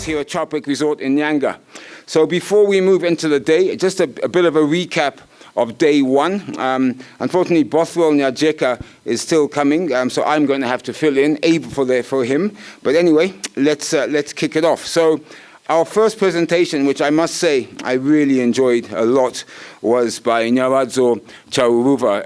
us here at Chapwick Resort in Nyanga. So before we move into the day, just a bit of a recap of day one. Unfortunately, Bothwell Nyajeka is still coming, so I'm going to have to fill in for him. But anyway, let's kick it off. So our first presentation, which I must say I really enjoyed a lot, was by Nyaradzo Chauruva,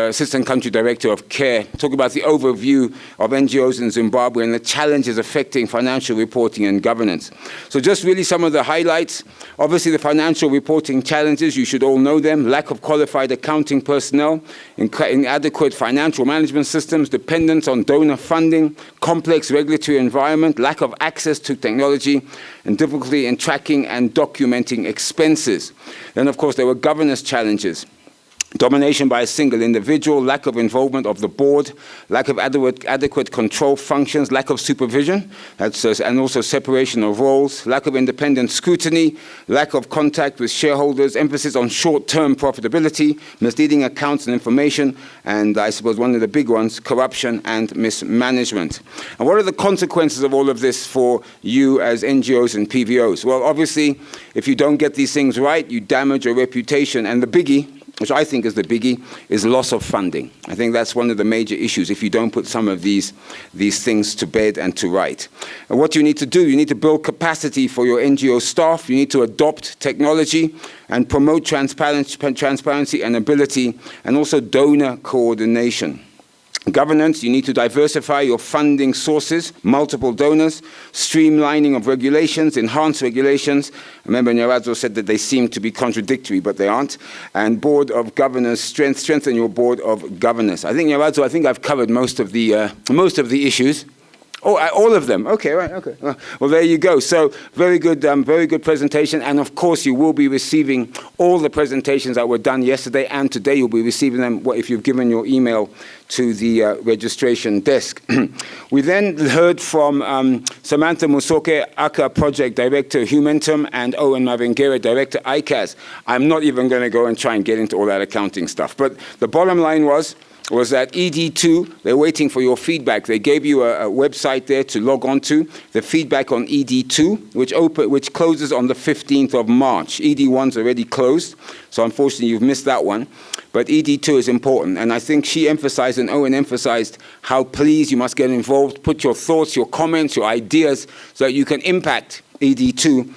Assistant Country Director of CARE, talking about the overview of NGOs in Zimbabwe and the challenges affecting financial reporting and governance. So just really some of the highlights. Obviously, the financial reporting challenges, you should all know them: lack of qualified accounting personnel, inadequate financial management systems, dependence on donor funding, complex regulatory environment, lack of access to technology, and difficulty in tracking and documenting expenses. Then, of course, there were governance challenges: domination by a single individual, lack of involvement of the board, lack of adequate control functions, lack of supervision, and also separation of roles, lack of independent scrutiny, lack of contact with shareholders, emphasis on short-term profitability, misleading accounts and information, and I suppose one of the big ones, corruption and mismanagement. And what are the consequences of all of this for you as NGOs and PVOs? Well, obviously, if you don't get these things right, you damage your reputation, and the biggie, which I think is the biggie, is loss of funding. I think that's one of the major issues if you don't put some of these things to bed and to right. And what you need to do, you need to build capacity for your NGO staff, you need to adopt technology and promote transparency and ability, and also donor coordination. Governance, you need to diversify your funding sources, multiple donors, streamlining of regulations, enhance regulations. Remember, Nyaradzo said that they seem to be contradictory, but they aren't. And board of governors, strengthen your board of governors. I think, Nyaradzo, I've covered most of the issues. Oh, all of them. Okay, right. Okay. Well, there you go. So very good presentation. And of course, you will be receiving all the presentations that were done yesterday and today. You'll be receiving them if you've given your email to the registration desk. We then heard from Samantha Musoke, ACA Project Director, Humentum, and Owen Mavengere, Director, ICAS. I'm not even going to go and try and get into all that accounting stuff. But the bottom line was that ED2, they're waiting for your feedback. They gave you a website there to log on to, the feedback on ED2, which closes on the 15th of March. ED1's already closed, so unfortunately you've missed that one. But ED2 is important, and I think she emphasized and Owen emphasized how please you must get involved, put your thoughts, your comments, your ideas, so that you can impact ED2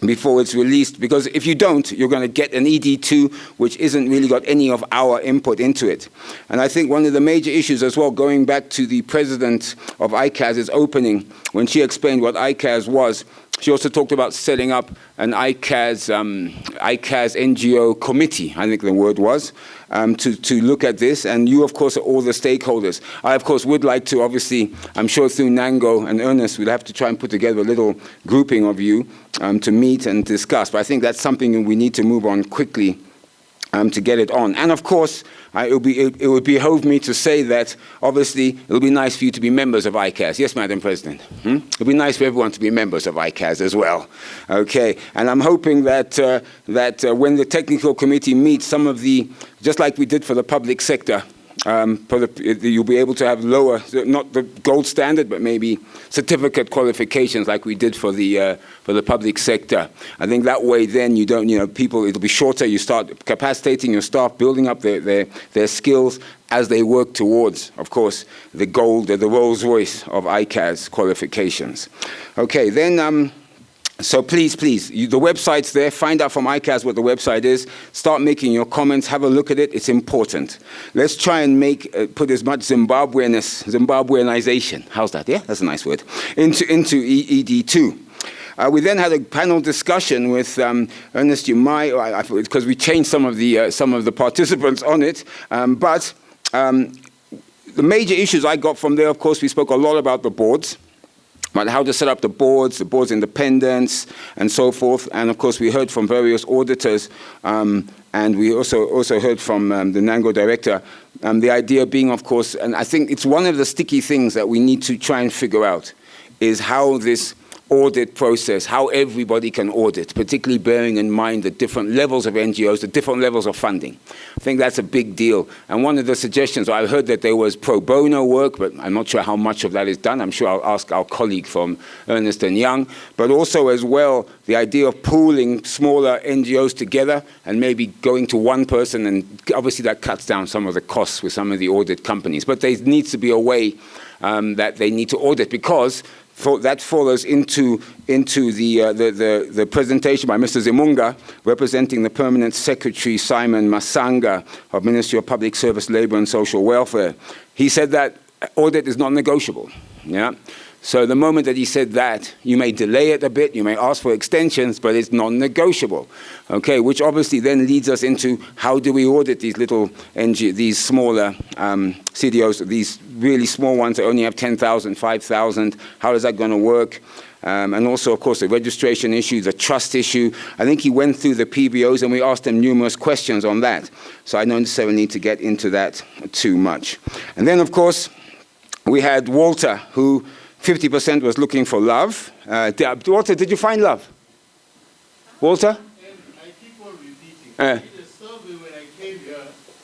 before it's released, because if you don't, you're going to get an ED2 which isn't really got any of our input into it. And I think one of the major issues as well, going back to the president of ICAS's opening, when she explained what ICAS was, she also talked about setting up an ICAS NGO committee, I think the word was, to look at this. And you, of course, are all the stakeholders. I, of course, would like to, obviously, I'm sure through Nango and Ernest, we'll have to try and put together a little grouping of you to meet and discuss. But I think that's something we need to move on quickly to get it on. And, of course, it would behove me to say that, obviously, it would be nice for you to be members of ICAS. Yes, Madam President? It would be nice for everyone to be members of ICAS as well. Okay, and I'm hoping that, when the technical committee meets, some of the, just like we did for the public sector, you'll be able to have lower, not the gold standard, but maybe certificate qualifications like we did for the public sector. I think that way then you don't, people, it'll be shorter. You start capacitating your staff, building up their skills as they work towards, of course, the gold, the Rolls Royce of ICAS qualifications. Okay, then, so please, the website's there. Find out from ICAS what the website is. Start making your comments. Have a look at it. It's important. Let's try and put as much Zimbabweanization. How's that? Yeah, that's a nice word. Into ED2. We then had a panel discussion with Ernest Umai, because we changed some of the participants on it. But the major issues I got from there, of course, we spoke a lot about the boards, about how to set up the board's independence, and so forth. And of course, we heard from various auditors, and we also heard from the Nango director. The idea being, of course, and I think it's one of the sticky things that we need to try and figure out, is how this audit process, how everybody can audit, particularly bearing in mind the different levels of NGOs, the different levels of funding. I think that's a big deal. And one of the suggestions, I heard that there was pro bono work, but I'm not sure how much of that is done. I'm sure I'll ask our colleague from Ernst & Young, but also as well, the idea of pooling smaller NGOs together and maybe going to one person, and obviously that cuts down some of the costs with some of the audit companies. But there needs to be a way that they need to audit, because that follows into the presentation by Mr. ZIMRA, representing the Permanent Secretary Simon Masanga of Ministry of Public Service, Labour and Social Welfare. He said that audit is not negotiable. Yeah. So the moment that he said that, you may delay it a bit, you may ask for extensions, but it's non-negotiable. Okay, which obviously then leads us into how do we audit these little these smaller CDOs, these really small ones that only have 10,000, 5,000. How is that going to work? And also, of course, the registration issue, the trust issue. I think he went through the PBOs and we asked them numerous questions on that. So I don't necessarily need to get into that too much. And then, of course, we had Walter, who 50% was looking for love. Walter, did you find love? Walter? I keep on repeating. I did a survey when I came here.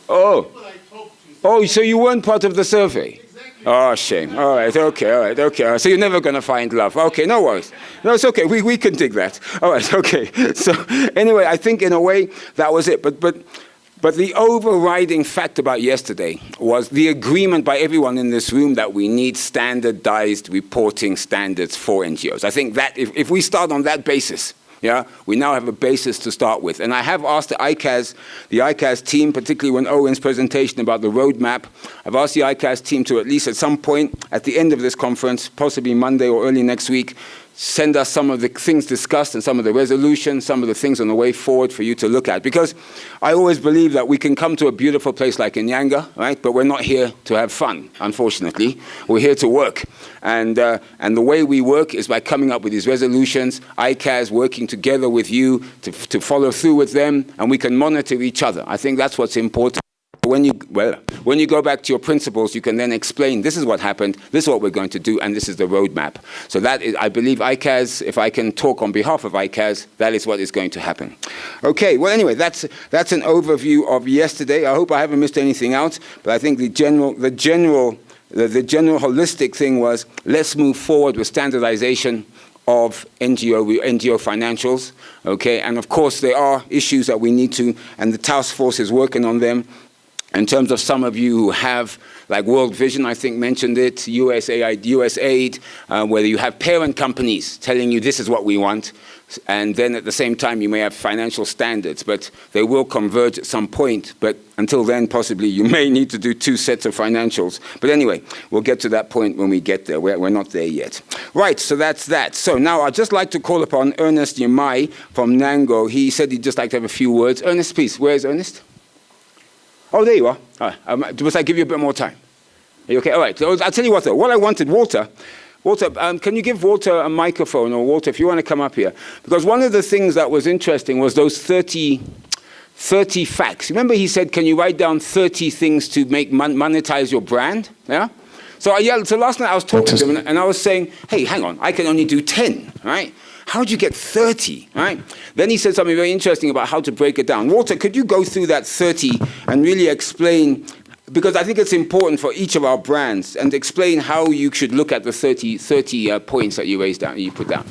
Oh. People I talked to. Oh, so you weren't part of the survey? Exactly. Oh, shame. All right, okay. So you're never going to find love. Okay, no worries. No, it's okay. We can dig that. All right, okay. So anyway, I think in a way that was it. But the overriding fact about yesterday was the agreement by everyone in this room that we need standardized reporting standards for NGOs. I think that if we start on that basis, yeah, we now have a basis to start with. And I have asked the ICAS team, particularly when Owen's presentation about the roadmap, I've asked the ICAS team to at least at some point at the end of this conference, possibly Monday or early next week, send us some of the things discussed and some of the resolutions, some of the things on the way forward for you to look at. Because I always believe that we can come to a beautiful place like Nyanga, right? But we're not here to have fun, unfortunately. We're here to work. And the way we work is by coming up with these resolutions, ICAS working together with you to follow through with them, and we can monitor each other. I think that's what's important. When you go back to your principles, you can then explain, this is what happened, this is what we're going to do, and this is the roadmap. So that is, I believe ICAS, if I can talk on behalf of ICAS, that is what is going to happen. Okay, well anyway, that's an overview of yesterday. I hope I haven't missed anything out, but I think the general holistic thing was, let's move forward with standardization of NGO financials, okay? And of course, there are issues that we need to, and the task force is working on them. In terms of some of you who have, like World Vision, I think mentioned it, USAID, where you have parent companies telling you this is what we want, and then at the same time you may have financial standards, but they will converge at some point. But until then, possibly, you may need to do two sets of financials. But anyway, we'll get to that point when we get there. We're not there yet. Right, so that's that. So now I'd just like to call upon Ernest Yamai from Nyanga. He said he'd just like to have a few words. Ernest, please, where is Ernest? Oh, there you are. All right. Must I give you a bit more time? Are you okay? All right. So I'll tell you what, though. What I wanted, Walter, can you give Walter a microphone? Or Walter, if you want to come up here. Because one of the things that was interesting was those 30 facts. Remember he said, can you write down 30 things to monetize your brand? Yeah? So last night I was talking to him, and I was saying, hey, hang on, I can only do 10, right? How'd you get 30, right? Then he said something very interesting about how to break it down. Walter, could you go through that 30 and really explain, because I think it's important for each of our brands, and explain how you should look at the 30 points that you put down.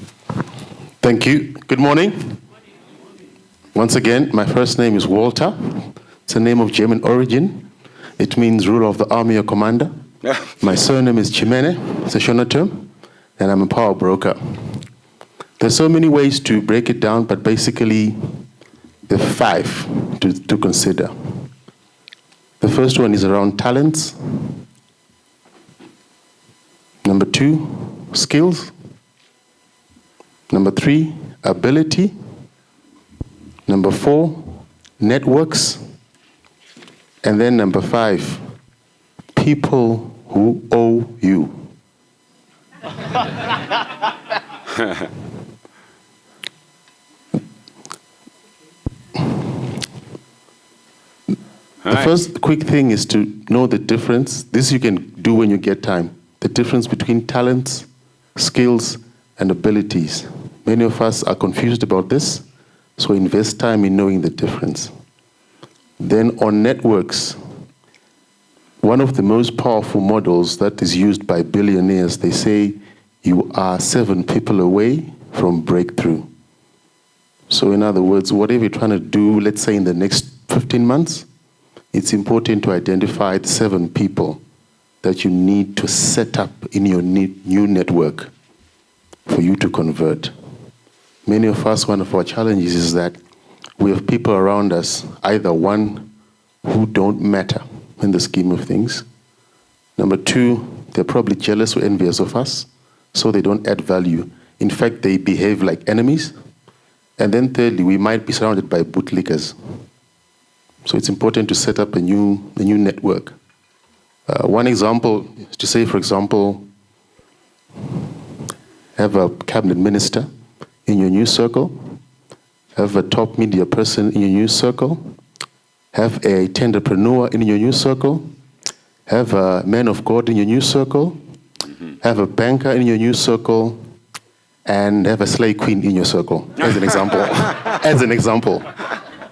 Thank you. Good morning. Once again, my first name is Walter. It's a name of German origin. It means ruler of the army or commander. My surname is Chimene. It's a Shona term. And I'm a power broker. There's so many ways to break it down, but basically there are 5 to consider. The first one is around talents. Number 2, skills. Number 3, ability. Number 4, networks. And then number 5, people who owe you. The first quick thing is to know the difference. This you can do when you get time. The difference between talents, skills, and abilities. Many of us are confused about this, so invest time in knowing the difference. Then on networks, one of the most powerful models that is used by billionaires, they say you are 7 people away from breakthrough. So in other words, whatever you're trying to do, let's say in the next 15 months, it's important to identify the 7 people that you need to set up in your new network for you to convert. Many of us, one of our challenges is that we have people around us, either one, who don't matter in the scheme of things. Number 2, they're probably jealous or envious of us, so they don't add value. In fact, they behave like enemies. And then thirdly, we might be surrounded by bootlickers. So it's important to set up a new network. One example is to say, for example, have a cabinet minister in your news circle, have a top media person in your news circle, have a tenderpreneur in your news circle, have a man of God in your news circle, have a banker in your news circle, and have a slave queen in your circle, as an example. As an example.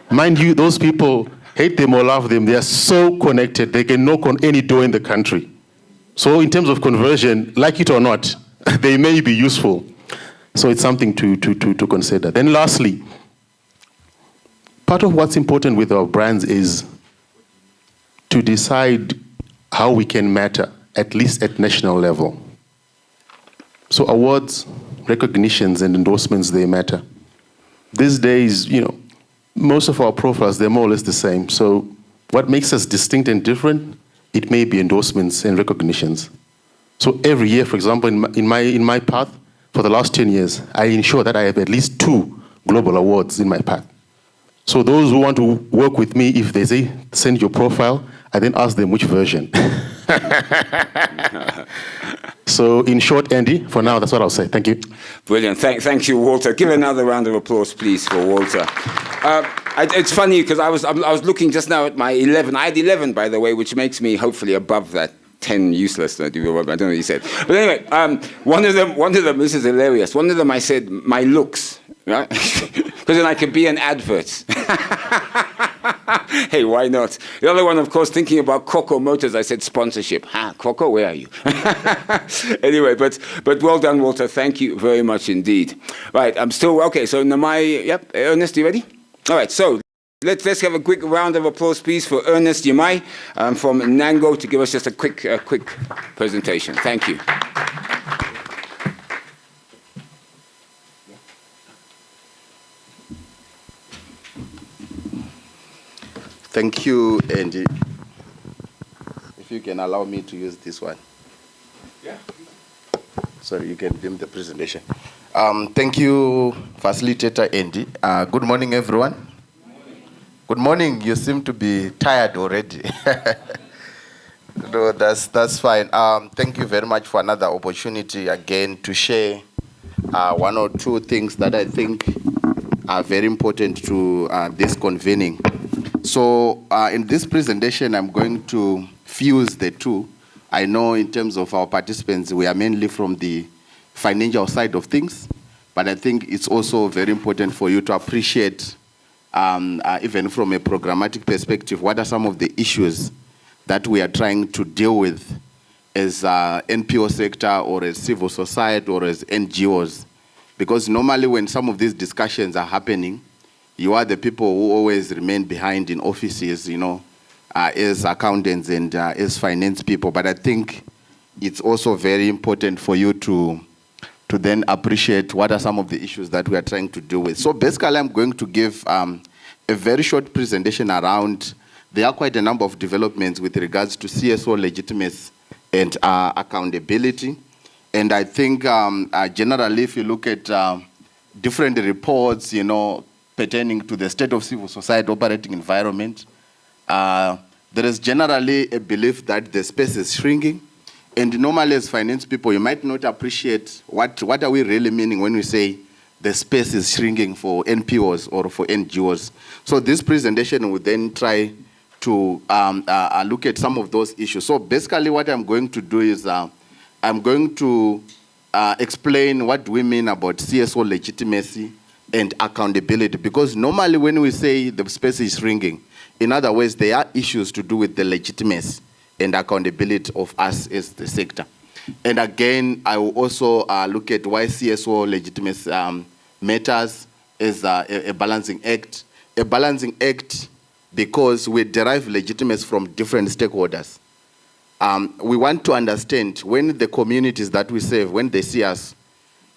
Mind you, those people, hate them or love them, they are so connected, they can knock on any door in the country. So in terms of conversion, like it or not, they may be useful. So it's something to consider. Then lastly, part of what's important with our brands is to decide how we can matter, at least at national level. So awards, recognitions, and endorsements, they matter. These days, most of our profiles, they're more or less the same. So what makes us distinct and different? It may be endorsements and recognitions. So every year, for example, in my path, for the last 10 years, I ensure that I have at least 2 global awards in my path. So those who want to work with me, if they say, send your profile, I then ask them which version. So in short, Andy, for now, that's what I'll say. Thank you. Brilliant. Thank you, Walter. Give another round of applause, please, for Walter. It's funny because I was looking just now at my 11. I had 11, by the way, which makes me hopefully above that 10 useless. I don't know what you said. But anyway, one of them, this is hilarious. One of them I said, my looks, right? Because then I could be an advert. Hey, why not? The other one, of course, thinking about Coco Motors, I said sponsorship. Coco, where are you? Anyway, but well done, Walter. Thank you very much indeed. Right, I'm still, okay, so Namai, yep, Ernest, you ready? All right, so let's have a quick round of applause, please, for Ernest Yamai from Nyanga to give us just a quick presentation. Thank you. Thank you, Andy. If you can allow me to use this one. Yeah. Sorry, you can dim the presentation. Thank you, Facilitator Andy. Good morning, everyone. Good morning. You seem to be tired already. No, that's fine. Thank you very much for another opportunity again to share 1 or 2 things that I think are very important to this convening. So in this presentation, I'm going to fuse the 2. I know in terms of our participants, we are mainly from the financial side of things, but I think it's also very important for you to appreciate, even from a programmatic perspective, what are some of the issues that we are trying to deal with as NPO sector or as civil society or as NGOs. Because normally when some of these discussions are happening, you are the people who always remain behind in offices, as accountants and as finance people. But I think it's also very important for you to then appreciate what are some of the issues that we are trying to deal with. So basically, I'm going to give a very short presentation around, there are quite a number of developments with regards to CSO legitimacy and accountability. And I think generally, if you look at different reports, pertaining to the state of civil society operating environment, there is generally a belief that the space is shrinking. And normally as finance people, you might not appreciate what are we really meaning when we say the space is shrinking for NPOs or for NGOs. So this presentation will then try to look at some of those issues. So basically what I'm going to do is I'm going to explain what do we mean about CSO legitimacy and accountability, because normally when we say the space is shrinking, in other words, there are issues to do with the legitimacy and accountability of us as the sector. And again, I will also look at why CSO legitimacy matters as a balancing act. A balancing act because we derive legitimacy from different stakeholders. We want to understand when the communities that we serve, when they see us,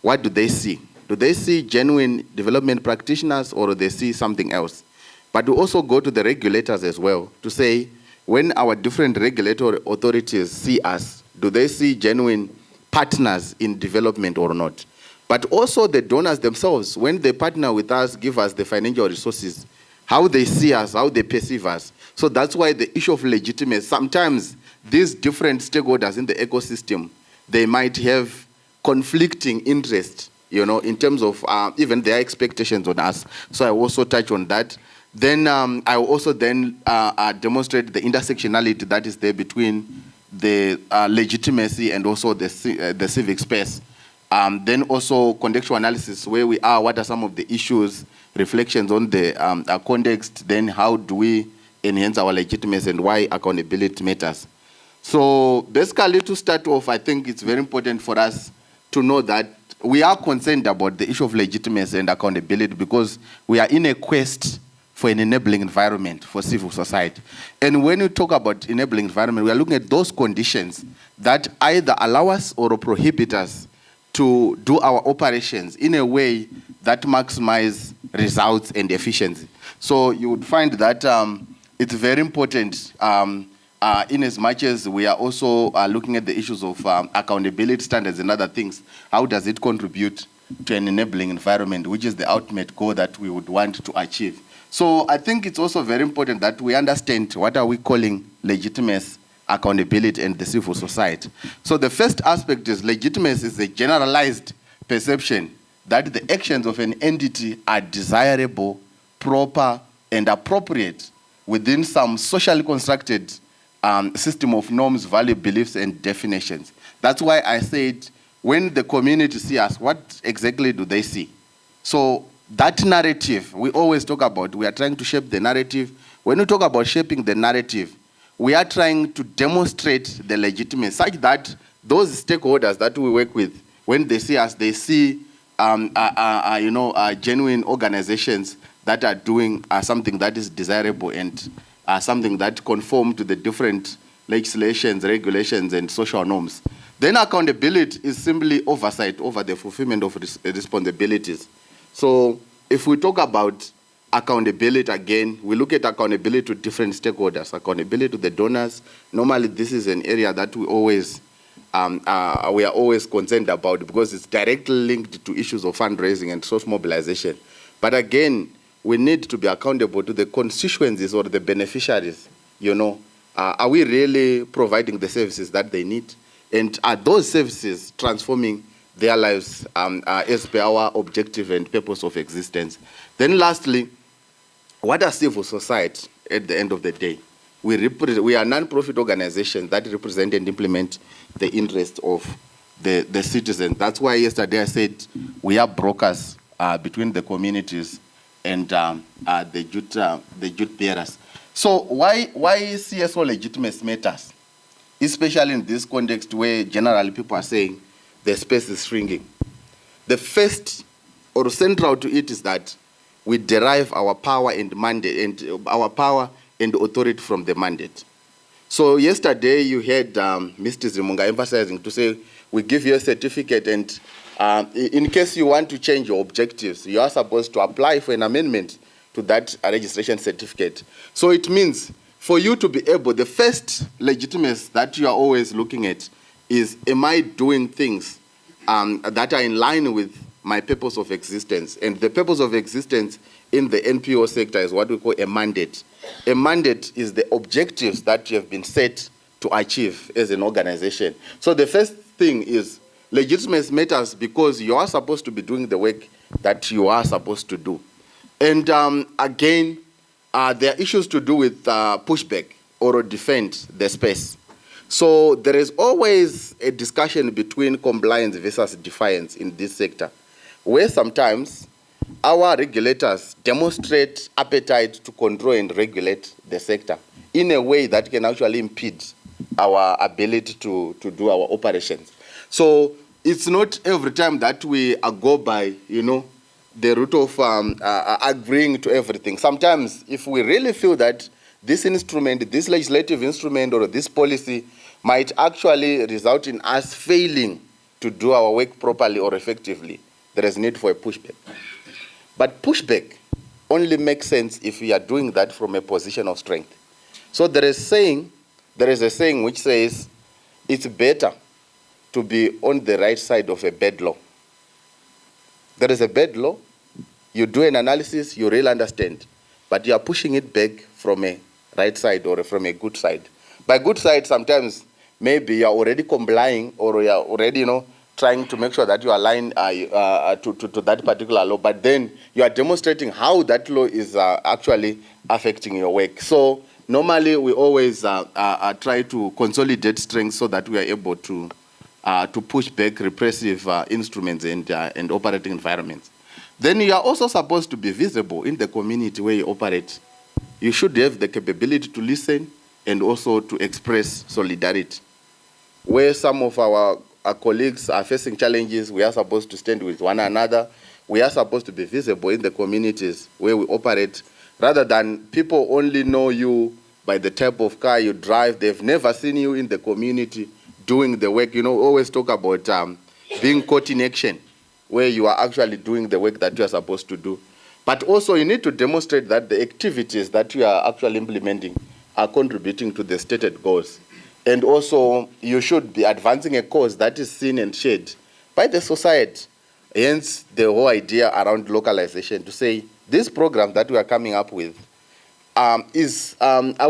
what do they see? Do they see genuine development practitioners or do they see something else? But we also go to the regulators as well to say, when our different regulatory authorities see us, do they see genuine partners in development or not? But also the donors themselves, when they partner with us, give us the financial resources, how they see us, how they perceive us. So that's why the issue of legitimacy, sometimes these different stakeholders in the ecosystem, they might have conflicting interests, you know, in terms of even their expectations on us. So I also touch on that. Then I will also then demonstrate the intersectionality that is there between the legitimacy and also the civic space. Then also contextual analysis, where we are, what are some of the issues, reflections on the context, then how do we enhance our legitimacy and why accountability matters. So basically, to start off, I think it's very important for us to know that we are concerned about the issue of legitimacy and accountability because we are in a quest for an enabling environment for civil society. And when we talk about enabling environment, we are looking at those conditions that either allow us or prohibit us to do our operations in a way that maximize results and efficiency. So you would find that it's very important in as much as we are also looking at the issues of accountability standards and other things, how does it contribute to an enabling environment, which is the ultimate goal that we would want to achieve. So I think it's also very important that we understand what are we calling legitimacy, accountability, and the civil society. So the first aspect is legitimacy is a generalized perception that the actions of an entity are desirable, proper, and appropriate within some socially constructed system of norms, value, beliefs, and definitions. That's why I said when the community see us, what exactly do they see? So that narrative we always talk about, we are trying to shape the narrative. When we talk about shaping the narrative, we are trying to demonstrate the legitimacy such that those stakeholders that we work with, when they see us, they see genuine organizations that are doing something that is desirable and something that conform to the different legislations, regulations, and social norms. Then accountability is simply oversight over the fulfillment of responsibilities. So if we talk about accountability again, we look at accountability to different stakeholders, accountability to the donors. Normally, this is an area that we are always concerned about because it's directly linked to issues of fundraising and social mobilization. But again, we need to be accountable to the constituencies or the beneficiaries. You know, are we really providing the services that they need? And are those services transforming their lives as per our objective and purpose of existence? Then lastly, what are civil society at the end of the day? We are non-profit organizations that represent and implement the interests of the citizens. That's why yesterday I said we are brokers between the communities and the youth bearers. So why CSO legitimacy matters? Especially in this context where generally people are saying the space is shrinking. The first or central to it is that we derive our power and mandate and our power and authority from the mandate. So yesterday you heard Mr. Zimunga emphasizing to say we give you a certificate and in case you want to change your objectives, you are supposed to apply for an amendment to that registration certificate. So it means for you to be able, the first legitimacy that you are always looking at is, am I doing things that are in line with my purpose of existence? And the purpose of existence in the NPO sector is what we call a mandate. A mandate is the objectives that you have been set to achieve as an organization. So the first thing is legitimacy matters because you are supposed to be doing the work that you are supposed to do. And again, there are issues to do with pushback or defend the space. So there is always a discussion between compliance versus defiance in this sector, where sometimes our regulators demonstrate appetite to control and regulate the sector in a way that can actually impede our ability to do our operations. So it's not every time that we go by, the route of agreeing to everything. Sometimes if we really feel that this instrument, this legislative instrument or this policy might actually result in us failing to do our work properly or effectively, there is need for a pushback. But pushback only makes sense if we are doing that from a position of strength. So there is a saying which says it's better to be on the right side of a bad law. There is a bad law, you do an analysis, you really understand, but you are pushing it back from a right side or from a good side. By good side, sometimes maybe you are already complying or you are already, trying to make sure that you align to that particular law, but then you are demonstrating how that law is actually affecting your work. So normally we always try to consolidate strengths so that we are able to push back repressive instruments and operating environments. Then you are also supposed to be visible in the community where you operate. You should have the capability to listen and also to express solidarity. Where some of our colleagues are facing challenges, we are supposed to stand with one another. We are supposed to be visible in the communities where we operate, rather than people only know you by the type of car you drive. They've never seen you in the community doing the work. Always talk about being caught in action, where you are actually doing the work that you are supposed to do. But also you need to demonstrate that the activities that you are actually implementing are contributing to the stated goals. And also you should be advancing a cause that is seen and shared by the society. Hence the whole idea around localization, to say this program that we are coming up with, are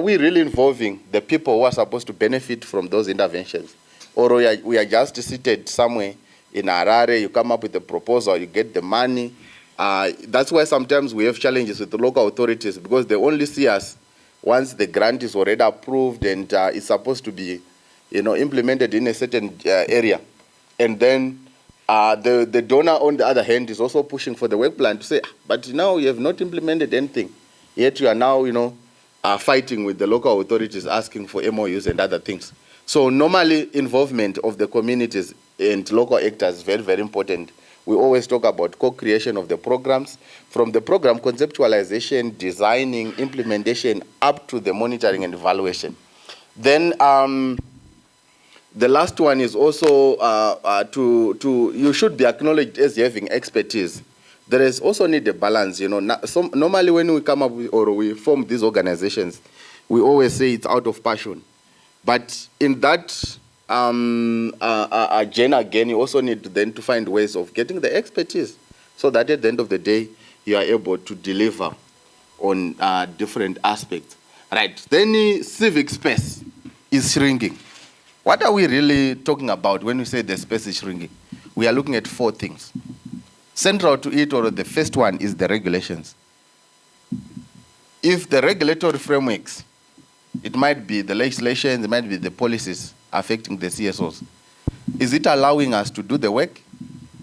we really involving the people who are supposed to benefit from those interventions? Or we are just seated somewhere in Harare, you come up with a proposal, you get the money. That's why sometimes we have challenges with the local authorities, because they only see us once the grant is already approved and it's supposed to be, implemented in a certain area. And then the donor, on the other hand, is also pushing for the work plan to say, but now you have not implemented anything. Yet you are now, fighting with the local authorities, asking for MOUs and other things. So normally involvement of the communities and local actors is very, very important. We always talk about co-creation of the programs, from the program conceptualization, designing, implementation, up to the monitoring and evaluation. Then the last one is also you should be acknowledged as having expertise. There is also need a balance. Normally when we come up with, or we form these organizations, we always say it's out of passion. But in that agenda again, you also need then to find ways of getting the expertise, so that at the end of the day, you are able to deliver on different aspects. Right, then civic space is shrinking. What are we really talking about when we say the space is shrinking? We are looking at 4 things. Central to it, or the first one, is the regulations. If the regulatory frameworks, it might be the legislation, it might be the policies affecting the CSOs. Is it allowing us to do the work,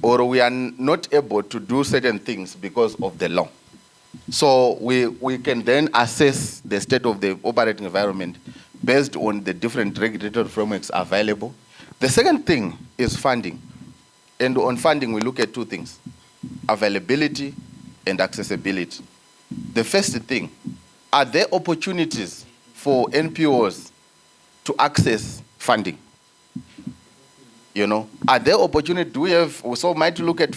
or we are not able to do certain things because of the law? So we can then assess the state of the operating environment based on the different regulatory frameworks available. The second thing is funding. And on funding, we look at 2 things: availability and accessibility. The first thing, are there opportunities for NPOs to access funding? Are there opportunities? Do we have, so might look at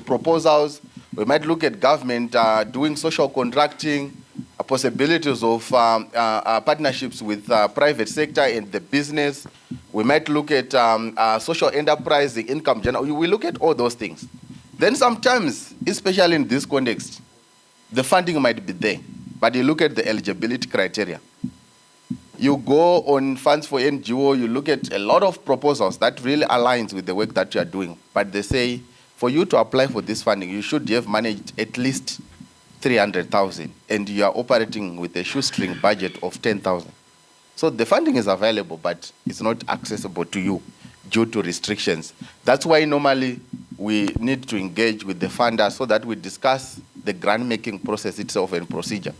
proposals, we might look at government doing social contracting, possibilities of partnerships with private sector and the business. We might look at social enterprise, the income generation. We look at all those things. Then sometimes, especially in this context, the funding might be there, but you look at the eligibility criteria. You go on funds for NGO, you look at a lot of proposals that really aligns with the work that you are doing, but they say, for you to apply for this funding, you should have managed at least 300,000, and you are operating with a shoestring budget of 10,000. So the funding is available, but it's not accessible to you due to restrictions. That's why normally we need to engage with the funder so that we discuss the grant-making process itself and procedure.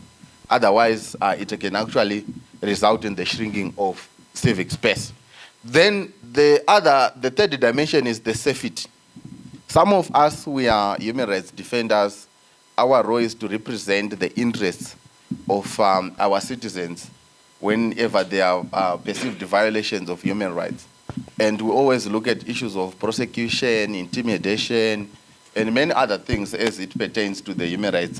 Otherwise, it can actually result in the shrinking of civic space. Then the third dimension is the safety. Some of us, we are human rights defenders. Our role is to represent the interests of our citizens whenever there are perceived violations of human rights. And we always look at issues of prosecution, intimidation, and many other things as it pertains to the human rights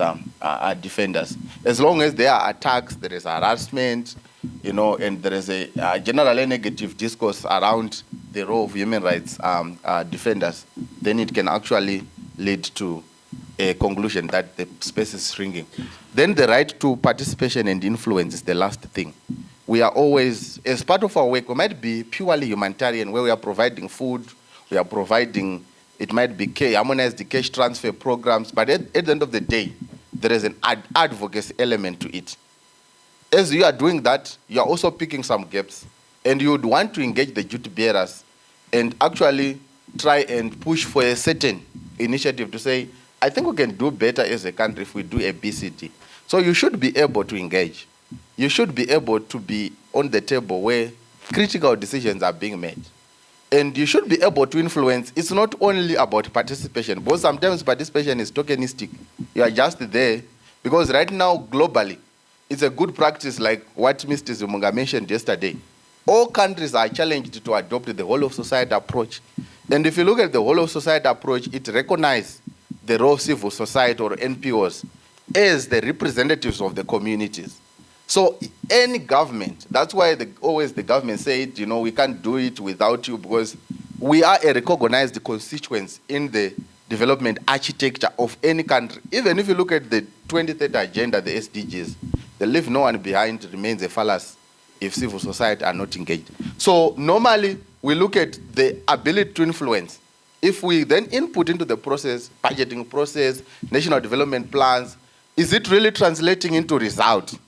defenders. As long as there are attacks, there is harassment, and there is a generally negative discourse around the role of human rights defenders, then it can actually lead to a conclusion that the space is shrinking. Then the right to participation and influence is the last thing. We are always, as part of our work, we might be purely humanitarian, where we are providing food, we are providing, it might be harmonized cash transfer programs, but at the end of the day, there is an advocacy element to it. As you are doing that, you are also picking some gaps, and you would want to engage the duty bearers and actually try and push for a certain initiative to say, I think we can do better as a country if we do a BCD. So you should be able to engage. You should be able to be on the table where critical decisions are being made. And you should be able to influence. It's not only about participation, because sometimes participation is tokenistic. You are just there. Because right now, globally, it's a good practice like what Mr. Zimunga mentioned yesterday. All countries are challenged to adopt the whole of society approach. And if you look at the whole of society approach, it recognizes the role of civil society or NPOs as the representatives of the communities. So any government, that's why always the government said, we can't do it without you, because we are a recognized constituents in the development architecture of any country. Even if you look at the 2030 agenda, the SDGs, the leave no one behind remains a fallacy if civil society are not engaged. So normally we look at the ability to influence. If we then input into the process, budgeting process, national development plans, is it really translating into results?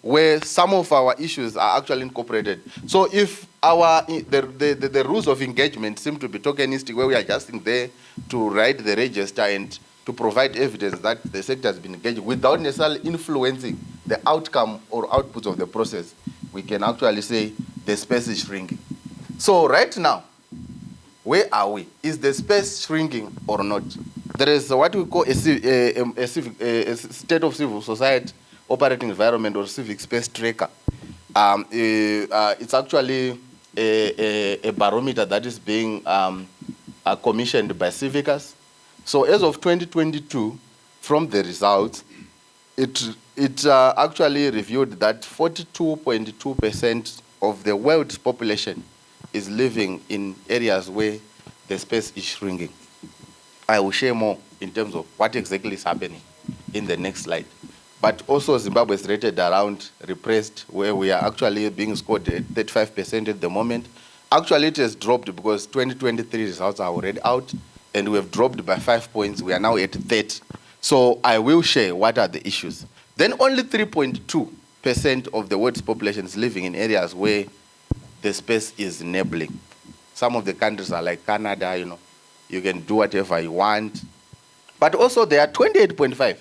Where some of our issues are actually incorporated. So if the rules of engagement seem to be tokenistic, where we are just there to write the register and to provide evidence that the sector has been engaged without necessarily influencing the outcome or outputs of the process, we can actually say the space is shrinking. So right now, where are we? Is the space shrinking or not? There is what we call a state of civil society operating environment or civic space tracker. It's actually a barometer that is being commissioned by Civicus. So as of 2022, from the results, it actually revealed that 42.2% of the world's population is living in areas where the space is shrinking. I will share more in terms of what exactly is happening in the next slide. But also Zimbabwe is rated around repressed, where we are actually being scored at 35% at the moment. Actually, it has dropped because 2023 results are already out, and we have dropped by 5 points. We are now at 30. So I will share what are the issues. Then only 3.2% of the world's population is living in areas where the space is enabling. Some of the countries are like Canada, you can do whatever you want. But also there are 28.5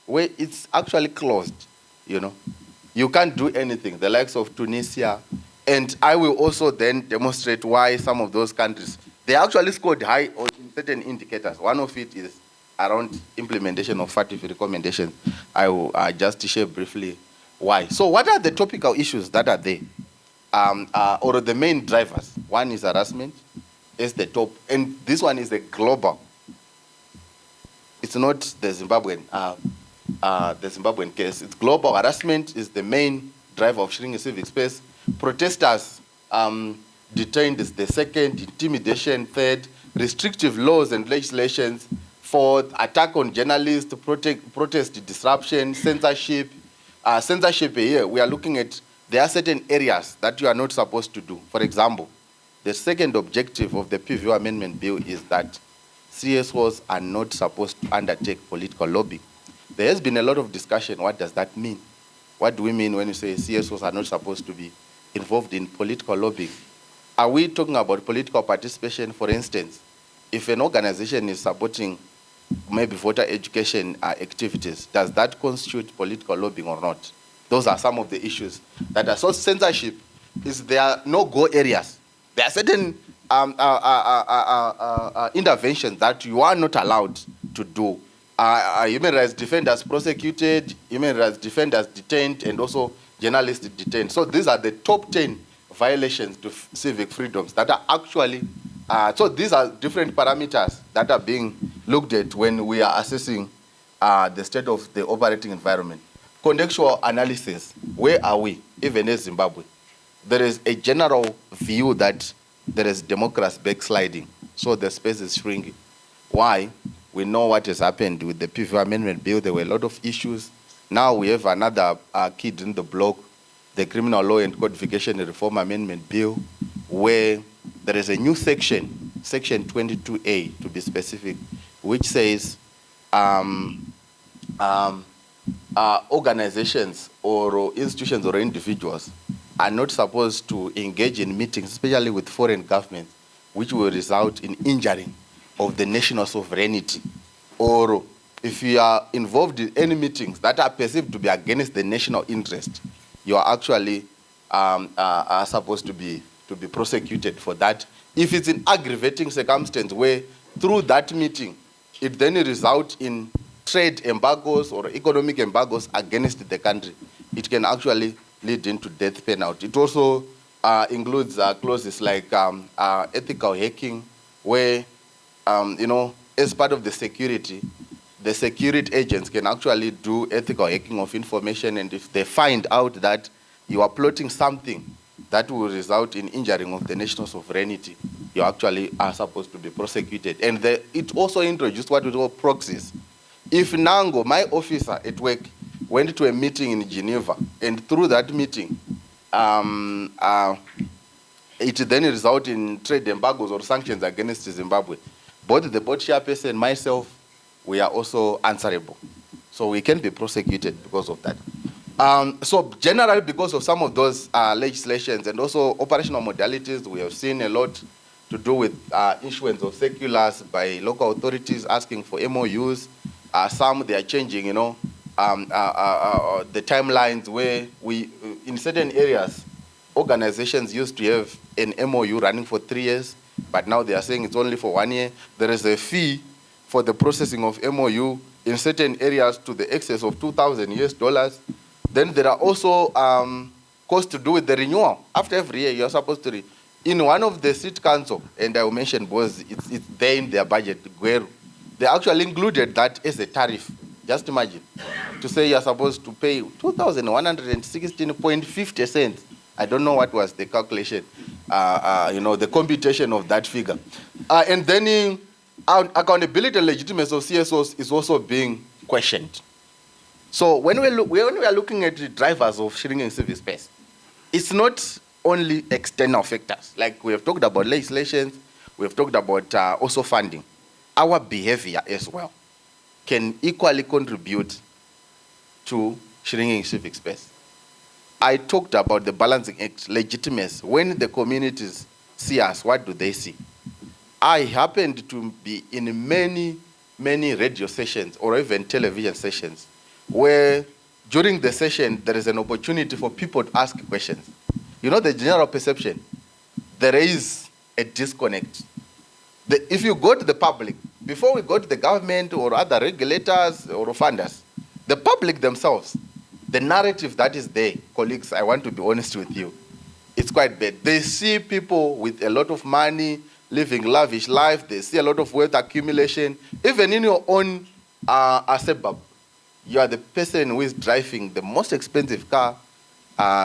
where it's actually closed, You can't do anything, the likes of Tunisia. And I will also then demonstrate why some of those countries, they actually scored high on certain indicators. One of it is around implementation of FATF recommendations. I will just share briefly why. So what are the topical issues that are there? Or the main drivers? One is harassment, is the top. And this one is the global. It's not the Zimbabwean case. It's global. Harassment is the main driver of shrinking civic space. Protesters detained is the second. Intimidation, third. Restrictive laws and legislations. Fourth, attack on journalists, protest disruption, censorship. Censorship here, we are looking at, there are certain areas that you are not supposed to do. For example, the second objective of the PVO Amendment Bill is that CSOs are not supposed to undertake political lobbying. There has been a lot of discussion, what does that mean? What do we mean when we say CSOs are not supposed to be involved in political lobbying? Are we talking about political participation? For instance, if an organization is supporting maybe voter education activities, does that constitute political lobbying or not? Those are some of the issues that are. So censorship is there are no-go areas. There are certain interventions that you are not allowed to do. Human rights defenders prosecuted, human rights defenders detained, and also journalists detained. So these are the top 10 violations to civic freedoms that are actually, so these are different parameters that are being looked at when we are assessing the state of the operating environment. Contextual analysis, where are we, even in Zimbabwe? There is a general view that there is democracy backsliding, so the space is shrinking. Why? We know what has happened with the PV Amendment Bill. There were a lot of issues. Now we have another kid in the block, the Criminal Law and Codification Reform Amendment Bill, where there is a new section, Section 22A to be specific, which says organizations or institutions or individuals are not supposed to engage in meetings, especially with foreign governments, which will result in injuring of the national sovereignty. Or if you are involved in any meetings that are perceived to be against the national interest, you are actually are supposed to be prosecuted for that. If it's an aggravating circumstance where through that meeting, it then results in trade embargoes or economic embargoes against the country, it can actually lead into death penalty. It also includes clauses like ethical hacking, where, as part of the security agents can actually do ethical hacking of information, and if they find out that you are plotting something that will result in injuring of the national sovereignty, you actually are supposed to be prosecuted. And it also introduced what we call proxies. If Nango, my officer at work, went to a meeting in Geneva, and through that meeting, it then resulted in trade embargoes or sanctions against Zimbabwe, both the board chairperson and myself, we are also answerable. So we can be prosecuted because of that. So generally, because of some of those legislations and also operational modalities, we have seen a lot to do with issuance of circulars by local authorities asking for MOUs. Some, they are changing, the timelines where we, in certain areas, organizations used to have an MOU running for 3 years, but now they are saying it's only for 1 year. There is a fee for the processing of MOU in certain areas to the excess of $2,000 US. Then there are also costs to do with the renewal. After every year, you're supposed to in one of the city council, and I will mention because it's there in their budget, they actually included that as a tariff. Just imagine, to say you're supposed to pay 2,116.50 cents. I don't know what was the calculation, the computation of that figure. And then accountability and legitimacy of CSOs is also being questioned. So when we are looking at the drivers of shrinking civil space, it's not only external factors. Like we have talked about legislations, we have talked about also funding. Our behavior as well can equally contribute to shrinking civic space. I talked about the balancing act, legitimacy. When the communities see us, what do they see? I happened to be in many radio sessions or even television sessions where during the session there is an opportunity for people to ask questions. The general perception, there is a disconnect. If you go to the public, before we go to the government or other regulators or funders, the public themselves, the narrative that is there, colleagues, I want to be honest with you, it's quite bad. They see people with a lot of money, living lavish life, they see a lot of wealth accumulation. Even in your own suburb, you are the person who is driving the most expensive car,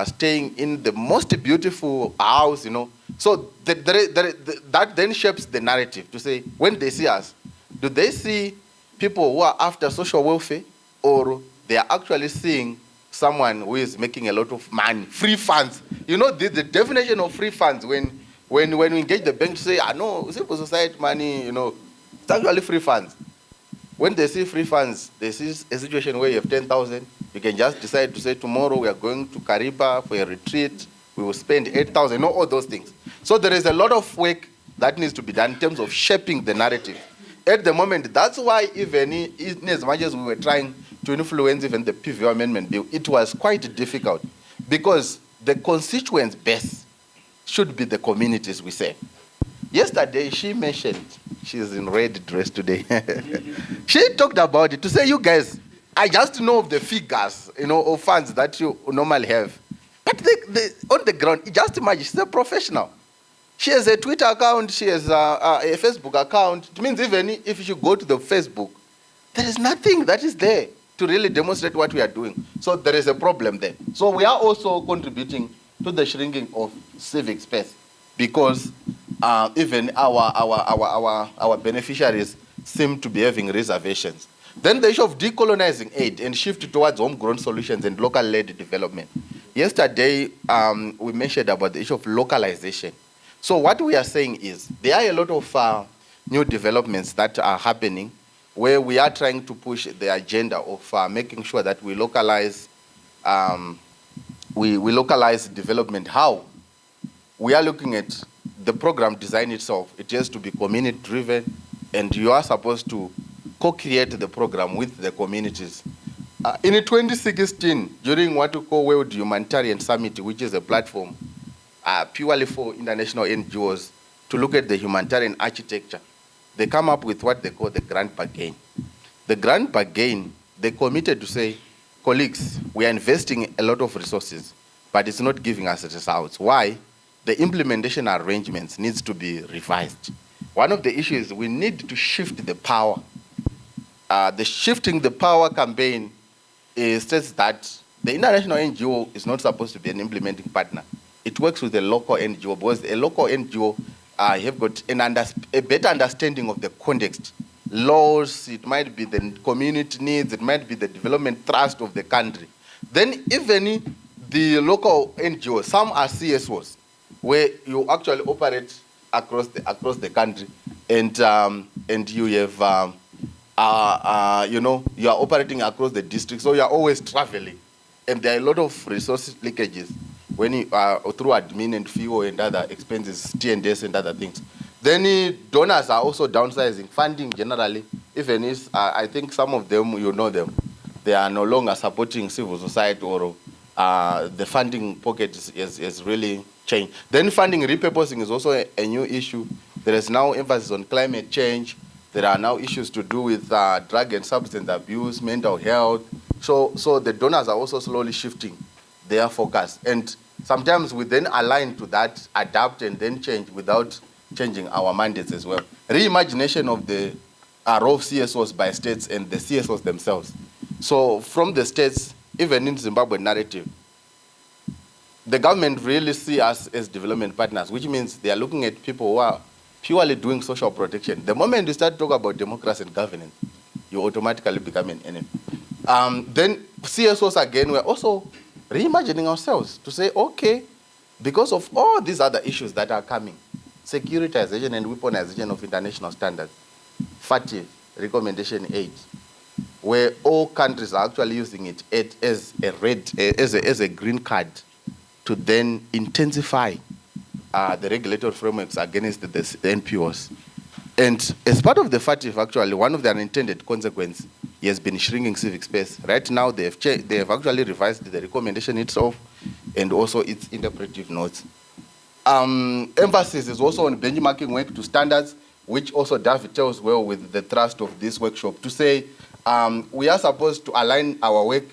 staying in the most beautiful house, So that then shapes the narrative to say, when they see us, do they see people who are after social welfare, or they are actually seeing someone who is making a lot of money, free funds? The definition of free funds, when we engage the bank to say, no, civil society money, it's actually free funds. when they see free funds, they see a situation where you have 10,000, you can just decide to say, tomorrow we are going to Kariba for a retreat, we will spend 8,000, all those things. So there is a lot of work that needs to be done in terms of shaping the narrative. At the moment, that's why even in as much as we were trying to influence even the PVO amendment bill, it was quite difficult because the constituents base should be the communities we serve. Yesterday, she mentioned, she's in red dress today. She talked about it to say, you guys, I just know of the figures, of funds that you normally have. But on the ground, just imagine, she's a professional. She has a Twitter account, she has a Facebook account. It means even if you go to the Facebook, there is nothing that is there to really demonstrate what we are doing. So there is a problem there. So we are also contributing to the shrinking of civic space because even our beneficiaries seem to be having reservations. Then the issue of decolonizing aid and shift towards homegrown solutions and local-led development. Yesterday, we mentioned about the issue of localization. So what we are saying is there are a lot of new developments that are happening where we are trying to push the agenda of making sure that we localize we localize development. How? We are looking at the program design itself. It has to be community-driven, and you are supposed to co-create the program with the communities. In 2016, during what we call World Humanitarian Summit, which is a platform purely for international NGOs to look at the humanitarian architecture, they come up with what they call the Grand Bargain. The Grand Bargain, they committed to say, colleagues, we are investing a lot of resources, but it's not giving us results. Why? The implementation arrangements needs to be revised. One of the issues is we need to shift the power. The shifting the power campaign says that the international NGO is not supposed to be an implementing partner. It works with a local NGO because a local NGO have got a better understanding of the context. Laws, it might be the community needs, it might be the development thrust of the country. Then even the local NGOs, some are CSOs, where you actually operate across the country, and you have you are operating across the district, so you are always traveling, and there are a lot of resource leakages when you are through admin and FIO and other expenses, T&S and other things. Then donors are also downsizing funding generally. Even if I think some of them, you know them, they are no longer supporting civil society, or the funding pocket is really changed. Then funding repurposing is also a new issue. There is now emphasis on climate change. There are now issues to do with drug and substance abuse, mental health. So the donors are also slowly shifting their focus. And sometimes we then align to that, adapt, and then change without changing our mandates as well. Reimagination of the role of CSOs by states and the CSOs themselves. So from the states, even in Zimbabwe narrative, the government really see us as development partners, which means they are looking at people who are purely doing social protection. The moment you start talking about democracy and governance, you automatically become an enemy. Then CSOs, again, we're also reimagining ourselves to say, okay, because of all these other issues that are coming, securitization and weaponization of international standards, FATF, Recommendation 8, where all countries are actually using it as a green card to then intensify the regulatory frameworks against the NPOs. And as part of the FATF, actually, one of the unintended consequences has been shrinking civic space. Right now, they have actually revised the recommendation itself and also its interpretive notes. Emphasis is also on benchmarking work to standards, which also dovetails well with the thrust of this workshop, to say we are supposed to align our work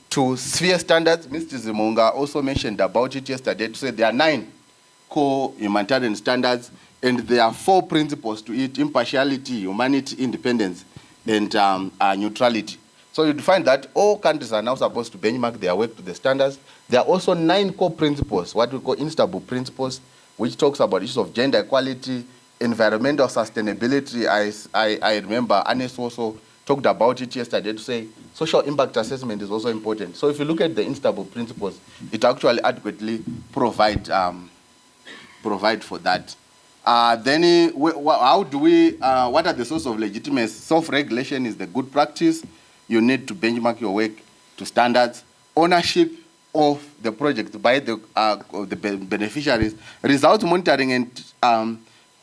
to sphere standards. Mr. Zimunga also mentioned about it yesterday, to say there are 9 core humanitarian standards, and there are 4 principles to it: impartiality, humanity, independence, and neutrality. So you'd find that all countries are now supposed to benchmark their work to the standards. There are also 9 core principles, what we call instable principles, which talks about issues of gender equality, environmental sustainability. I remember Anes also talked about it yesterday, to say social impact assessment is also important. So if you look at the instable principles, it actually adequately provide for that. Then how do we, what are the sources of legitimacy? Self-regulation is the good practice. You need to benchmark your work to standards. Ownership of the project by the beneficiaries. Result monitoring and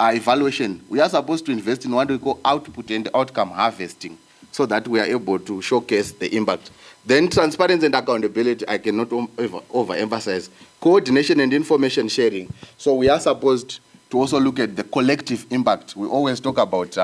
evaluation. We are supposed to invest in what we call output and outcome harvesting so that we are able to showcase the impact. Then transparency and accountability, I cannot overemphasize. Coordination and information sharing. So we are supposed to also look at the collective impact. We always talk about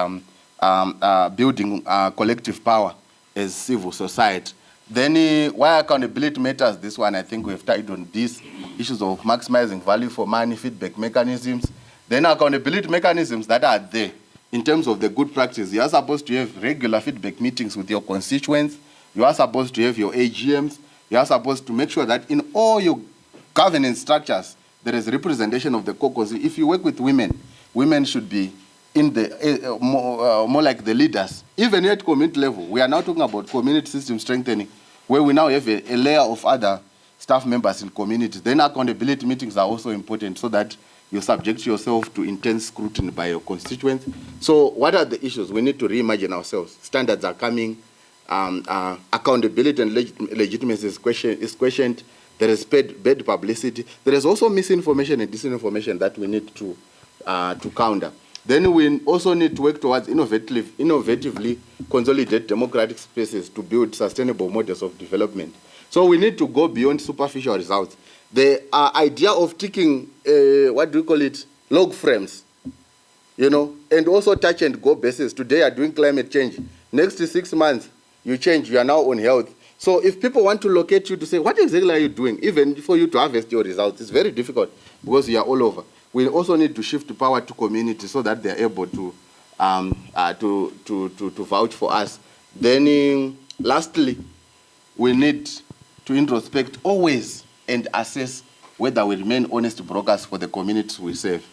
building collective power as civil society. Then why accountability matters, this one I think we've tied on these issues of maximizing value for money, feedback mechanisms. Then accountability mechanisms that are there in terms of the good practice. You are supposed to have regular feedback meetings with your constituents. You are supposed to have your AGMs. You are supposed to make sure that in all your governance structures, there is representation of the caucus. If you work with women, women should be in the more like the leaders. Even at community level, we are now talking about community system strengthening, where we now have a layer of other staff members in communities. Then accountability meetings are also important so that you subject yourself to intense scrutiny by your constituents. So what are the issues? We need to reimagine ourselves. Standards are coming. Accountability and legitimacy is questioned. There is bad publicity. There is also misinformation and disinformation that we need to counter. Then we also need to work towards innovatively consolidate democratic spaces to build sustainable models of development. So we need to go beyond superficial results. The idea of ticking, what do you call it, log frames, you know, and also touch and go basis. Today you are doing climate change. Next 6 months, you change, you are now on health. So if people want to locate you to say, what exactly are you doing, even for you to harvest your results, it's very difficult because you are all over. We also need to shift power to community so that they are able to vouch for us. Then lastly, we need to introspect always and assess whether we remain honest brokers for the communities we serve.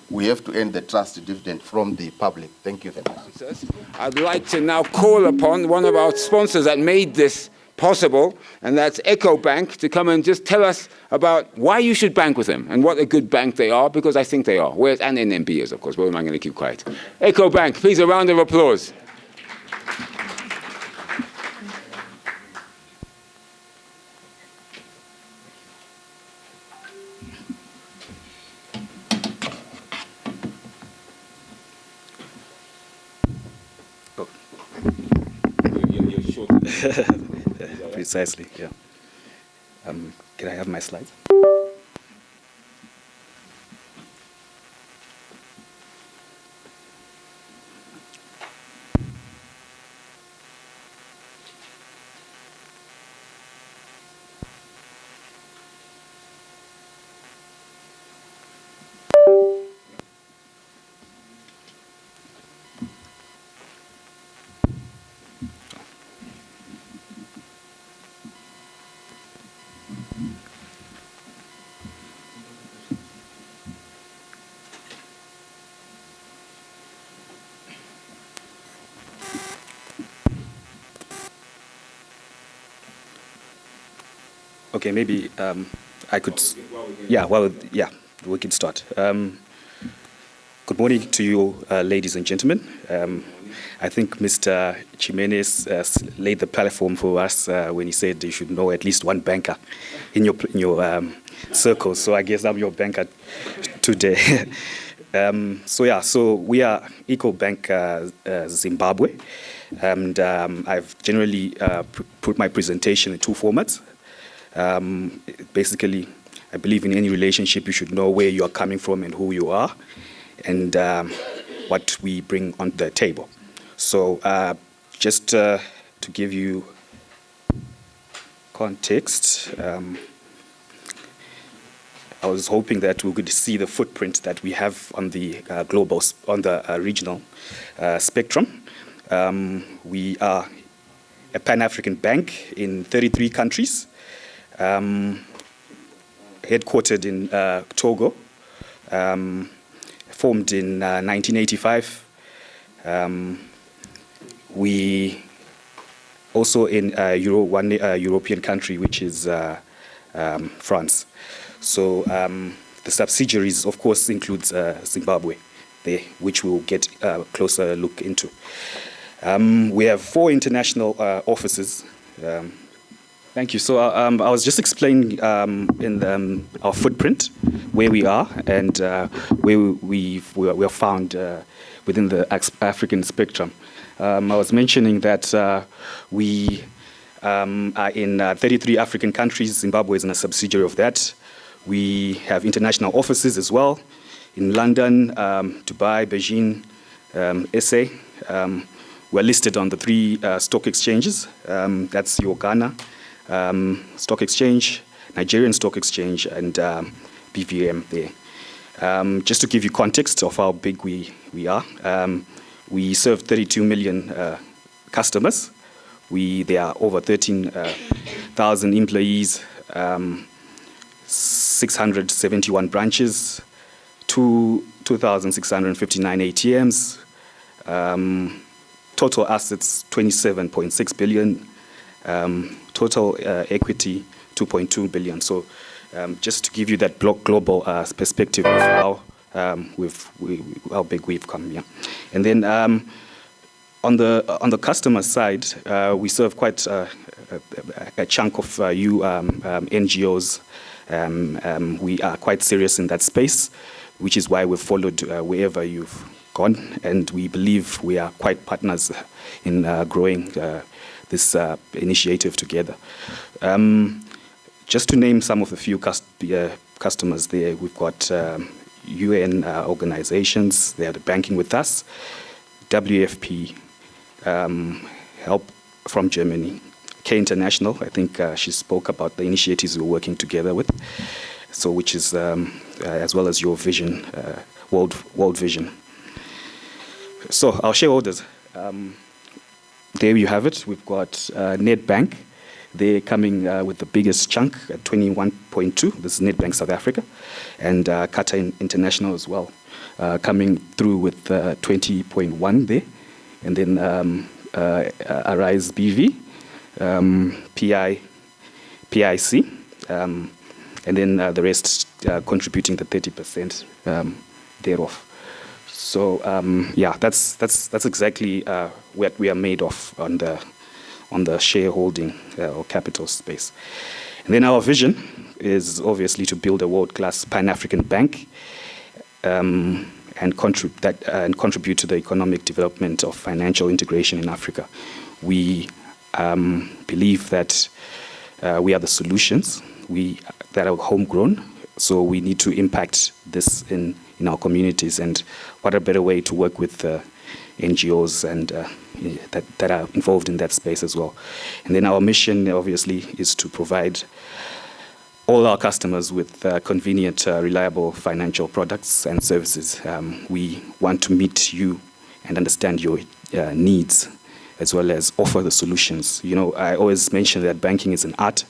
We have to earn the trust dividend from the public. Thank you very much. I'd like to now call upon one of our sponsors that made this possible, and that's EcoBank, to come and just tell us about why you should bank with them and what a good bank they are, because I think they are. Whereas, and NMB is, of course. Where am I going to keep quiet? EcoBank, please, a round of applause. Precisely, yeah. Can I have my slides? Okay, maybe I could. Yeah, well, yeah, we can start. Good morning to you, ladies and gentlemen. I think Mr. Jimenez laid the platform for us when he said you should know at least one banker in your circle. So I guess I'm your banker today. So we are EcoBank Zimbabwe, and I've generally put my presentation in two formats. Basically, I believe in any relationship you should know where you are coming from and who you are, and what we bring on the table. So just to give you context, I was hoping that we could see the footprint that we have on the regional spectrum. We are a Pan-African bank in 33 countries. Headquartered in Togo, formed in 1985. We also in one European country, which is France. So the subsidiaries, of course, includes Zimbabwe there, which we'll get a closer look into. We have 4 international offices. Thank you. So I was just explaining in our footprint where we are and where we are found within the African spectrum. I was mentioning that we are in 33 African countries. Zimbabwe is a subsidiary of that. We have international offices as well in London, Dubai, Beijing, SA. We're listed on the 3 stock exchanges. That's your Ghana Stock Exchange, Nigerian Stock Exchange, and BVM there. Just to give you context of how big we are, we serve 32 million customers. There are over 13,000 employees, 671 branches, 2,659 ATMs, total assets 27.6 billion, total equity 2.2 billion. So just to give you that global perspective of how big we've come. Yeah. And then on the customer side, we serve quite a chunk of NGOs. We are quite serious in that space, which is why we've followed wherever you've gone, and we believe we are quite partners in growing this initiative together. Just to name some of the few customers there, we've got UN organizations, they are banking with us, WFP, Help from Germany, K International, I think she spoke about the initiatives we're working together with, so which is, as well as Your Vision, World Vision. So our shareholders, there you have it. We've got Nedbank. They're coming with the biggest chunk at 21.2. This is Nedbank South Africa. And Qatar International as well, coming through with 20.1 there. And then Arise BV, PIC, and then the rest contributing the 30% thereof. So yeah, that's exactly what we are made of on the shareholding or capital space. And then our vision is obviously to build a world-class Pan-African bank and contribute to the economic development of financial integration in Africa. We believe that we are the solutions that are homegrown, so we need to impact this in our communities, and what a better way to work with NGOs and that are involved in that space as well. And then our mission, obviously, is to provide all our customers with convenient, reliable financial products and services. We want to meet you and understand your needs, as well as offer the solutions. You know, I always mention that banking is an art.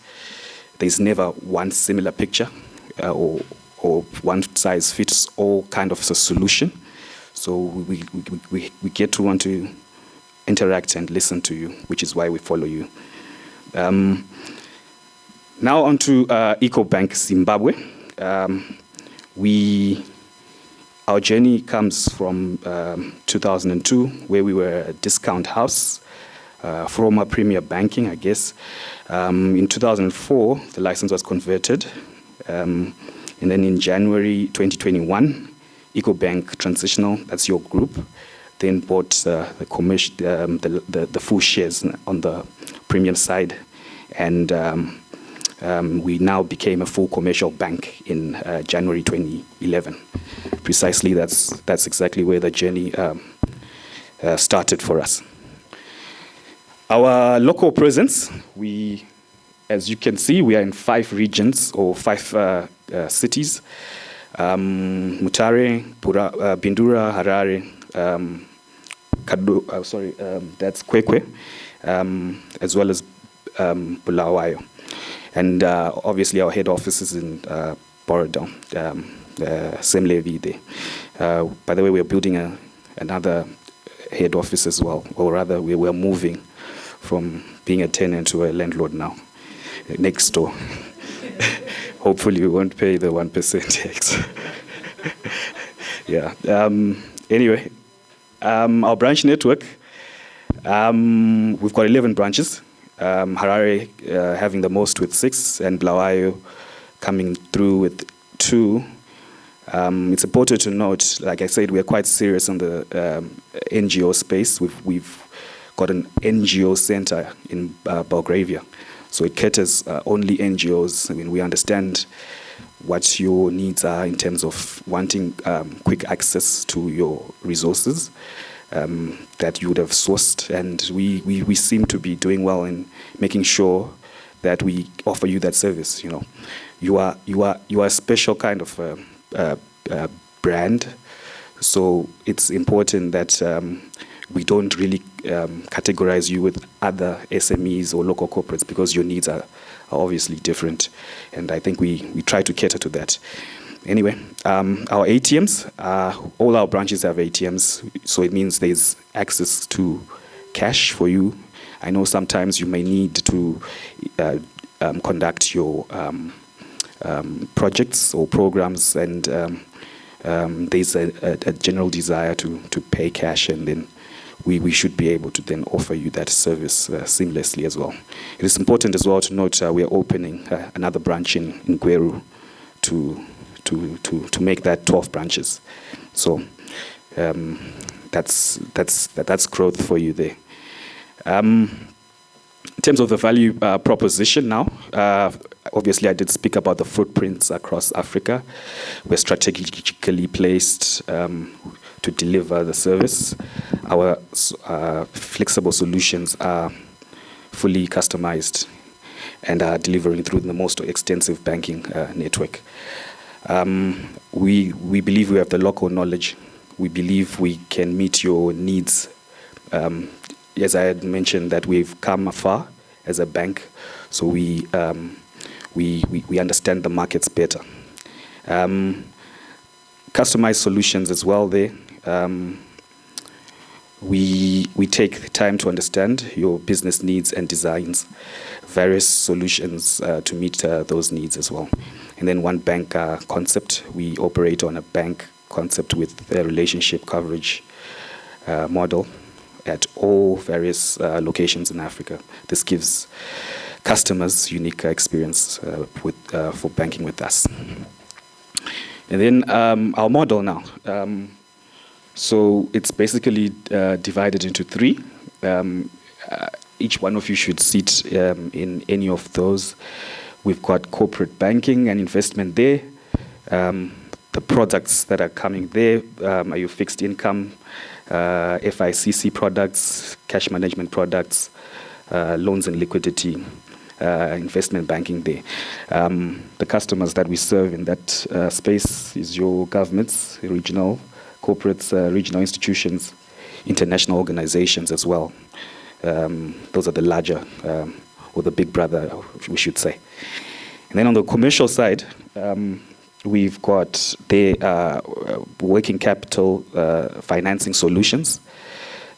There's never one similar picture or one size fits all kind of a solution. So we get to want to interact and listen to you, which is why we follow you. Now on to EcoBank Zimbabwe. Our journey comes from 2002, where we were a discount house, from a premier banking, I guess. In 2004, the license was converted. And then in January 2021, EcoBank Transitional, that's your group, then bought the full shares on the premium side. And we now became a full commercial bank in January 2011. Precisely, that's exactly where the journey started for us. Our local presence, as you can see, we are in 5 regions or 5 cities. Mutare, Bindura, Harare, that's Kwekwe, as well as Bulawayo. And obviously our head office is in Borodon, Semlevi there. By the way, we're building another head office as well, or rather we're moving from being a tenant to a landlord now, next door. Hopefully we won't pay the 1% tax. Yeah. Anyway, our branch network, we've got 11 branches. Harare having the most with 6, and Bulawayo coming through with 2. It's important to note, like I said, we're quite serious on the NGO space. We've got an NGO center in Belgravia. So it caters only NGOs. I mean, we understand what your needs are in terms of wanting quick access to your resources that you would have sourced. And we seem to be doing well in making sure that we offer you that service. You know, you are a special kind of brand. So it's important that we don't really categorize you with other SMEs or local corporates, because your needs are obviously different. And I think we try to cater to that. Anyway, our ATMs, all our branches have ATMs, so it means there's access to cash for you. I know sometimes you may need to conduct your projects or programs, and there's a general desire to pay cash, and then we should be able to then offer you that service seamlessly as well. It is important as well to note we are opening another branch in Gweru to make that 12 branches. So that's growth for you there. In terms of the value proposition now, obviously I did speak about the footprints across Africa. We're strategically placed to deliver the service. Our flexible solutions are fully customized and are delivering through the most extensive banking network. We believe we have the local knowledge. We believe we can meet your needs. As I had mentioned, that we've come far as a bank, so we understand the markets better. Customized solutions as well there. We take the time to understand your business needs and designs various solutions to meet those needs as well. And then one bank concept. We operate on a bank concept with a relationship coverage model at all various locations in Africa. This gives customers unique experience for banking with us. And then our model now. So it's basically divided into 3. Each one of you should sit in any of those. We've got corporate banking and investment there. The products that are coming there are your fixed income, FICC products, cash management products, loans and liquidity, investment banking there. The customers that we serve in that space is your governments, regional corporates, regional institutions, international organizations as well. Those are the larger, or the big brother, we should say. And then on the commercial side, we've got the working capital financing solutions.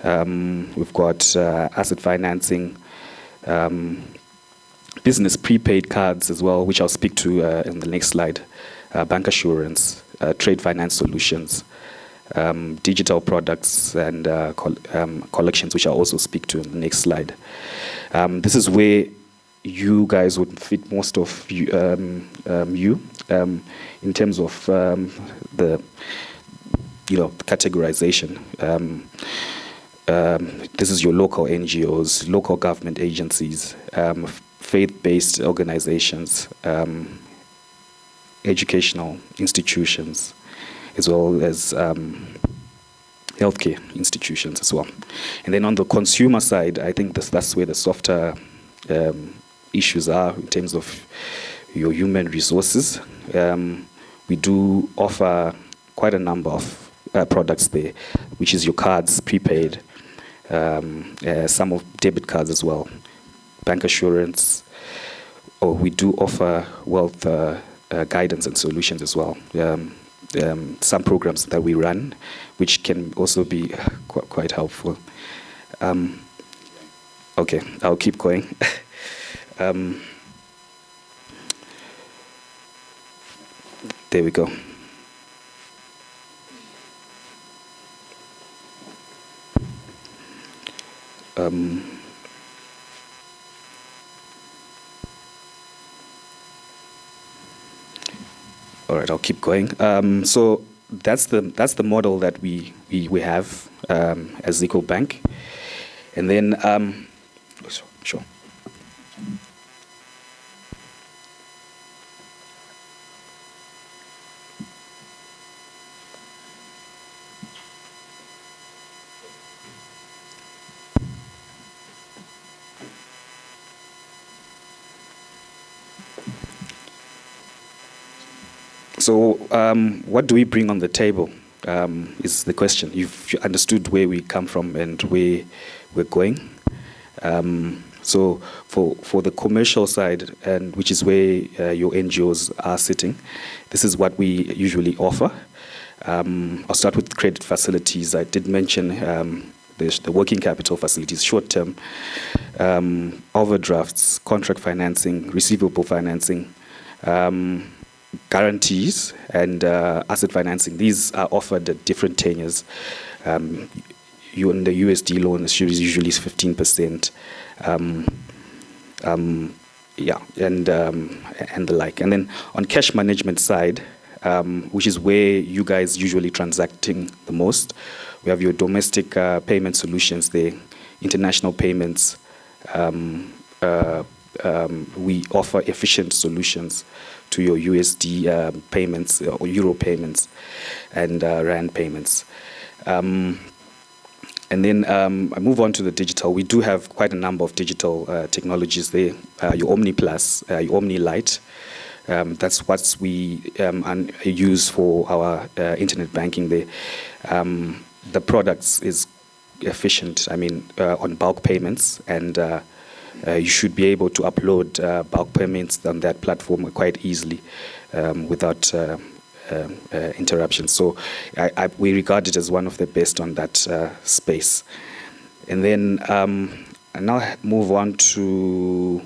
We've got asset financing, business prepaid cards as well, which I'll speak to in the next slide, bank assurance, trade finance solutions, digital products, and collections, which I'll also speak to in the next slide. This is where you guys would fit most of you, in terms of the categorization. This is your local NGOs, local government agencies, faith-based organizations, educational institutions, as well as healthcare institutions as well. And then on the consumer side, I think that's where the softer issues are in terms of your human resources. We do offer quite a number of products there, which is your cards, prepaid, some of debit cards as well, bank assurance. We do offer wealth guidance and solutions as well. Some programs that we run, which can also be quite helpful. Okay, I'll keep going. There we go. All right, I'll keep going. So that's the model that we have as Eco Bank, and then sure. So what do we bring on the table is the question. You've understood where we come from and where we're going. So for the commercial side, and which is where your NGOs are sitting, this is what we usually offer. I'll start with credit facilities. I did mention the working capital facilities, short-term, overdrafts, contract financing, receivable financing, guarantees, and asset financing. These are offered at different tenures. You in the USD loan is usually 15%. Yeah, and the like. And then on cash management side, which is where you guys usually transacting the most, we have your domestic payment solutions there, international payments. We offer efficient solutions to your USD payments or Euro payments and Rand payments. And then I move on to the digital. We do have quite a number of digital technologies there. Your Omni Plus, your Omni Lite. That's what we use for our internet banking there. The products is efficient, I mean, on bulk payments, and you should be able to upload bulk payments on that platform quite easily without interruption. So we regard it as one of the best on that space. And then I now move on to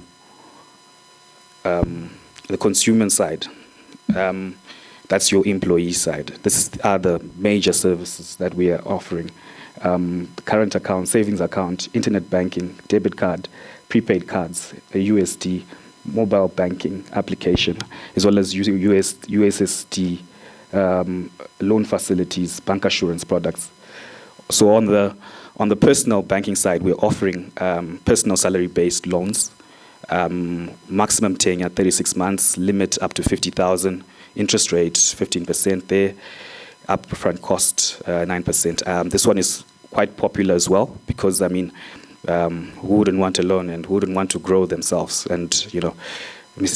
the consumer side. That's your employee side. These are the major services that we are offering. Current account, savings account, internet banking, debit card, prepaid cards, a USD, mobile banking application, as well as USSD, loan facilities, bank assurance products. So on the personal banking side, we're offering personal salary-based loans, maximum tenure 36 months, limit up to 50,000, interest rate 15% there, upfront cost 9%. This one is quite popular as well because, I mean, who wouldn't want a loan and who wouldn't want to grow themselves? And, you know,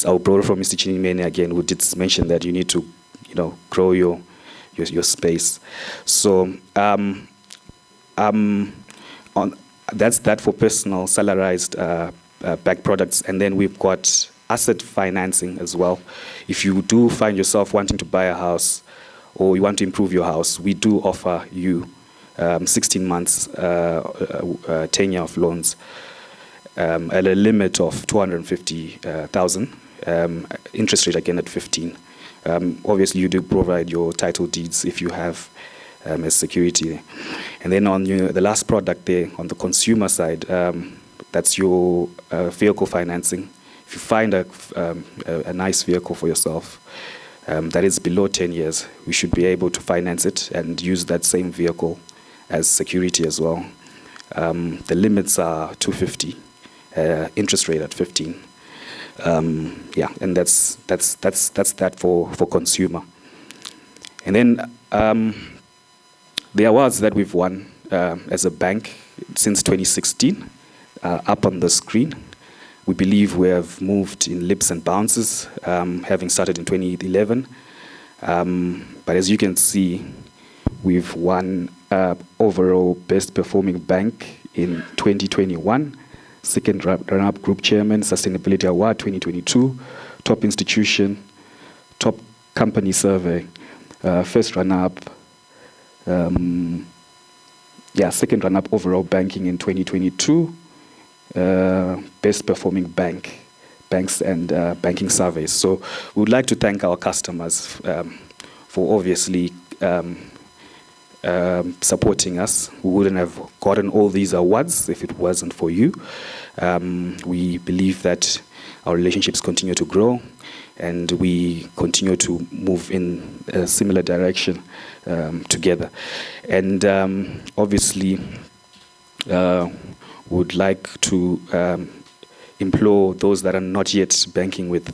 I'll borrow from Mr. Chinimene again, who did mention that you need to, you know, grow your space. So that's that for personal salarized backed products. And then we've got asset financing as well. If you do find yourself wanting to buy a house or you want to improve your house, we do offer you 16 months tenure of loans at a limit of 250,000, interest rate again at 15. Obviously, you do provide your title deeds if you have as security. And then on the last product there, on the consumer side, that's your vehicle financing. If you find a nice vehicle for yourself that is below 10 years, we should be able to finance it and use that same vehicle as security as well. The limits are 250, interest rate at 15. Yeah, and that's that for consumer. And then the awards that we've won as a bank since 2016 are up on the screen. We believe we have moved in leaps and bounces, having started in 2011. But as you can see, we've won overall best performing bank in 2021, second run-up group chairman, sustainability award 2022, top institution, top company survey, first run-up, second run-up overall banking in 2022, best performing banks and banking surveys. So we would like to thank our customers for obviously supporting us. We wouldn't have gotten all these awards if it wasn't for you. We believe that our relationships continue to grow, and we continue to move in a similar direction together. And obviously, would like to implore those that are not yet banking with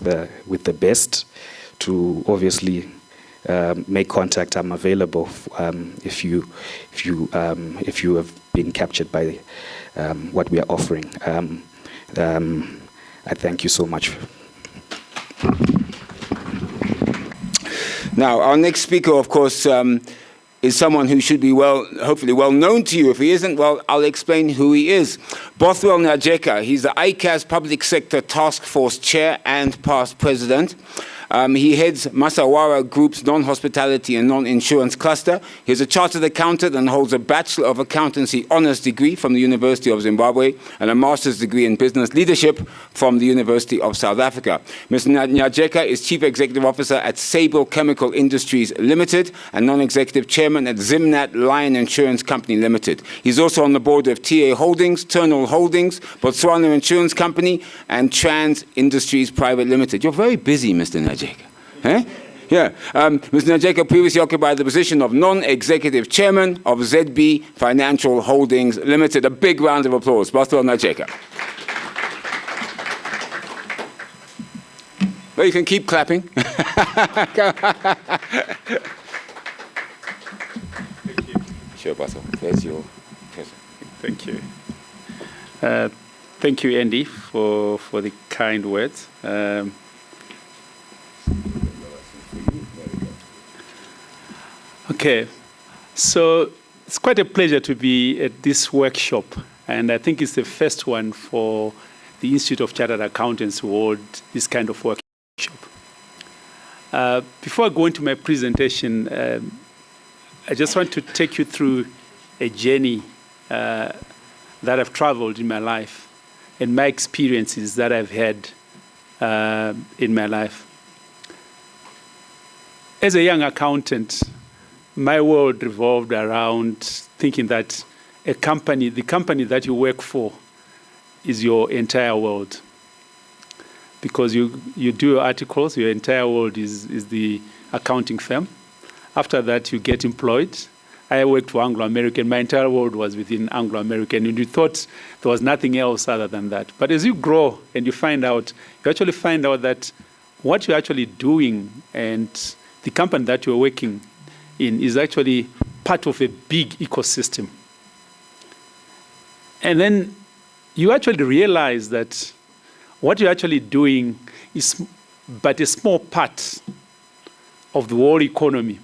the best to obviously make contact. I'm available if you have been captured by what we are offering. I thank you so much. Now, our next speaker, of course, is someone who should be hopefully well known to you. If he isn't, well, I'll explain who he is. Bothwell Nyanga, he's the ICAS Public Sector Task Force Chair and past President. He heads Masawara Group's non-hospitality and non-insurance cluster. He's a chartered accountant and holds a Bachelor of Accountancy Honours degree from the University of Zimbabwe and a Master's degree in Business Leadership from the University of South Africa. Mr. Nyanga is Chief Executive Officer at Sable Chemical Industries Limited and Non-Executive Chairman at ZIMRA Lion Insurance Company Limited. He's also on the board of TA Holdings, Turnal Holdings, Botswana Insurance Company, and Trans Industries Private Limited. You're very busy, Mr. Nyanga. Eh? Yeah. Mr. Nyanga previously occupied the position of non-executive chairman of ZB Financial Holdings Limited. A big round of applause. Bothwell Nyanga. Well, you can keep clapping. Thank you. Sure, Bothwell. There's your present. Thank you. Thank you, Andy, for the kind words. Okay, so it's quite a pleasure to be at this workshop, and I think it's the first one for the Institute of Chartered Accountants to hold this kind of workshop. Before I go into my presentation, I just want to take you through a journey that I've traveled in my life and my experiences that I've had in my life. As a young accountant, my world revolved around thinking that the company that you work for is your entire world. Because you do articles, your entire world is the accounting firm. After that, you get employed. I worked for Anglo-American. My entire world was within Anglo-American, and you thought there was nothing else other than that. But as you grow and you actually find out that what you're actually doing and the company that you're working in is actually part of a big ecosystem. And then you actually realize that what you're actually doing is but a small part of the world economy.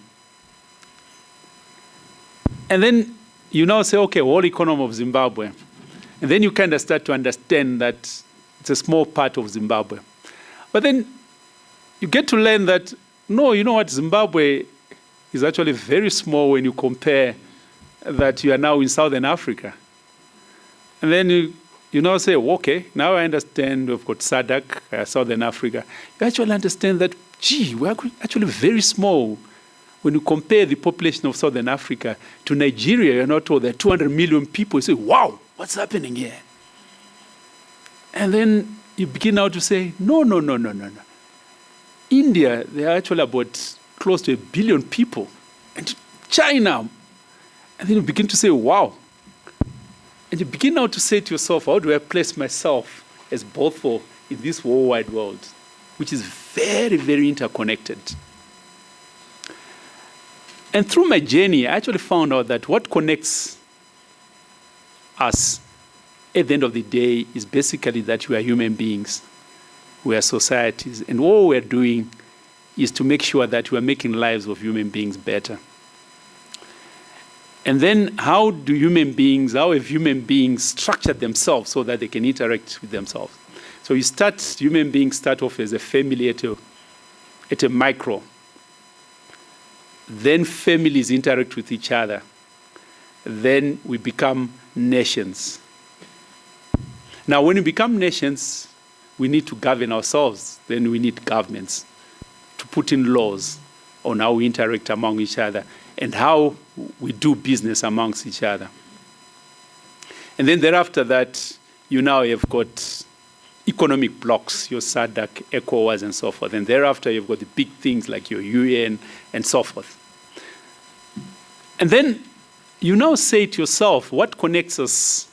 And then you now say, okay, world economy of Zimbabwe. And then you kind of start to understand that it's a small part of Zimbabwe. But then you get to learn that, no, you know what, Zimbabwe is actually very small when you compare that you are now in Southern Africa. And then you now say, okay, now I understand we've got SADC, Southern Africa. You actually understand that, gee, we're actually very small. When you compare the population of Southern Africa to Nigeria, you're not told there are 200 million people. You say, wow, what's happening here? And then you begin now to say, no. India, there are actually about close to 1 billion people. And China. And then you begin to say, wow. And you begin now to say to yourself, how do I place myself as Bothwell in this worldwide world, which is very, very interconnected? And through my journey, I actually found out that what connects us at the end of the day is basically that we are human beings. We are societies. And all we're doing is to make sure that we are making lives of human beings better. And then how have human beings structured themselves so that they can interact with themselves? So human beings start off as a family at a micro. Then families interact with each other. Then we become nations. Now, when we become nations, we need to govern ourselves. Then we need governments to put in laws on how we interact among each other. and how we do business amongst each other. And then thereafter that, you now have got economic blocks, your SADC, ECOWAS, and so forth. And thereafter, you've got the big things like your UN and so forth. And then you now say to yourself, what connects us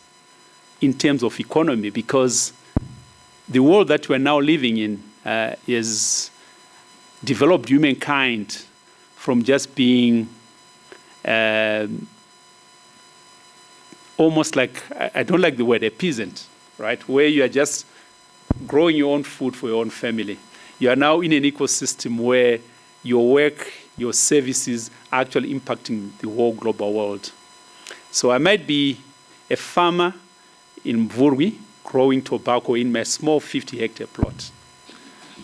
in terms of economy? Because the world that we're now living in is developed humankind from just being almost like, I don't like the word, a peasant, right? Where you are just growing your own food for your own family. You are now in an ecosystem where your work, your services are actually impacting the whole global world. So I might be a farmer in Mvurwi growing tobacco in my small 50-hectare plot.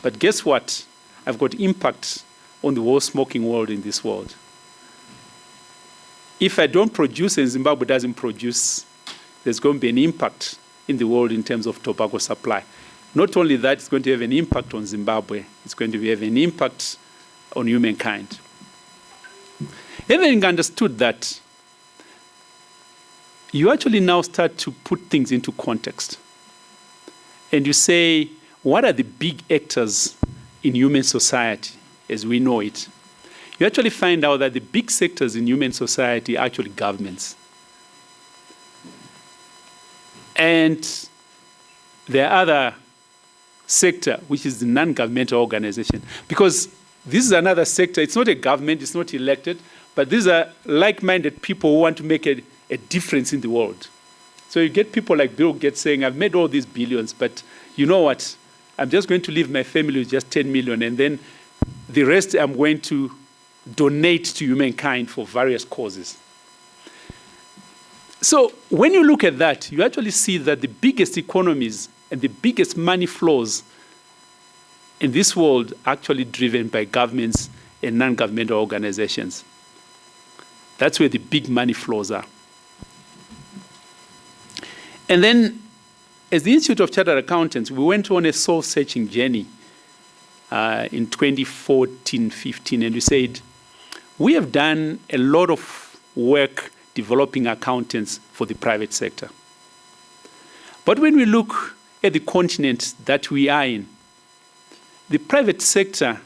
But guess what? I've got impact on the whole smoking world in this world. If I don't produce and Zimbabwe doesn't produce, there's going to be an impact in the world in terms of tobacco supply. Not only that, it's going to have an impact on Zimbabwe, it's going to have an impact on humankind. Having understood that, you actually now start to put things into context. And you say, what are the big actors in human society as we know it? You actually find out that the big sectors in human society are actually governments. And there are other sector, which is the non-governmental organization. Because this is another sector, it's not a government, it's not elected, but these are like-minded people who want to make a difference in the world. So you get people like Bill Gates saying, I've made all these billions, but you know what? I'm just going to leave my family with just 10 million, and then the rest I'm going to donate to humankind for various causes. So when you look at that, you actually see that the biggest economies and the biggest money flows in this world are actually driven by governments and non-governmental organizations. That's where the big money flows are. And then, as the Institute of Chartered Accountants, we went on a soul-searching journey in 2014-15, and we said, we have done a lot of work developing accountants for the private sector. But when we look at the continent that we are in, the private sector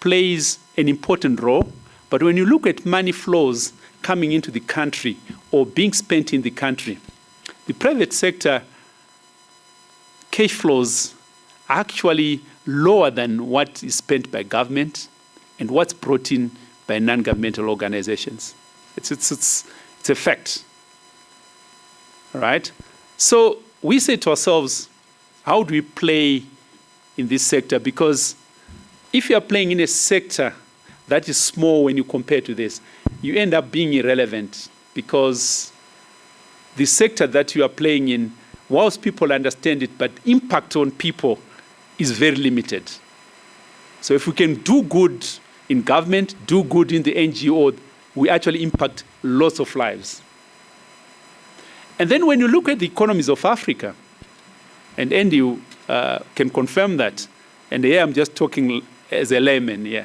plays an important role, but when you look at money flows coming into the country or being spent in the country, the private sector cash flows are actually lower than what is spent by government and what's brought in by non-governmental organizations. It's a fact, all right? So we say to ourselves, how do we play in this sector? Because if you are playing in a sector that is small when you compare to this, you end up being irrelevant, because the sector that you are playing in, whilst people understand it, but impact on people is very limited. So if we can do good in government, do good in the NGO, we actually impact lots of lives. And then when you look at the economies of Africa, and Andy can confirm that, and here I'm just talking as a layman,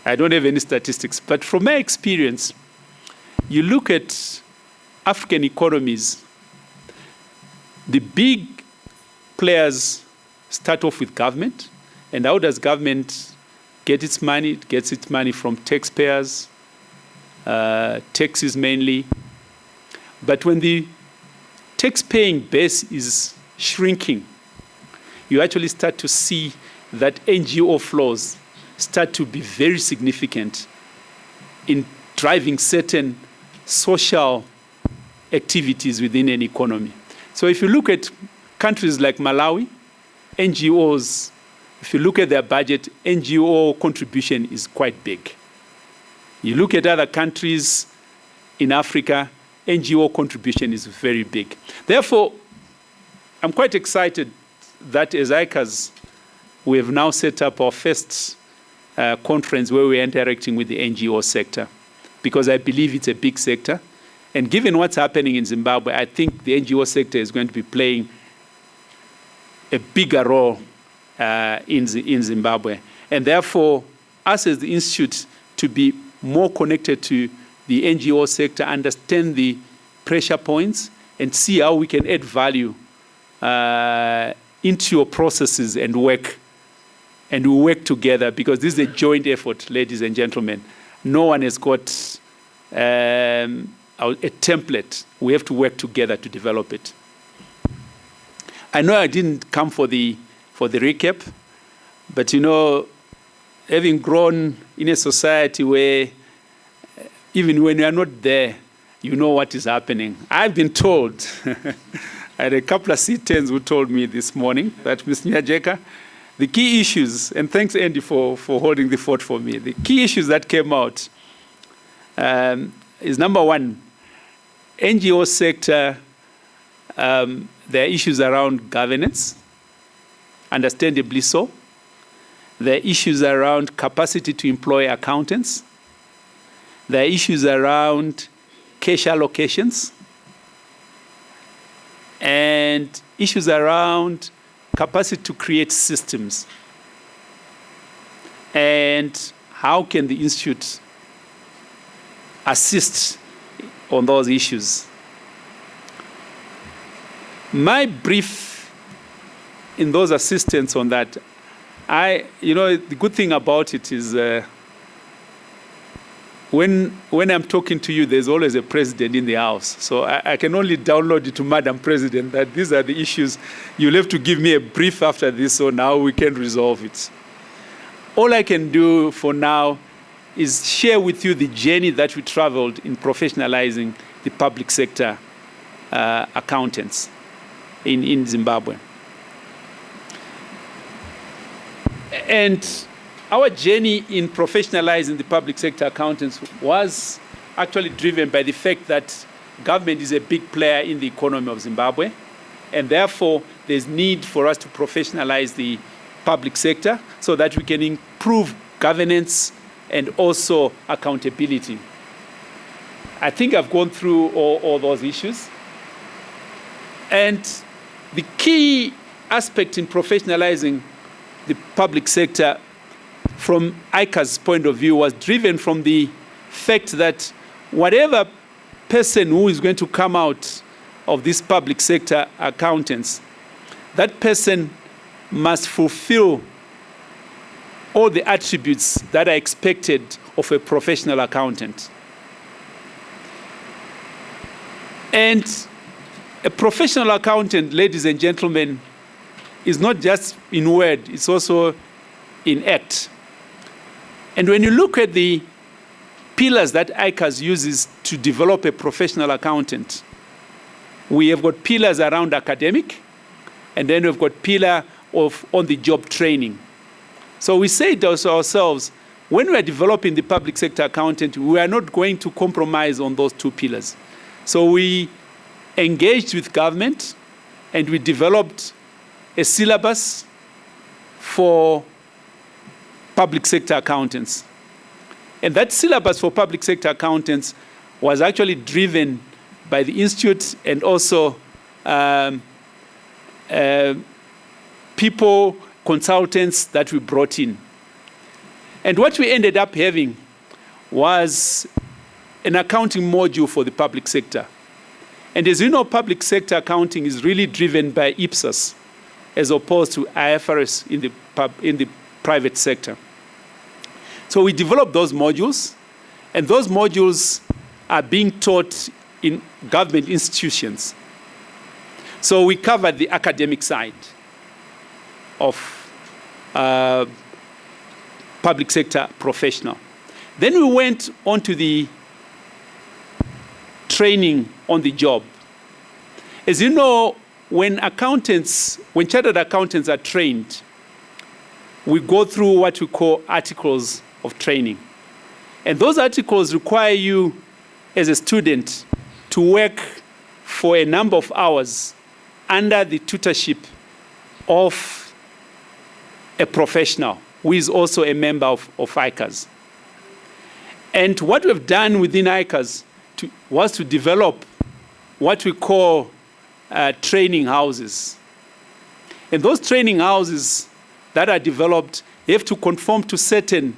I don't have any statistics, but from my experience, you look at African economies, the big players start off with government. And how does government get its money? It gets its money from taxpayers, taxes mainly. But when the tax-paying base is shrinking, you actually start to see that NGO flows start to be very significant in driving certain social activities within an economy. So if you look at countries like Malawi, NGOs, if you look at their budget, NGO contribution is quite big. You look at other countries in Africa, NGO contribution is very big. Therefore, I'm quite excited that as ICAS, we have now set up our first conference where we're interacting with the NGO sector, because I believe it's a big sector. And given what's happening in Zimbabwe, I think the NGO sector is going to be playing a bigger role in Zimbabwe. And therefore, us as the Institute to be more connected to the NGO sector, understand the pressure points, and see how we can add value into your processes and work. And we work together, because this is a joint effort, ladies and gentlemen. No one has got a template. We have to work together to develop it. I know I didn't come for the recap, but having grown in a society where even when you are not there, you know what is happening. I've been told, I had a couple of C10s who told me this morning that, Ms. Nyanga, the key issues, and thanks, Andy, for holding the fort for me. The key issues that came out is, number one, NGO sector, there are issues around governance, understandably so. There are issues around capacity to employ accountants. There are issues around cash allocations. And issues around capacity to create systems. And how can the Institute assist on those issues? My brief in those assistance on that, the good thing about it is when I'm talking to you, there's always a president in the house. So I can only download it to Madam President that these are the issues. You'll have to give me a brief after this, so now we can resolve it. All I can do for now is share with you the journey that we traveled in professionalizing the public sector accountants in Zimbabwe. And our journey in professionalizing the public sector accountants was actually driven by the fact that government is a big player in the economy of Zimbabwe, and therefore there's need for us to professionalize the public sector so that we can improve governance and also accountability. I think I've gone through all those issues. And the key aspect in professionalizing the public sector from ICA's point of view was driven from the fact that whatever person who is going to come out of this public sector accountants, that person must fulfill all the attributes that are expected of a professional accountant. And a professional accountant, ladies and gentlemen, is not just in word, it's also in act. And when you look at the pillars that ICAS uses to develop a professional accountant, we have got pillars around academic, and then we've got pillar of on-the-job training. So we say to ourselves, when we are developing the public sector accountant, we are not going to compromise on those two pillars. So we engaged with government, and we developed a syllabus for public sector accountants. And that syllabus for public sector accountants was actually driven by the Institute and also people, consultants that we brought in. And what we ended up having was an accounting module for the public sector. And as you know, public sector accounting is really driven by IPSAS as opposed to IFRS in the private sector. So we developed those modules, and those modules are being taught in government institutions. So we covered the academic side of public sector professional. Then we went on to the training on the job. As you know, when chartered accountants are trained, we go through what we call articles of training. And those articles require you as a student to work for a number of hours under the tutorship of a professional who is also a member of ICAS. And what we've done within ICAS was to develop what we call training houses. And those training houses that are developed have to conform to certain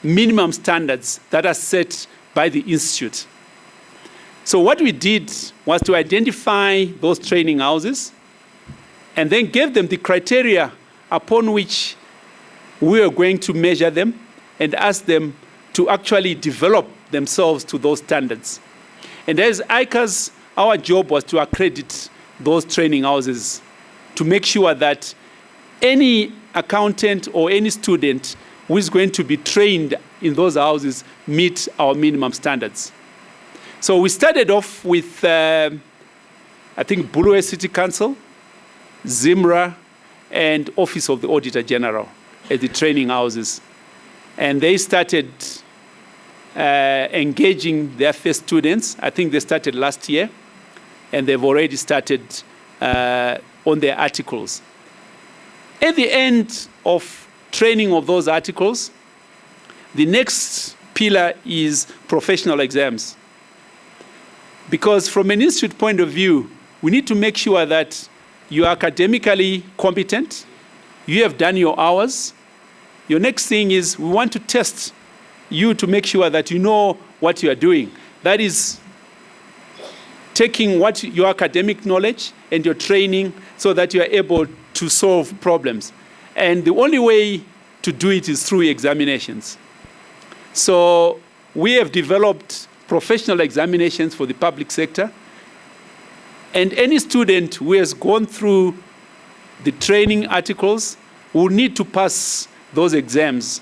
minimum standards that are set by the institute. So what we did was to identify those training houses and then gave them the criteria upon which we are going to measure them and ask them to actually develop themselves to those standards. And as ICAS, our job was to accredit those training houses to make sure that any accountant or any student who is going to be trained in those houses meet our minimum standards. So we started off with, I think, Bulawayo City Council, ZIMRA, and Office of the Auditor General as the training houses. And they started engaging their first students. I think they started last year, and they've already started on their articles. At the end of training of those articles, the next pillar is professional exams. Because from an institute point of view, we need to make sure that you are academically competent, you have done your hours. Your next thing is we want to test you to make sure that you know what you are doing. That is taking what your academic knowledge and your training so that you are able to solve problems. And the only way to do it is through examinations. So we have developed professional examinations for the public sector. And any student who has gone through the training articles will need to pass those exams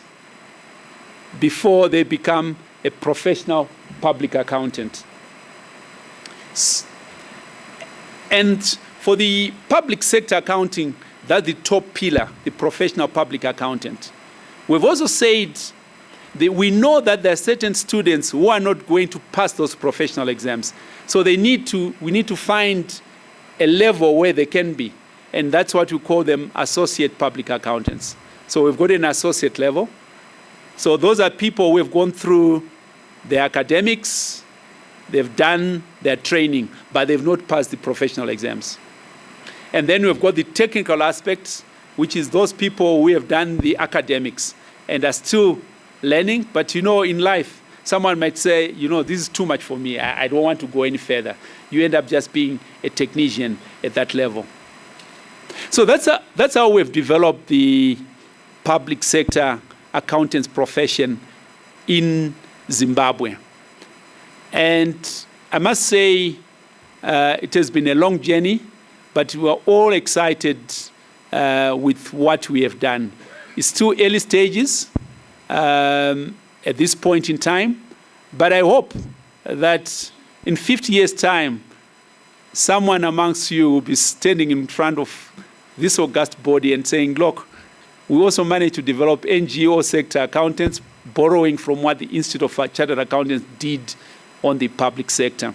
before they become a professional public accountant. And for the public sector accounting, that's the top pillar, the professional public accountant. We've also said that we know that there are certain students who are not going to pass those professional exams. So we need to find a level where they can be. And that's what we call them associate public accountants. So we've got an associate level. So those are people who have gone through their academics, they've done their training, but they've not passed the professional exams. And then we've got the technical aspects, which is those people who have done the academics and are still learning. But in life, someone might say, this is too much for me. I don't want to go any further. You end up just being a technician at that level. So that's how we've developed the public sector accountants profession in Zimbabwe. And I must say it has been a long journey, but we are all excited with what we have done. It's still early stages at this point in time, but I hope that in 50 years' time, someone amongst you will be standing in front of this august body and saying, look, we also managed to develop NGO sector accountants, borrowing from what the Institute of Chartered Accountants did on the public sector.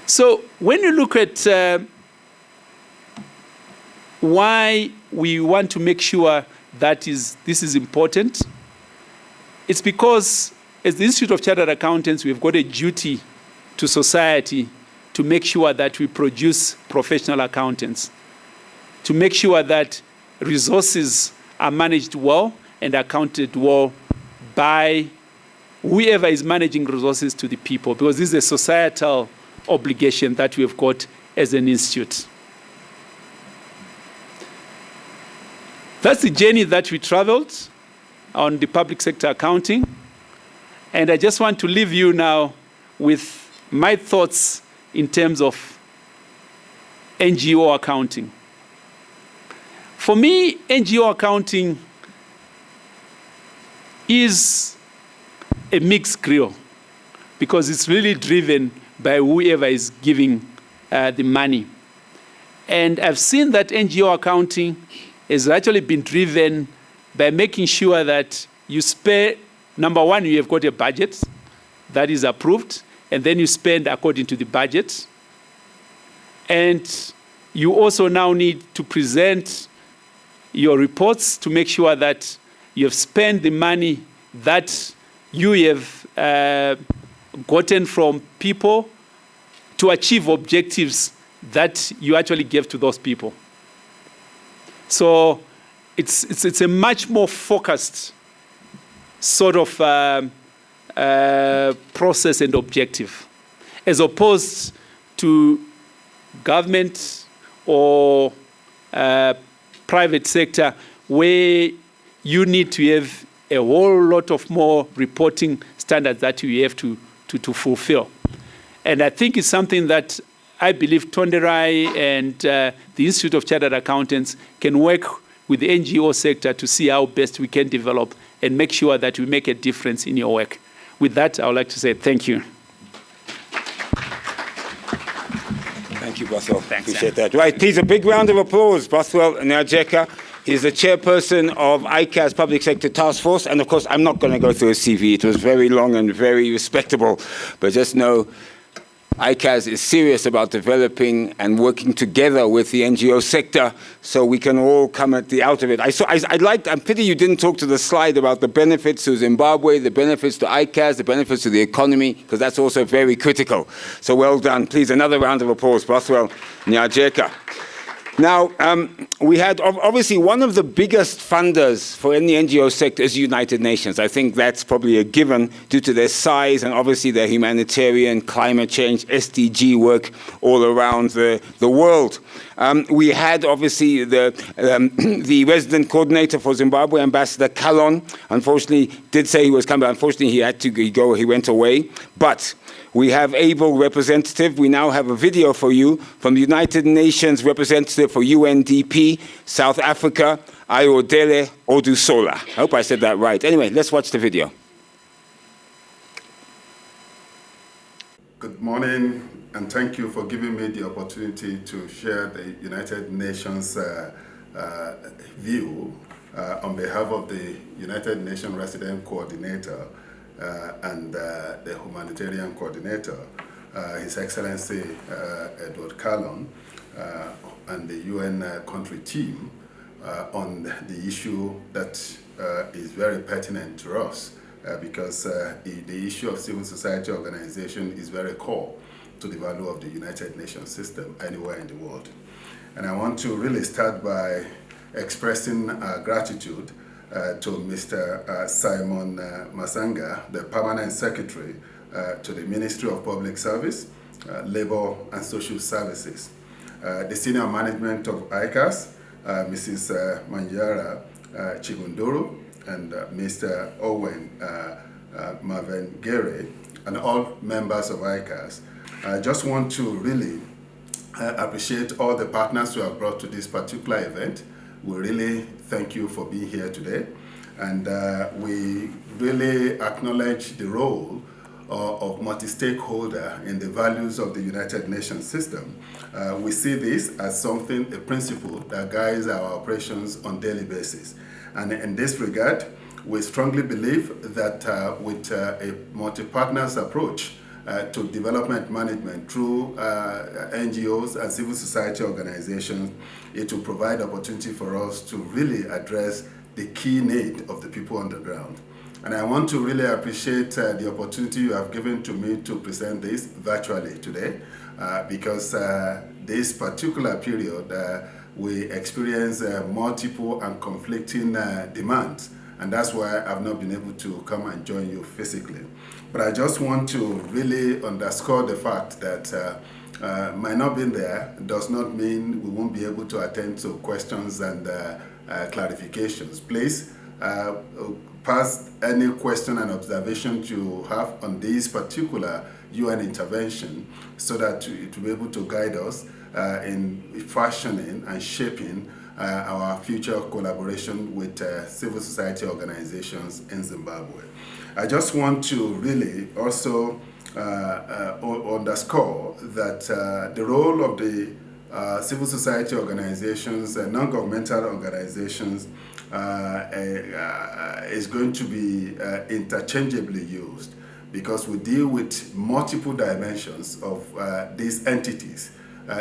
So when you look at why we want to make sure that this is important, it's because as the Institute of Chartered Accountants, we've got a duty to society to make sure that we produce professional accountants, to make sure that resources are managed well and accounted well by whoever is managing resources to the people, because this is a societal obligation that we've got as an institute. That's the journey that we traveled on the public sector accounting. And I just want to leave you now with my thoughts in terms of NGO accounting. For me, NGO accounting is a mixed grill because it's really driven by whoever is giving the money. And I've seen that NGO accounting has actually been driven by making sure that you spend, number one, you have got a budget that is approved, and then you spend according to the budget. And you also now need to present your reports to make sure that you have spent the money that you have gotten from people to achieve objectives that you actually gave to those people. So it's a much more focused sort of process and objective, as opposed to government or private sector, where you need to have a whole lot of more reporting standards that you have to fulfill. And I think it's something that I believe Tonderai and the Institute of Chartered Accountants can work with the NGO sector to see how best we can develop and make sure that we make a difference in your work. With that, I would like to say thank you. Thank you, Bothwell. Thanks, Appreciate that. Right, please, a big round of applause. Bothwell Nyanga. He's the chairperson of ICA's Public Sector Task Force. And of course, I'm not going to go through his CV. It was very long and very respectable. But just know ICAS is serious about developing and working together with the NGO sector so we can all come at the out of it. I'm pity you didn't talk to the slide about the benefits to Zimbabwe, the benefits to ICAS, the benefits to the economy, because that's also very critical. So well done. Please, another round of applause, Bothwell Nyanga. Now, we had obviously one of the biggest funders for any NGO sector is United Nations. I think that's probably a given due to their size and obviously their humanitarian, climate change, SDG work all around the world. We had obviously the resident coordinator for Zimbabwe, Ambassador Kalon. Unfortunately, did say he was coming, but unfortunately he had to go, he went away. But we have able representative. We now have a video for you from the United Nations representative for UNDP, South Africa, Ayodele Odusola. I hope I said that right. Anyway, let's watch the video. Good morning, and thank you for giving me the opportunity to share the United Nations view on behalf of the United Nations Resident Coordinator and the Humanitarian Coordinator, His Excellency Edward Kalon, and the UN country team on the issue that is very pertinent to us because the issue of civil society organization is very core to the value of the United Nations system anywhere in the world. And I want to really start by expressing gratitude to Mr. Simon Masanga, the Permanent Secretary to the Ministry of Public Service, Labor and Social Services, the Senior Management of ICAS, Mrs. Manjara Chigunduru, and Mr. Owen Mavengere, and all members of ICAS. I just want to really appreciate all the partners who have brought to this particular event. We really thank you for being here today, and we really acknowledge the role of multi-stakeholder in the values of the United Nations system. We see this as something, a principle that guides our operations on a daily basis. And in this regard, we strongly believe that with a multi-partners approach to development management through NGOs and civil society organizations, it will provide opportunity for us to really address the key need of the people on the ground. And I want to really appreciate the opportunity you have given to me to present this virtually today, because this particular period we experience multiple and conflicting demands, and that's why I've not been able to come and join you physically. But I just want to really underscore the fact that my not being there does not mean we won't be able to attend to questions and clarifications. Please pass any question and observation you have on this particular UN intervention so that it will be able to guide us in fashioning and shaping our future collaboration with civil society organizations in Zimbabwe. I just want to really also underscore that the role of the civil society organizations and non-governmental organizations is going to be interchangeably used, because we deal with multiple dimensions of these entities,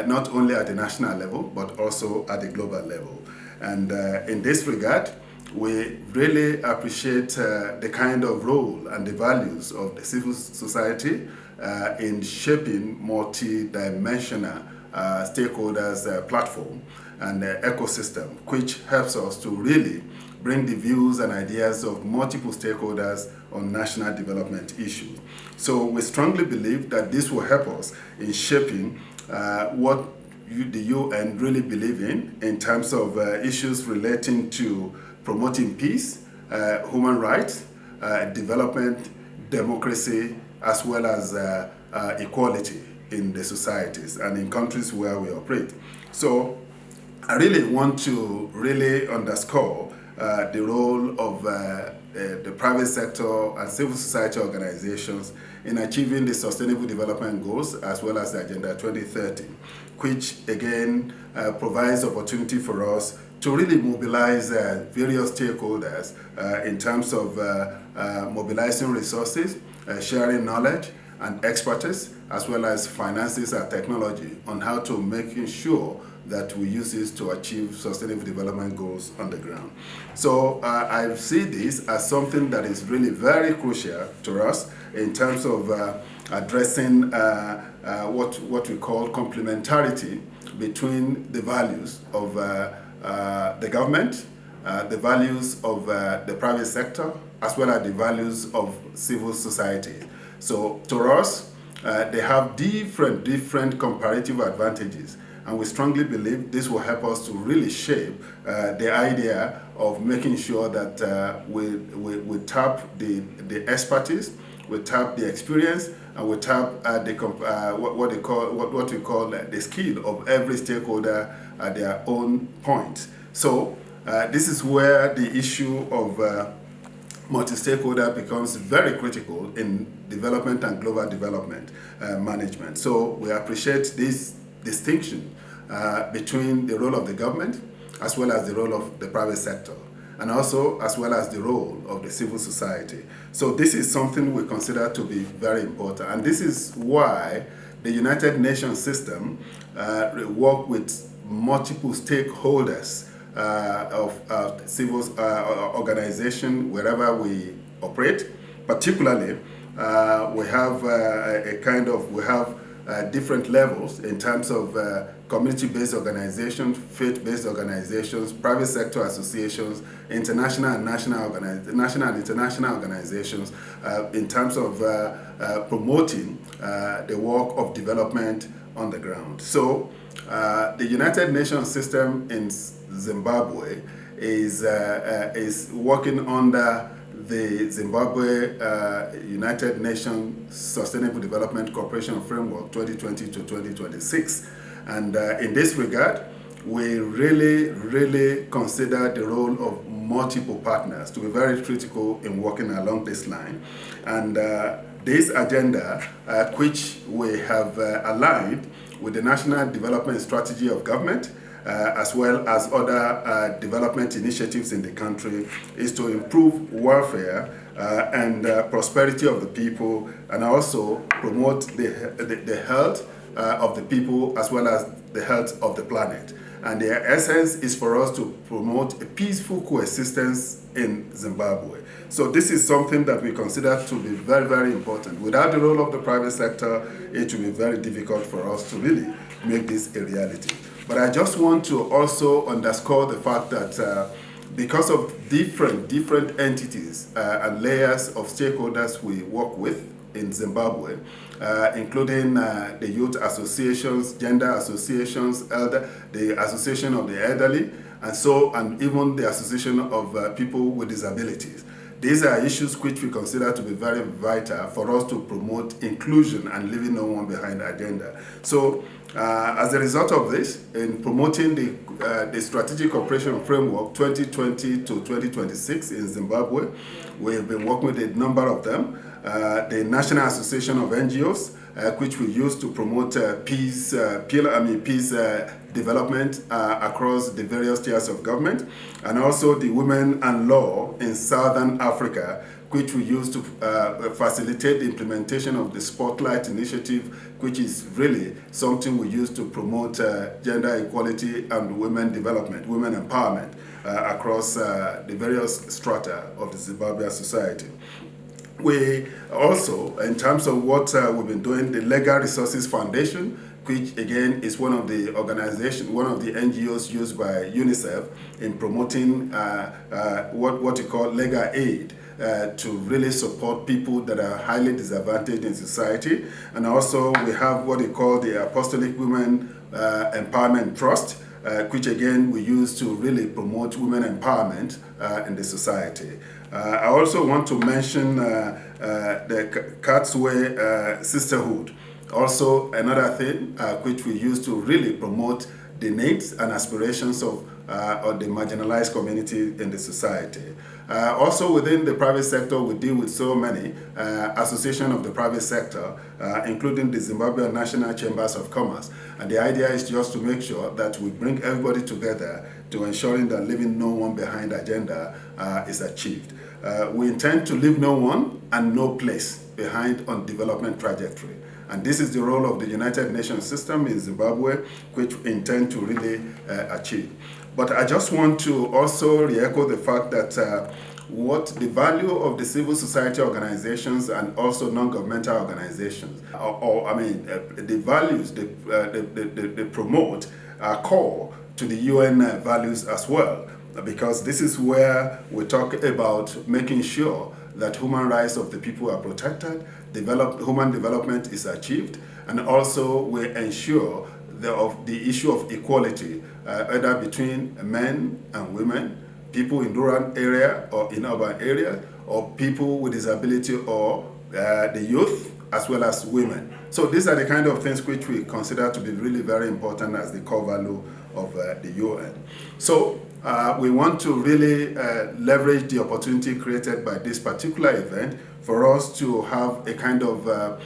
not only at the national level, but also at the global level. And in this regard, we really appreciate the kind of role and the values of the civil society in shaping multi-dimensional stakeholders' platform and ecosystem, which helps us to really bring the views and ideas of multiple stakeholders on national development issues. So we strongly believe that this will help us in shaping what the UN really believe in terms of issues relating to promoting peace, human rights, development, democracy, as well as equality in the societies and in countries where we operate. So I really want to really underscore the role of the private sector and civil society organizations in achieving the Sustainable Development Goals as well as the Agenda 2030, which again provides opportunity for us to really mobilize various stakeholders in terms of mobilizing resources, sharing knowledge and expertise, as well as finances and technology on how to making sure that we use this to achieve Sustainable Development Goals on the ground. So I see this as something that is really very crucial to us in terms of addressing what we call complementarity between the values of the government, the values of the private sector, as well as the values of civil society. So to us, they have different comparative advantages. And we strongly believe this will help us to really shape the idea of making sure that we tap the expertise, we tap the experience, and we tap what we call the skill of every stakeholder at their own point. So this is where the issue of multi-stakeholder becomes very critical in development and global development management. So we appreciate this distinction between the role of the government as well as the role of the private sector, and also as well as the role of the civil society. So this is something we consider to be very important, and this is why the United Nations system work with multiple stakeholders of civil organization wherever we operate. Particularly, we have different levels in terms of community-based organizations, faith-based organizations, private sector associations, international and national and international organizations, in terms of promoting the work of development on the ground. So the United Nations system in Zimbabwe is working under the Zimbabwe United Nations Sustainable Development Cooperation Framework 2020 to 2026. And in this regard, we really consider the role of multiple partners to be very critical in working along this line. And this agenda, which we have aligned with the National Development Strategy of Government, as well as other development initiatives in the country, is to improve welfare and prosperity of the people, and also promote the health of the people as well as the health of the planet. And the essence is for us to promote a peaceful coexistence in Zimbabwe. So this is something that we consider to be very important. Without the role of the private sector, it will be very difficult for us to really make this a reality. But I just want to also underscore the fact that because of different entities and layers of stakeholders we work with in Zimbabwe, including the youth associations, gender associations, the association of the elderly, and even the association of people with disabilities. These are issues which we consider to be very vital for us to promote inclusion and leaving no one behind agenda. So as a result of this, in promoting the Strategic Cooperation Framework 2020 to 2026 in Zimbabwe, we have been working with a number of them. The National Association of NGOs, which we use to promote peace development across the various tiers of government, and also the Women and Law in Southern Africa, which we use to facilitate the implementation of the Spotlight Initiative, which is really something we use to promote gender equality and women development, women empowerment across the various strata of the Zimbabwean society. We also, in terms of what we've been doing, the Legal Resources Foundation, which again is one of the NGOs used by UNICEF in promoting what you call legal aid to really support people that are highly disadvantaged in society. And also we have what they call the Apostolic Women Empowerment Trust, which again we use to really promote women empowerment in the society. I also want to mention the Catsway Sisterhood, also another thing which we use to really promote the needs and aspirations of the marginalized community in the society. Also within the private sector, we deal with so many associations of the private sector, including the Zimbabwean National Chambers of Commerce. And the idea is just to make sure that we bring everybody together to ensuring that leaving no one behind agenda is achieved. We intend to leave no one and no place behind on development trajectory. And this is the role of the United Nations system in Zimbabwe, which we intend to really achieve. But I just want to also re-echo the fact that what the value of the civil society organizations and also non-governmental organizations, the values they promote are core to the UN values as well, because this is where we talk about making sure that human rights of the people are protected, human development is achieved, and also we ensure the issue of equality, either between men and women, people in rural area or in urban area, or people with disability or the youth, as well as women. So these are the kind of things which we consider to be really very important as the core value of the UN. So we want to really leverage the opportunity created by this particular event for us to have a kind of a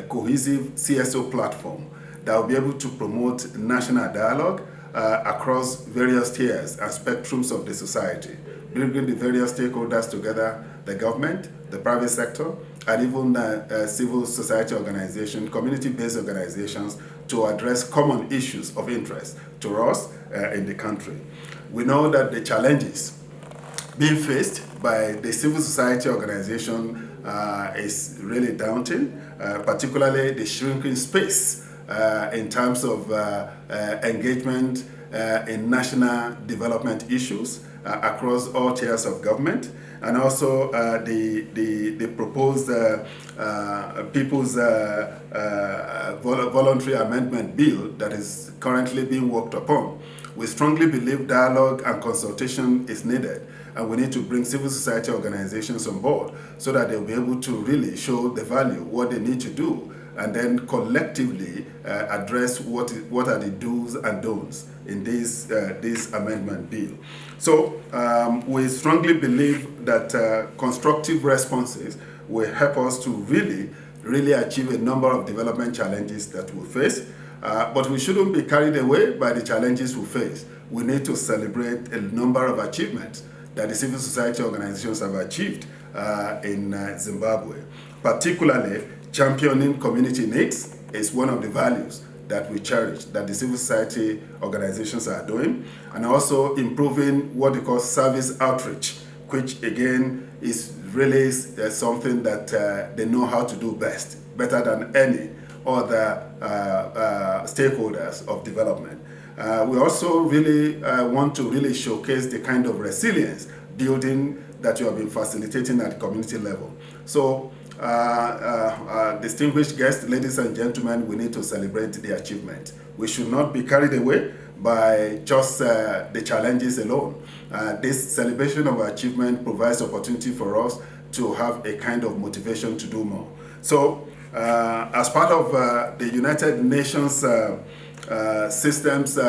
cohesive CSO platform that will be able to promote national dialogue across various tiers and spectrums of the society, bringing the various stakeholders together, the government, the private sector, and even civil society organizations, community-based organizations, to address common issues of interest to us in the country. We know that the challenges being faced by the civil society organization is really daunting, particularly the shrinking space in terms of engagement in national development issues across all tiers of government, and also the proposed People's Voluntary Amendment Bill that is currently being worked upon. We strongly believe dialogue and consultation is needed, and we need to bring civil society organizations on board so that they'll be able to really show the value, what they need to do, and then collectively address what are the do's and don'ts in this amendment bill. So we strongly believe that constructive responses will help us to really achieve a number of development challenges that we face. But we shouldn't be carried away by the challenges we face. We need to celebrate a number of achievements that the civil society organizations have achieved in Zimbabwe. Particularly, championing community needs is one of the values that we cherish, that the civil society organizations are doing, and also improving what they call service outreach, which again is really something that they know how to do better than any other stakeholders of development. We also really want to really showcase the kind of resilience building that you have been facilitating at the community level. So, distinguished guests, ladies and gentlemen, we need to celebrate the achievement. We should not be carried away by just the challenges alone. This celebration of achievement provides opportunity for us to have a kind of motivation to do more. So, as part of the United Nations systems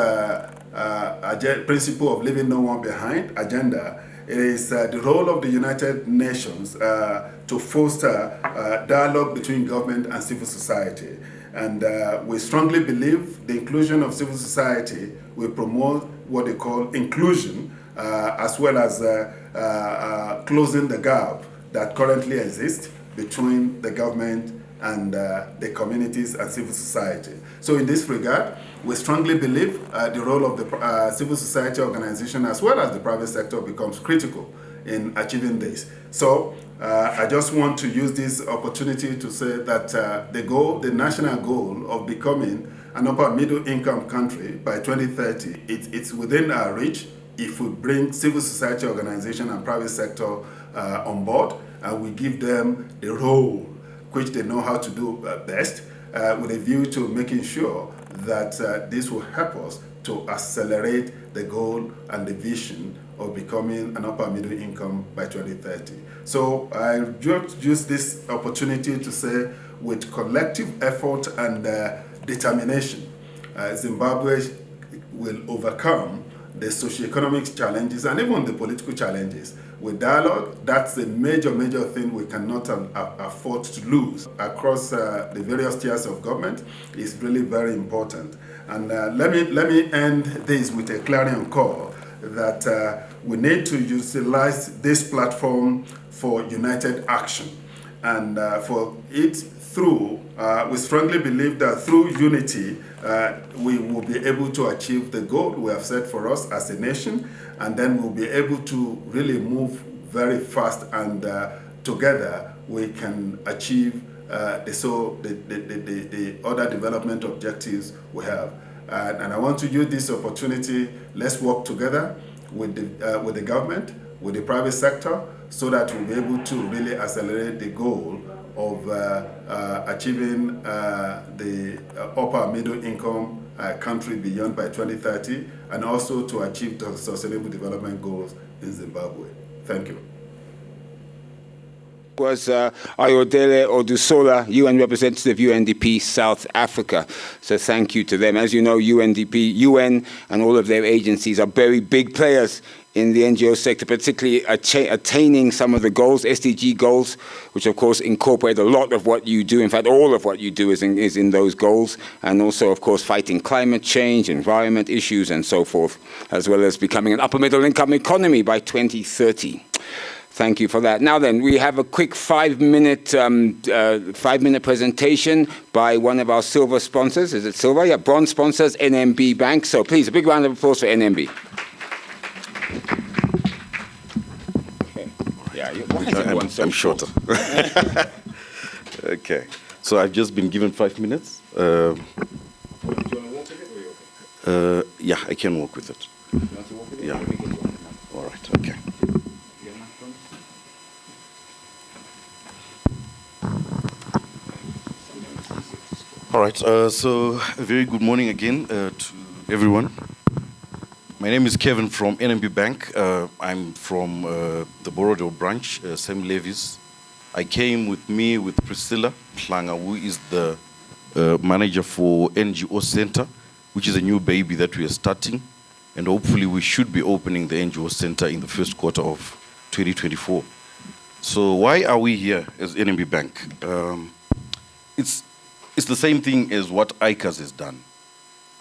principle of leaving no one behind agenda, it is the role of the United Nations to foster dialogue between government and civil society. And we strongly believe the inclusion of civil society will promote what they call inclusion, as well as closing the gap that currently exists between the government and the communities and civil society. So in this regard, we strongly believe the role of the civil society organization as well as the private sector becomes critical in achieving this. So I just want to use this opportunity to say that the national goal of becoming an upper middle income country by 2030. It's within our reach if we bring civil society organization and private sector on board, and we give them the role which they know how to do best, with a view to making sure that this will help us to accelerate the goal and the vision of becoming an upper middle income by 2030. So I just use this opportunity to say, with collective effort and determination, Zimbabwe will overcome the socioeconomic challenges and even the political challenges. With dialogue, that's a major thing we cannot afford to lose. Across the various tiers of government is really very important. And let me end this with a clarion call that we need to utilize this platform for united action. And for it through, we strongly believe that through unity, we will be able to achieve the goal we have set for us as a nation, and then we'll be able to really move very fast, and together we can achieve the other development objectives we have. And I want to use this opportunity. Let's work together with the government, with the private sector, so that we'll be able to really accelerate the goal of achieving the upper middle income country beyond by 2030, and also to achieve the sustainable development goals in Zimbabwe. Thank you. Was Ayodele Odusola, UN representative, UNDP South Africa. So thank you to them. As you know, UNDP, UN and all of their agencies are very big players in the NGO sector, particularly attaining some of the goals, SDG goals, which of course incorporate a lot of what you do. In fact, all of what you do is in those goals, and also of course fighting climate change, environment issues and so forth, as well as becoming an upper middle income economy by 2030. Thank you for that. Now then, we have a quick 5-minute presentation by one of our silver sponsors. Is it silver? Yeah, bronze sponsors, NMB Bank. So please, a big round of applause for NMB. Okay. Yeah, I'm shorter. Okay. So I've just been given 5 minutes. Do you want to walk with it or are you okay? Yeah, I can walk with it. You want to walk with it? Yeah. Let me get you on. All right. Okay. All right, so a very good morning again to everyone. My name is Kevin from NMB Bank. I'm from the Borodale branch, Sam Levis. I came with Priscilla Planga, who is the manager for NGO Center, which is a new baby that we are starting. And hopefully we should be opening the NGO Center in the first quarter of 2024. So why are we here as NMB Bank? It's the same thing as what ICAS has done.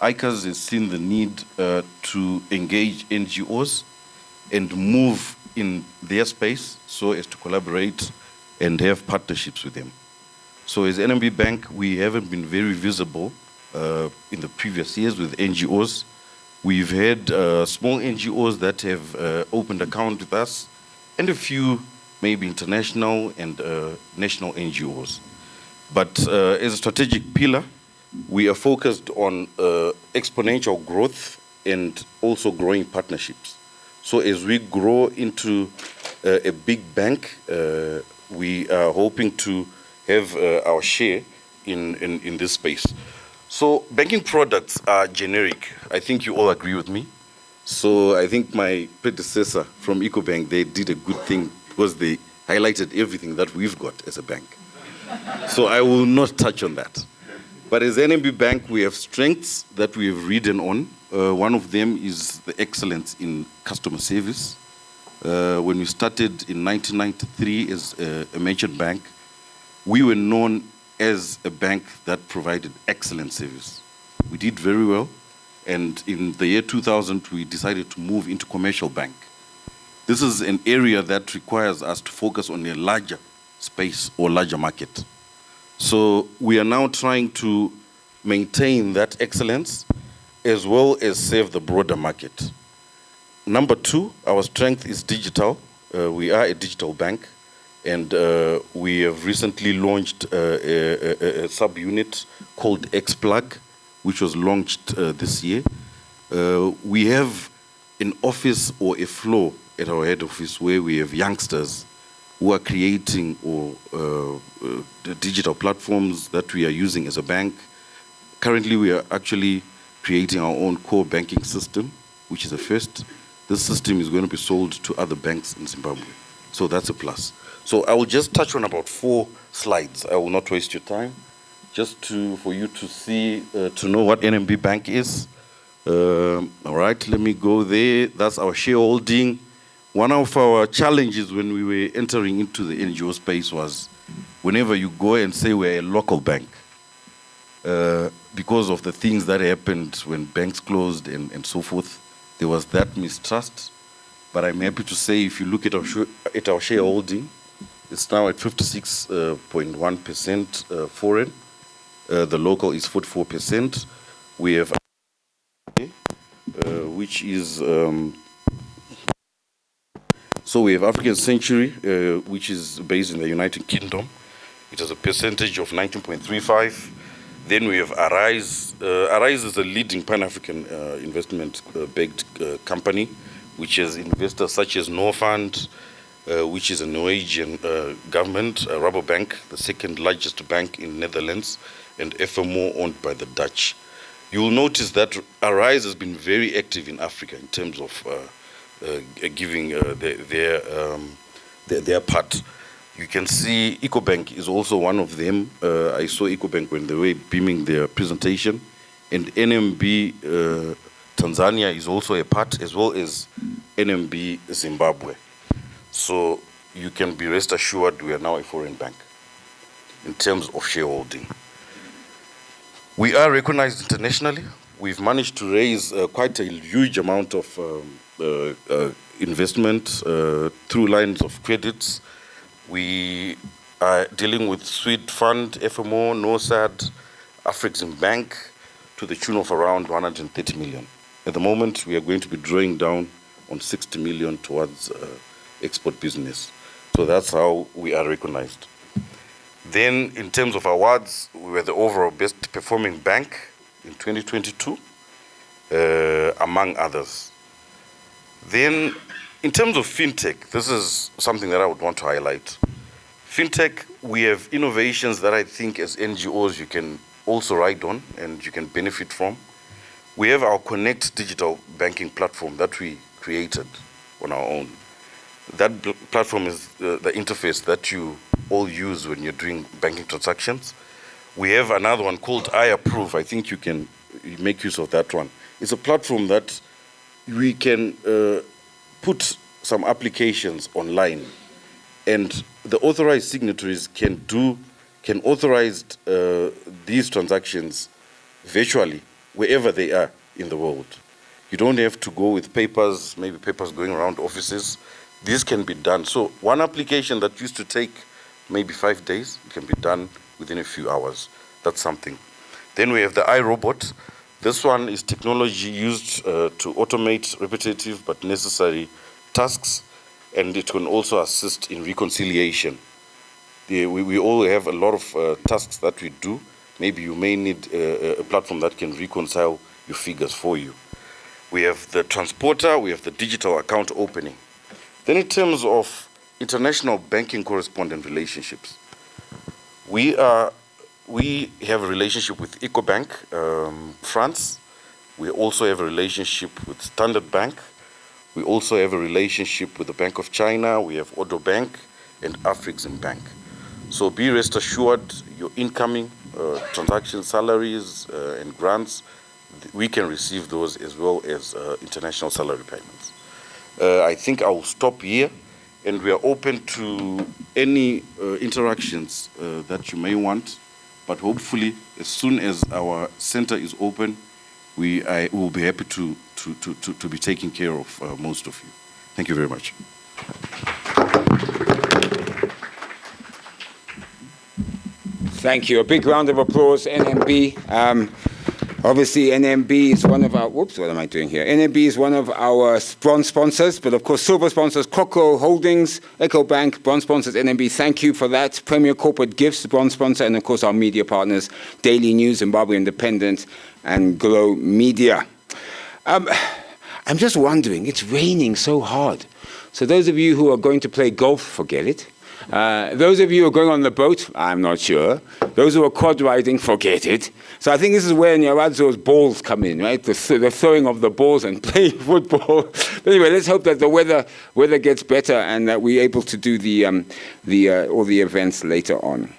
ICAS has seen the need to engage NGOs and move in their space so as to collaborate and have partnerships with them. So as NMB Bank, we haven't been very visible in the previous years with NGOs. We've had small NGOs that have opened account with us, and a few maybe international and national NGOs. But as a strategic pillar, we are focused on exponential growth and also growing partnerships. So as we grow into a big bank, we are hoping to have our share in this space. So banking products are generic. I think you all agree with me. So I think my predecessor from EcoBank, they did a good thing because they highlighted everything that we've got as a bank. So I will not touch on that. But as NMB Bank, we have strengths that we have ridden on. One of them is the excellence in customer service. When we started in 1993 as a merchant bank, we were known as a bank that provided excellent service. We did very well. And in the year 2000, we decided to move into commercial bank. This is an area that requires us to focus on a larger space or larger market. So we are now trying to maintain that excellence as well as serve the broader market. Number two, our strength is digital. We are a digital bank, and we have recently launched a subunit called XPlug, which was launched this year. We have an office or a floor at our head office where we have youngsters who are creating the digital platforms that we are using as a bank. Currently, we are actually creating our own core banking system, which is a first. This system is going to be sold to other banks in Zimbabwe. So that's a plus. So I will just touch on about 4 slides. I will not waste your time. Just for you to see, to know what NMB Bank is. All right, let me go there. That's our shareholding. One of our challenges when we were entering into the NGO space was whenever you go and say we're a local bank, because of the things that happened when banks closed and so forth, there was that mistrust. But I'm happy to say if you look at our shareholding, it's now at 56.1% foreign. The local is 44%. We have which is so we have African Century, which is based in the United Kingdom. It has a percentage of 19.35. Then we have Arise. Arise is a leading Pan-African investment-backed company, which has investors such as Norfund, which is a Norwegian government, a Rabobank, the second largest bank in Netherlands, and FMO owned by the Dutch. You will notice that Arise has been very active in Africa in terms of giving their part. You can see EcoBank is also one of them. I saw EcoBank when they were beaming their presentation. And NMB Tanzania is also a part, as well as NMB Zimbabwe. So you can be rest assured we are now a foreign bank in terms of shareholding. We are recognized internationally. We've managed to raise quite a huge amount of investment through lines of credits. We are dealing with Swede Fund, FMO, NOSAD, Afrexim Bank to the tune of around 130 million. At the moment, we are going to be drawing down on 60 million towards export business. So that's how we are recognized. Then, in terms of awards, we were the overall best performing bank in 2022, among others. Then, in terms of fintech, this is something that I would want to highlight. Fintech, we have innovations that I think as NGOs you can also ride on and you can benefit from. We have our Connect digital banking platform that we created on our own. That platform is the interface that you all use when you're doing banking transactions. We have another one called I Approve. I think you can make use of that one. It's a platform that we can put some applications online, and the authorized signatories can authorize these transactions virtually wherever they are in the world. You don't have to go with papers, maybe papers going around offices. This can be done. So one application that used to take maybe 5 days, it can be done within a few hours. That's something. Then we have the iRobot. This one is technology used to automate repetitive but necessary tasks, and it can also assist in reconciliation. We all have a lot of tasks that we do. Maybe you may need a platform that can reconcile your figures for you. We have the transporter, we have the digital account opening. Then in terms of international banking correspondent relationships, we have a relationship with EcoBank, France. We also have a relationship with Standard Bank. We also have a relationship with the Bank of China. We have Odo Bank and Afrexim Bank. So be rest assured, your incoming transaction salaries and grants, we can receive those as well as international salary payments. I think I will stop here, and we are open to any interactions that you may want. But hopefully, as soon as our center is open, we will be happy to be taking care of most of you. Thank you very much. Thank you. A big round of applause, NMB. Obviously, NMB is one of our, whoops, what am I doing here? NMB is one of our bronze sponsors, but of course, silver sponsors, Coco Holdings, EcoBank, bronze sponsors, NMB, thank you for that. Premier Corporate Gifts, bronze sponsor, and of course, our media partners, Daily News, Zimbabwe Independent, and Glow Media. I'm just wondering, it's raining so hard. So those of you who are going to play golf, forget it. Those of you who are going on the boat, I'm not sure. Those who are quad riding, forget it. So I think this is where Nyaradzo's balls come in, right? The throwing of the balls and playing football. But anyway, let's hope that the weather gets better and that we're able to do all the events later on.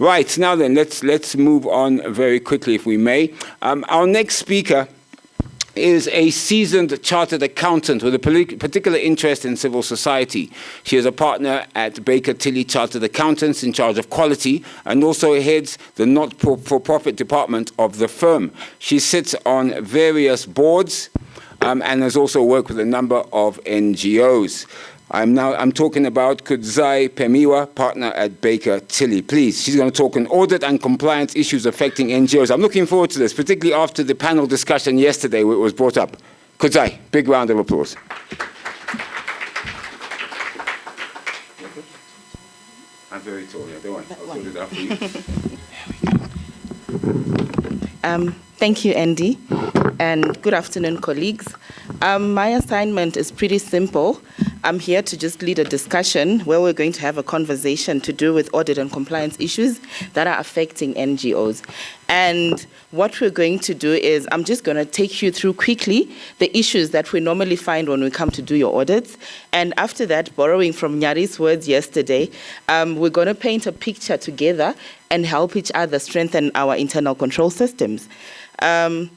Right, now then, let's move on very quickly, if we may. Our next speaker is a seasoned chartered accountant with a particular interest in civil society. She is a partner at Baker Tilly Chartered Accountants in charge of quality and also heads the not-for-profit department of the firm. She sits on various boards and has also worked with a number of NGOs. I'm talking about Kudzai Pemiwa, partner at Baker Tilly. Please, she's going to talk on audit and compliance issues affecting NGOs. I'm looking forward to this, particularly after the panel discussion yesterday where it was brought up. Kudzai, big round of applause. I'm very tall, yeah, don't worry. I'll put it up for you. Thank you, Andy, and good afternoon, colleagues. My assignment is pretty simple. I'm here to just lead a discussion where we're going to have a conversation to do with audit and compliance issues that are affecting NGOs. And what we're going to do is I'm just going to take you through quickly the issues that we normally find when we come to do your audits. And after that, borrowing from Nyari's words yesterday, we're going to paint a picture together and help each other strengthen our internal control systems. Before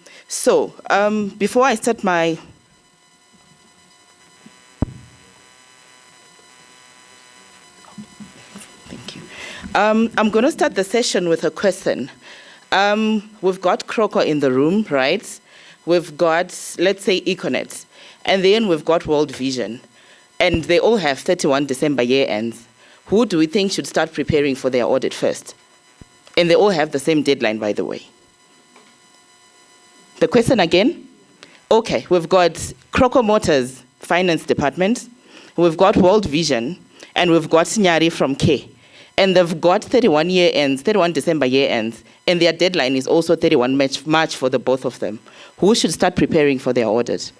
I start my... Thank you. I'm going to start the session with a question. We've got Croco in the room, right? We've got, let's say, Econet. And then we've got World Vision. And they all have 31 December year ends. Who do we think should start preparing for their audit first? And they all have the same deadline, by the way. The question again? Okay, we've got Croco Motors Finance Department, we've got World Vision, and we've got Nyari from K. And they've got 31 year ends, 31 December year ends, and their deadline is also 31 March for the both of them. Who should start preparing for their audit?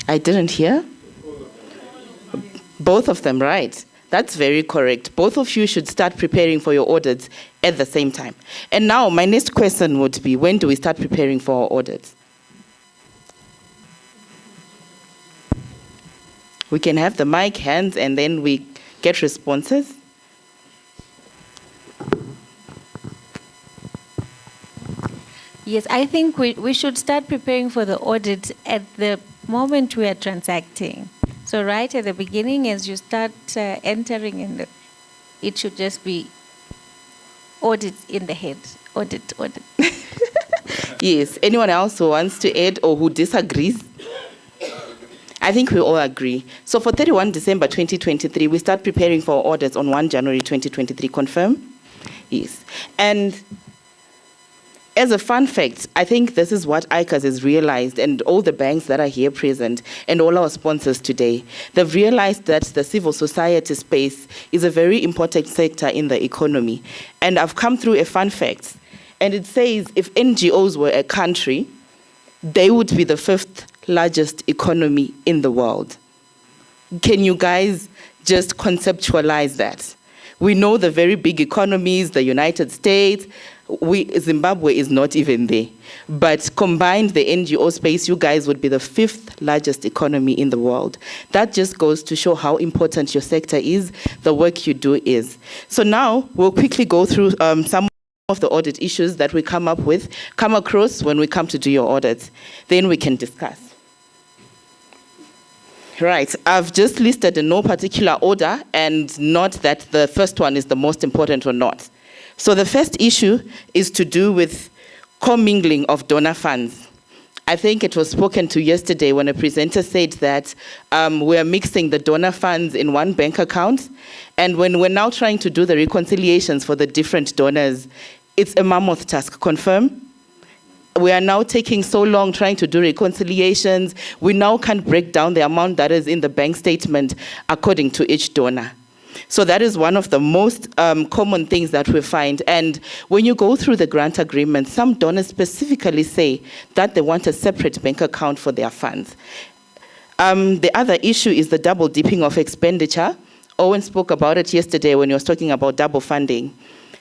I didn't hear. Both of them, right? That's very correct. Both of you should start preparing for your audits at the same time. And now my next question would be, when do we start preparing for our audits? We can have the mic hands and then we get responses. Yes, I think we should start preparing for the audit at the moment we are transacting. So right at the beginning, as you start entering in, it should just be audit in the head. Audit. Yes. Anyone else who wants to add or who disagrees? I think we all agree. So for 31 December 2023, we start preparing for our audits on 1 January 2023. Confirm? Yes. And as a fun fact, I think this is what ICAS has realized, and all the banks that are here present and all our sponsors today. They've realized that the civil society space is a very important sector in the economy. And I've come through a fun fact, and it says if NGOs were a country, they would be the 5th largest economy in the world. Can you guys just conceptualize that? We know the very big economies, the United States. Zimbabwe is not even there. But combined the NGO space, you guys would be the 5th largest economy in the world. That just goes to show how important your sector is, the work you do is. So now we'll quickly go through some of the audit issues that we come across when we come to do your audits. Then we can discuss. Right, I've just listed in no particular order, and not that the first one is the most important or not. So the first issue is to do with commingling of donor funds. I think it was spoken to yesterday when a presenter said that we're mixing the donor funds in one bank account. And when we're now trying to do the reconciliations for the different donors, it's a mammoth task. Confirm? We are now taking so long trying to do reconciliations. We now can't break down the amount that is in the bank statement according to each donor. So that is one of the most common things that we find. And when you go through the grant agreement, some donors specifically say that they want a separate bank account for their funds. The other issue is the double dipping of expenditure. Owen spoke about it yesterday when he was talking about double funding.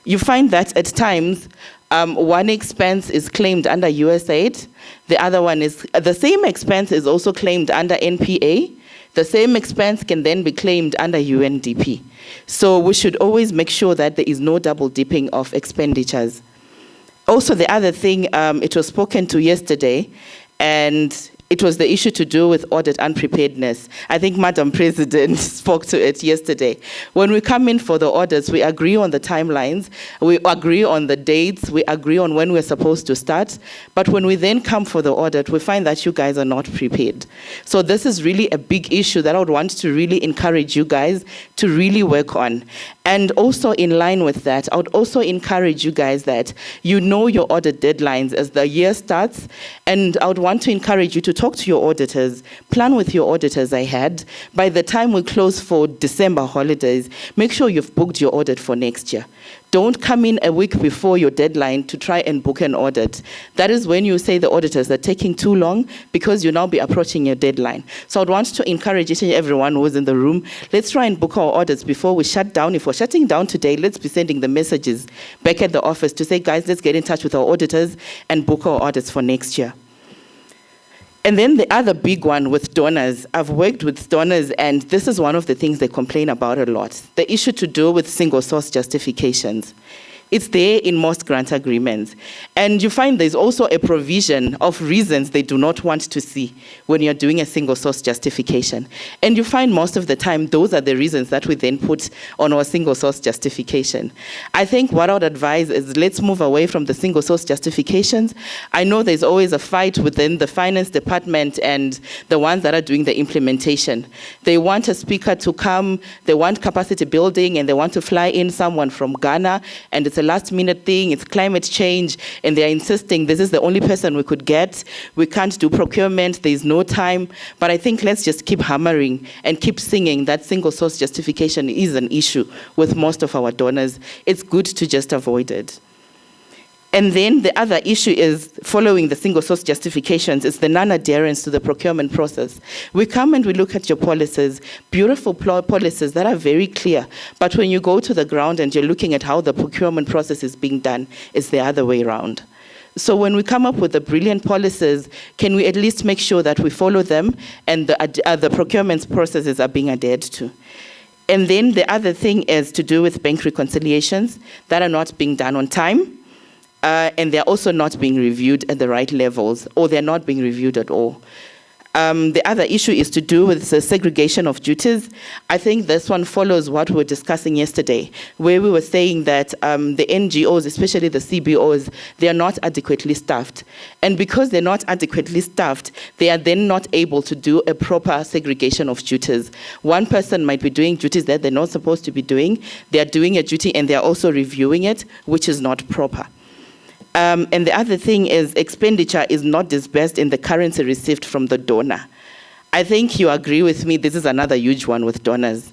You find that at times, one expense is claimed under USAID. The other one is, the same expense is also claimed under NPA. The same expense can then be claimed under UNDP. So we should always make sure that there is no double dipping of expenditures. Also, the other thing, it was spoken to yesterday, and it was the issue to do with audit unpreparedness. I think Madam President spoke to it yesterday. When we come in for the audits, we agree on the timelines, we agree on the dates, we agree on when we're supposed to start. But when we then come for the audit, we find that you guys are not prepared. So this is really a big issue that I would want to really encourage you guys to really work on. And also in line with that, I would also encourage you guys that you know your audit deadlines as the year starts. And I would want to encourage you to talk to your auditors, plan with your auditors ahead. By the time we close for December holidays, make sure you've booked your audit for next year. Don't come in a week before your deadline to try and book an audit. That is when you say the auditors are taking too long because you'll now be approaching your deadline. So I'd want to encourage each and everyone who's in the room, let's try and book our audits before we shut down. If we're shutting down today, let's be sending the messages back at the office to say, guys, let's get in touch with our auditors and book our audits for next year. And then the other big one with donors, I've worked with donors, and this is one of the things they complain about a lot, the issue to do with single source justifications. It's there in most grant agreements. And you find there's also a provision of reasons they do not want to see when you're doing a single source justification. And you find most of the time those are the reasons that we then put on our single source justification. I think what I would advise is let's move away from the single source justifications. I know there's always a fight within the finance department and the ones that are doing the implementation. They want a speaker to come, they want capacity building, and they want to fly in someone from Ghana, and it's a last-minute thing, it's climate change, and they're insisting this is the only person we could get. We can't do procurement, there's no time. But I think let's just keep hammering and keep singing that single source justification is an issue with most of our donors. It's good to just avoid it. And then the other issue is, following the single source justifications, is the non-adherence to the procurement process. We come and we look at your policies, beautiful policies that are very clear, but when you go to the ground and you're looking at how the procurement process is being done, it's the other way around. So when we come up with the brilliant policies, can we at least make sure that we follow them and the procurement processes are being adhered to? And then the other thing is to do with bank reconciliations that are not being done on time. And they're also not being reviewed at the right levels, or they're not being reviewed at all. The other issue is to do with the segregation of duties. I think this one follows what we were discussing yesterday, where we were saying that the NGOs, especially the CBOs, they are not adequately staffed. And because they're not adequately staffed, they are then not able to do a proper segregation of duties. One person might be doing duties that they're not supposed to be doing. They are doing a duty and they're also reviewing it, which is not proper. And the other thing is expenditure is not disbursed in the currency received from the donor. I think you agree with me, this is another huge one with donors.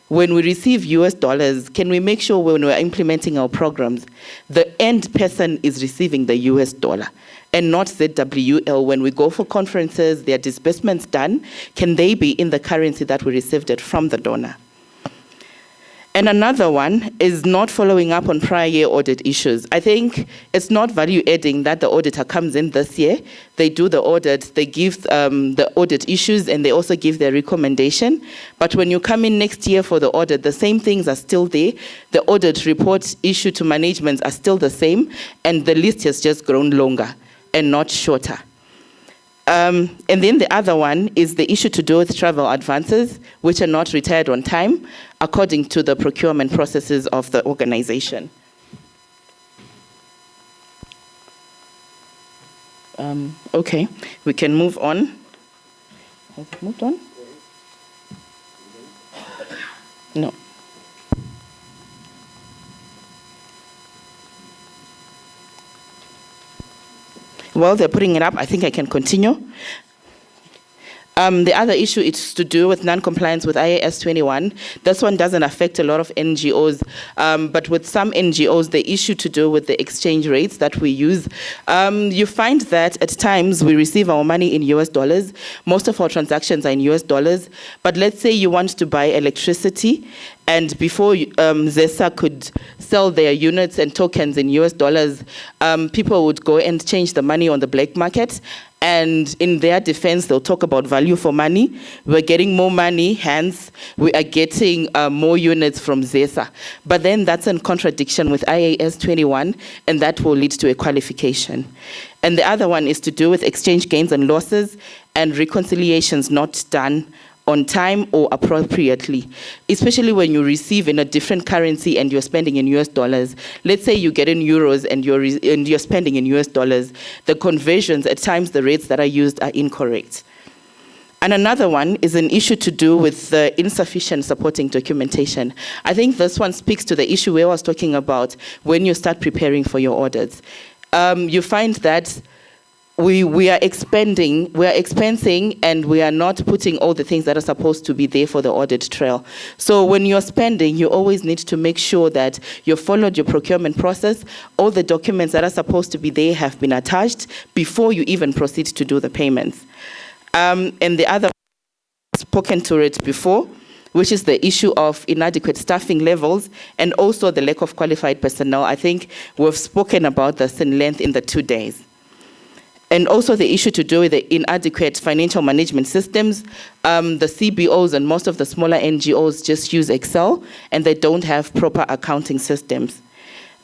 When we receive US dollars, can we make sure when we're implementing our programs, the end person is receiving the US dollar and not ZWL? When we go for conferences, their disbursements done, can they be in the currency that we received it from the donor? And another one is not following up on prior year audit issues. I think it's not value adding that the auditor comes in this year, they do the audit, they give the audit issues, and they also give their recommendation. But when you come in next year for the audit, the same things are still there. The audit reports issued to management are still the same, and the list has just grown longer and not shorter. And then the other one is the issue to do with travel advances, which are not retired on time, according to the procurement processes of the organization. Okay, we can move on. Has it moved on? No. While they're putting it up, I think I can continue. The other issue is to do with non-compliance with IAS 21. This one doesn't affect a lot of NGOs, but with some NGOs, the issue to do with the exchange rates that we use. You find that at times we receive our money in US dollars. Most of our transactions are in US dollars. But let's say you want to buy electricity, and before ZESA could sell their units and tokens in US dollars, people would go and change the money on the black market. And in their defense, they'll talk about value for money. We're getting more money, hence we are getting more units from ZESA. But then that's in contradiction with IAS 21, and that will lead to a qualification. And the other one is to do with exchange gains and losses and reconciliations not done on time or appropriately, especially when you receive in a different currency and you're spending in US dollars. Let's say you get in euros and you're spending in US dollars. The conversions, at times the rates that are used are incorrect. And another one is an issue to do with the insufficient supporting documentation. I think this one speaks to the issue where I was talking about when you start preparing for your audits. You find that we are expensing, and we are not putting all the things that are supposed to be there for the audit trail. So when you're spending, you always need to make sure that you followed your procurement process. All the documents that are supposed to be there have been attached before you even proceed to do the payments. And the other, spoken to it before, which is the issue of inadequate staffing levels and also the lack of qualified personnel. I think we've spoken about this in length in the 2 days. And also the issue to do with the inadequate financial management systems. The CBOs and most of the smaller NGOs just use Excel, and they don't have proper accounting systems.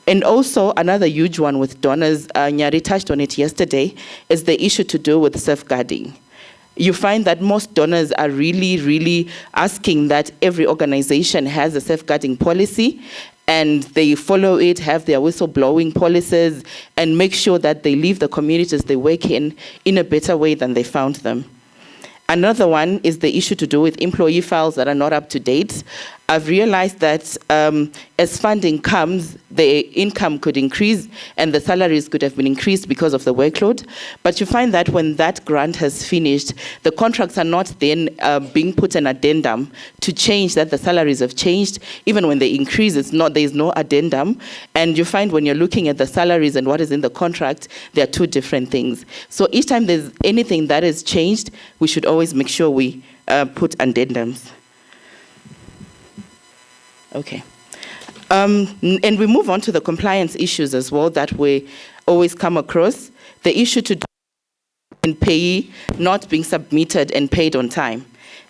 And also another huge one with donors, Nyari touched on it yesterday, is the issue to do with safeguarding. You find that most donors are really asking that every organization has a safeguarding policy, and they follow it, have their whistleblowing policies, and make sure that they leave the communities they work in a better way than they found them. Another one is the issue to do with employee files that are not up to date. I've realized that as funding comes, the income could increase and the salaries could have been increased because of the workload. But you find that when that grant has finished, the contracts are not then being put an addendum to change that the salaries have changed. Even when they increase, there's no addendum. And you find when you're looking at the salaries and what is in the contract, they are two different things. So each time there's anything that is changed, we should always make sure we put addendums. Okay. And we move on to the compliance issues as well that we always come across. The issue to do with payee not being submitted and paid on time.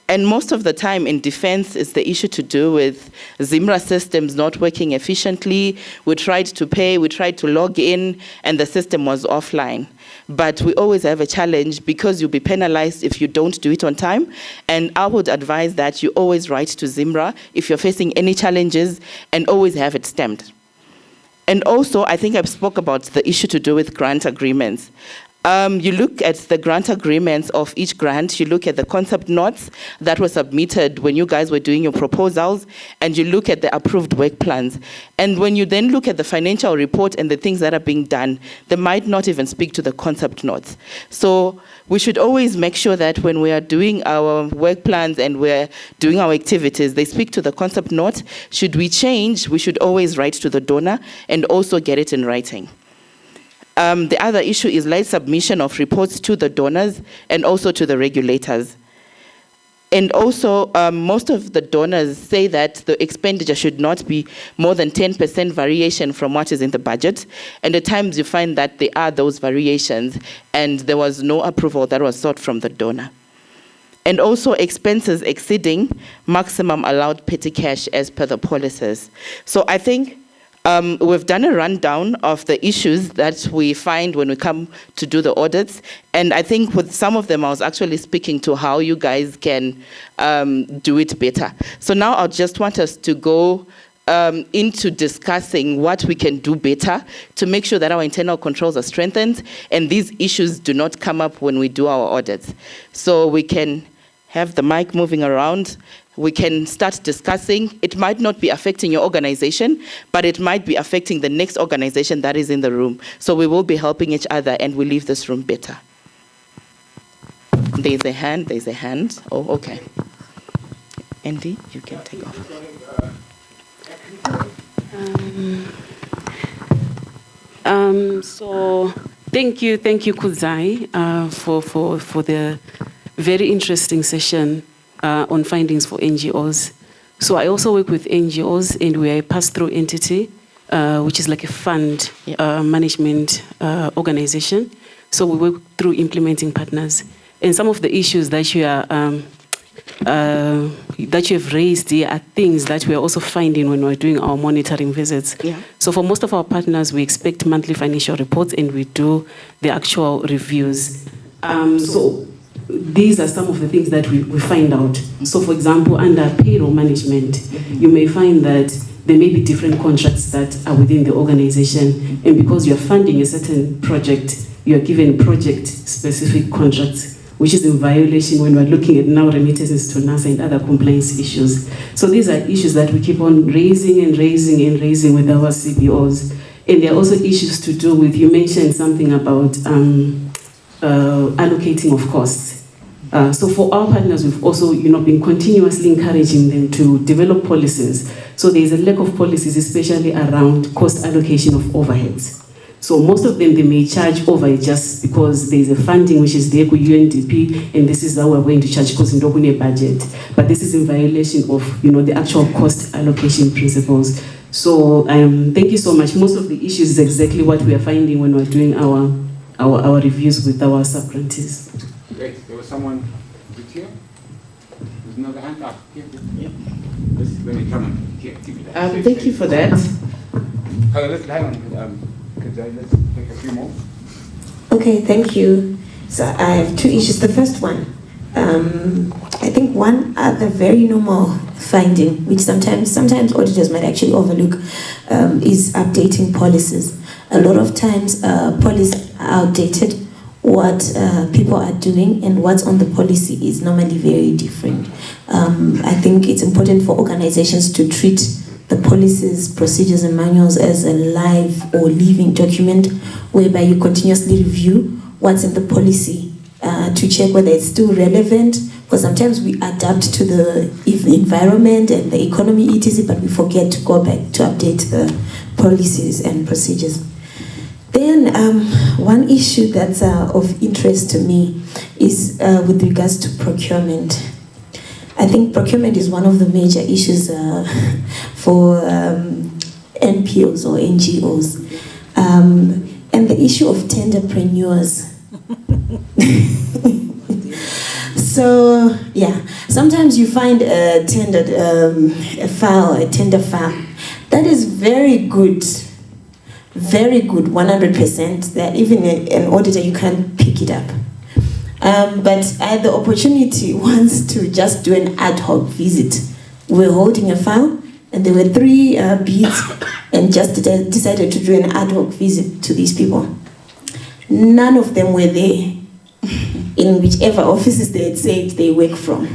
And most of the time in defense is the issue to do with ZIMRA systems not working efficiently. We tried to pay, we tried to log in, and the system was offline. But we always have a challenge because you'll be penalized if you don't do it on time. And I would advise that you always write to ZIMRA if you're facing any challenges and always have it stamped. And also, I think I spoke about the issue to do with grant agreements. You look at the grant agreements of each grant, you look at the concept notes that were submitted when you guys were doing your proposals, and you look at the approved work plans. And when you then look at the financial report and the things that are being done, they might not even speak to the concept notes. So we should always make sure that when we are doing our work plans and we're doing our activities, they speak to the concept note. Should we change, we should always write to the donor and also get it in writing. The other issue is late submission of reports to the donors and also to the regulators. And also, most of the donors say that the expenditure should not be more than 10% variation from what is in the budget. And at times you find that there are those variations and there was no approval that was sought from the donor. And also expenses exceeding maximum allowed petty cash as per the policies. So I think we've done a rundown of the issues that we find when we come to do the audits. And I think with some of them, I was actually speaking to how you guys can do it better. So now I just want us to go into discussing what we can do better to make sure that our internal controls are strengthened and these issues do not come up when we do our audits. So we can have the mic moving around. We can start discussing. It might not be affecting your organization, but it might be affecting the next organization that is in the room. So we will be helping each other and we leave this room better. There's a hand. Oh, okay. Andy, you can take over. So thank you, Kuzai, for the very interesting session on findings for NGOs. So I also work with NGOs, and we are a pass-through entity, which is like a fund management organization. So we work through implementing partners. And some of the issues that you are that you have raised here are things that we are also finding when we're doing our monitoring visits. Yeah. So for most of our partners, we expect monthly financial reports and we do the actual reviews. So these are some of the things that we find out. So for example, under payroll management, you may find that there may be different contracts that are within the organization. And because you're funding a certain project, you're given project-specific contracts, which is in violation when we're looking at now remittances to NASA and other compliance issues. So these are issues that we keep on raising with our CBOs. And there are also issues to do with, you mentioned something about allocating of costs. So for our partners, we've also been continuously encouraging them to develop policies. So there's a lack of policies, especially around cost allocation of overheads. So most of them, they may charge over just because there's a funding which is there with UNDP, and this is how we're going to charge because in a budget. But this is in violation of the actual cost allocation principles. So thank you so much. Most of the issues is exactly what we are finding when we're doing our reviews with our sub-grantees. Great. There was someone here. There's another hand up. Here. Let me come on. Here, give me that. Thank you for that. Hang on. Let's take a few more. Okay, thank you. So I have two issues. The first one, I think one other very normal finding, which sometimes auditors might actually overlook, is updating policies. A lot of times policies are outdated. What people are doing and what's on the policy is normally very different. I think it's important for organizations to treat the policies, procedures, and manuals as a live or living document whereby you continuously review what's in the policy to check whether it's still relevant, because sometimes we adapt to the environment and the economy, etc., but we forget to go back to update the policies and procedures. Then one issue that's of interest to me is with regards to procurement. I think procurement is one of the major issues for NPOs or NGOs. And the issue of tenderpreneurs. So, yeah, sometimes you find a tender file that is very good, 100%, that even an auditor, you can't pick it up. But I had the opportunity once to just do an ad hoc visit. We were holding a file, and there were 3 bids, and just decided to do an ad hoc visit to these people. None of them were there in whichever offices they had said they work from.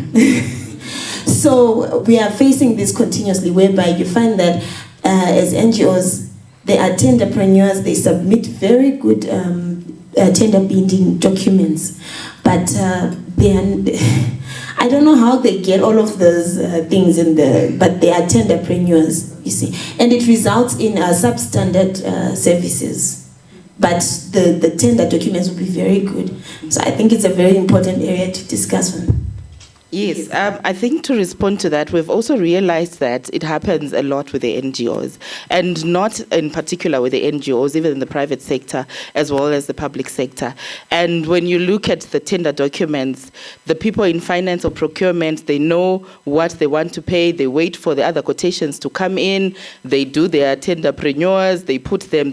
So we are facing this continuously, whereby you find that as NGOs, they are tenderpreneurs, they submit very good tender bidding documents, but I don't know how they get all of those things but they are tenderpreneurs, you see. And it results in substandard services. But the tender documents will be very good. So I think it's a very important area to discuss on. Yes, I think to respond to that, we've also realized that it happens a lot with the NGOs, and not in particular with the NGOs, even in the private sector as well as the public sector. And when you look at the tender documents, the people in finance or procurement, they know what they want to pay, they wait for the other quotations to come in, they do their tenderpreneurs, they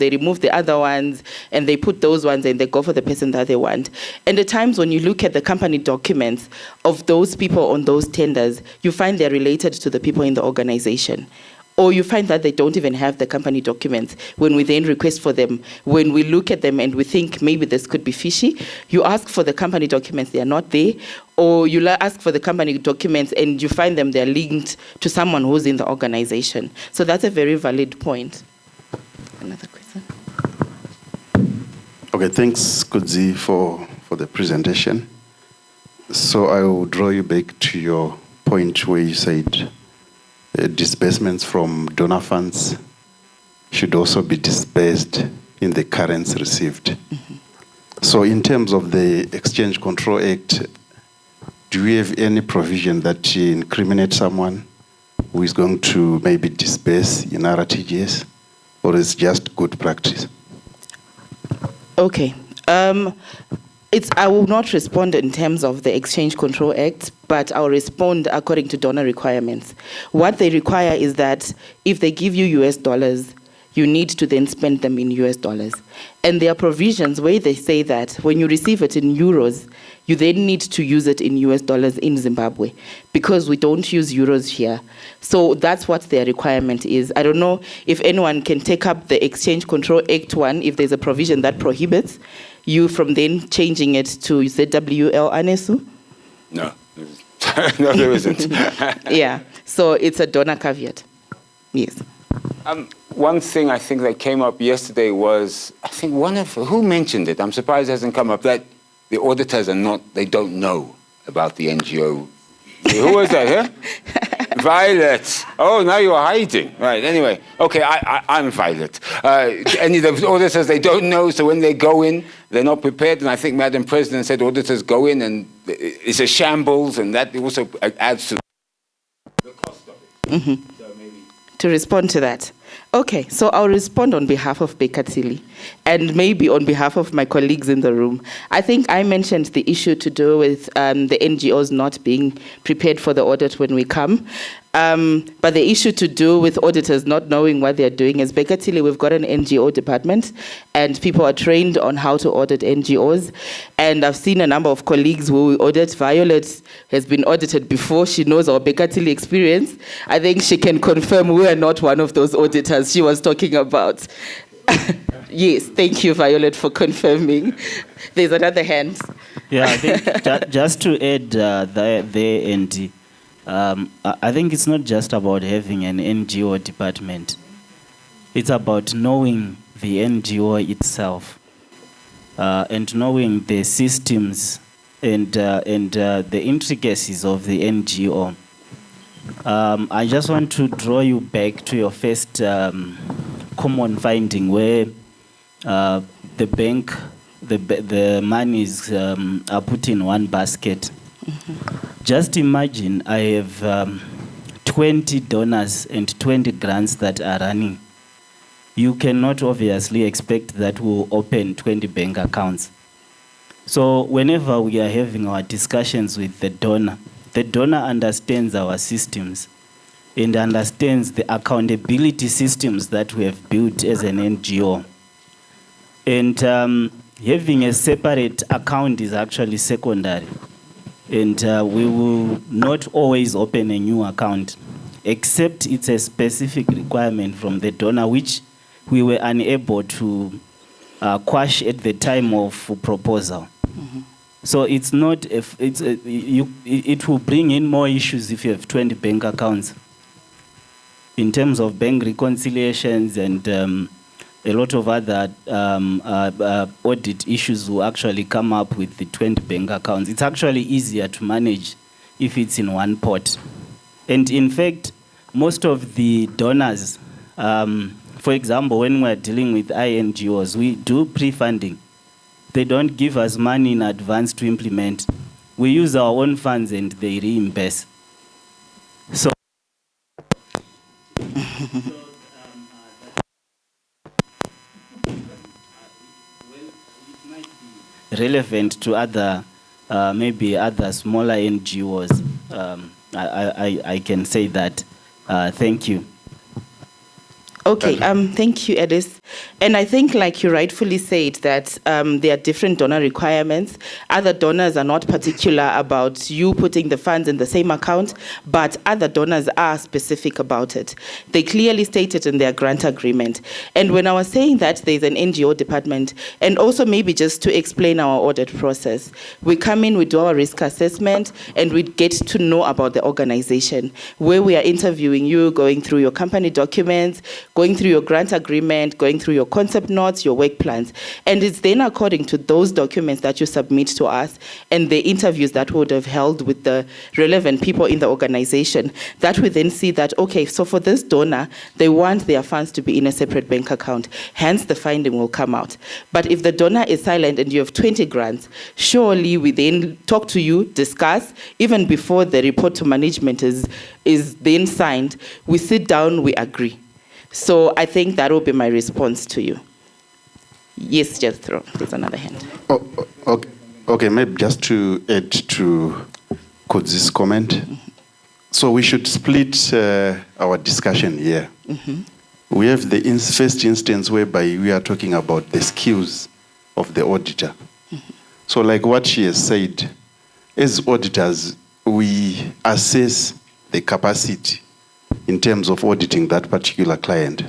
remove the other ones, and they put those ones and they go for the person that they want. And at times when you look at the company documents of those people on those tenders, you find they're related to the people in the organization. or you find that they don't even have the company documents. When we then request for them, when we look at them and we think maybe this could be fishy, you ask for the company documents, they are not there, or you ask for the company documents and you find them, they're linked to someone who's in the organization. So that's a very valid point. Another question? Okay, thanks, Kudzi, for the presentation. So I will draw you back to your point where you said disbursements from donor funds should also be disbursed in the currency received. Mm-hmm. So in terms of the Exchange Control Act, do we have any provision that incriminates someone who is going to maybe disburse in RTGS, or is just good practice? Okay. I will not respond in terms of the Exchange Control Act, but I'll respond according to donor requirements. What they require is that if they give you US dollars, you need to then spend them in US dollars. And there are provisions where they say that when you receive it in euros, you then need to use it in US dollars in Zimbabwe, because we don't use euros here. So that's what their requirement is. I don't know if anyone can take up the Exchange Control Act one, if there's a provision that prohibits you from then changing it to ZWL Anesu? No. No, there isn't. Yeah, so it's a donor caveat. Yes. One thing I think that came up yesterday was, I think who mentioned it? I'm surprised it hasn't come up, that the auditors they don't know about the NGO. Who was that, huh? Violet. Oh, now you're hiding. Right, anyway. Okay, I'm Violet. Any of the auditors, they don't know, so when they go in, they're not prepared. And I think Madam President said auditors go in and it's a shambles, and that also adds to the cost of it. Mm-hmm. So maybe to respond to that. Okay, so I'll respond on behalf of Bekatili and maybe on behalf of my colleagues in the room. I think I mentioned the issue to do with the NGOs not being prepared for the audit when we come. But the issue to do with auditors not knowing what they're doing is, Bekatili, we've got an NGO department and people are trained on how to audit NGOs. And I've seen a number of colleagues who we audit. Violet has been audited before. She knows our Bekatili experience. I think she can confirm we are not one of those auditors she was talking about. Yes, thank you, Violet, for confirming. There's another hand. Yeah, I think just to add there, Andy, I think it's not just about having an NGO department. It's about knowing the NGO itself and knowing the systems and the intricacies of the NGO. I just want to draw you back to your first common finding where the bank, the monies are put in one basket. Mm-hmm. Just imagine I have 20 donors and 20 grants that are running. You cannot obviously expect that we'll open 20 bank accounts. So whenever we are having our discussions with the donor understands our systems and understands the accountability systems that we have built as an NGO. And having a separate account is actually secondary. And we will not always open a new account, except it's a specific requirement from the donor, which we were unable to quash at the time of proposal. Mm-hmm. So it's not, it will bring in more issues if you have 20 bank accounts. In terms of bank reconciliations and a lot of other audit issues will actually come up with the 20 bank accounts. It's actually easier to manage if it's in one pot. And in fact, most of the donors, for example, when we're dealing with INGOs, we do pre-funding. They don't give us money in advance to implement. We use our own funds and they reimburse. So relevant to other, maybe other smaller NGOs. I can say that. Thank you. Okay, thank you, Edis. And I think, like you rightfully said, that there are different donor requirements. Other donors are not particular about you putting the funds in the same account, but other donors are specific about it. They clearly state it in their grant agreement. And when I was saying that there's an NGO department, and also maybe just to explain our audit process, we come in, we do our risk assessment, and we get to know about the organization, where we are interviewing you, going through your company documents, going through your grant agreement, going through your concept notes, your work plans. And it's then according to those documents that you submit to us and the interviews that we would have held with the relevant people in the organization that we then see that, okay, so for this donor, they want their funds to be in a separate bank account. Hence, the finding will come out. But if the donor is silent and you have 20 grants, surely we then talk to you, discuss, even before the report to management is then signed, we sit down, we agree. So I think that will be my response to you. Yes, Jethro, there's another hand. Okay, maybe just to add to Kodzi's comment. So we should split our discussion here. We have the first instance whereby we are talking about the skills of the auditor. So like what she has said, as auditors, we assess the capacity in terms of auditing that particular client.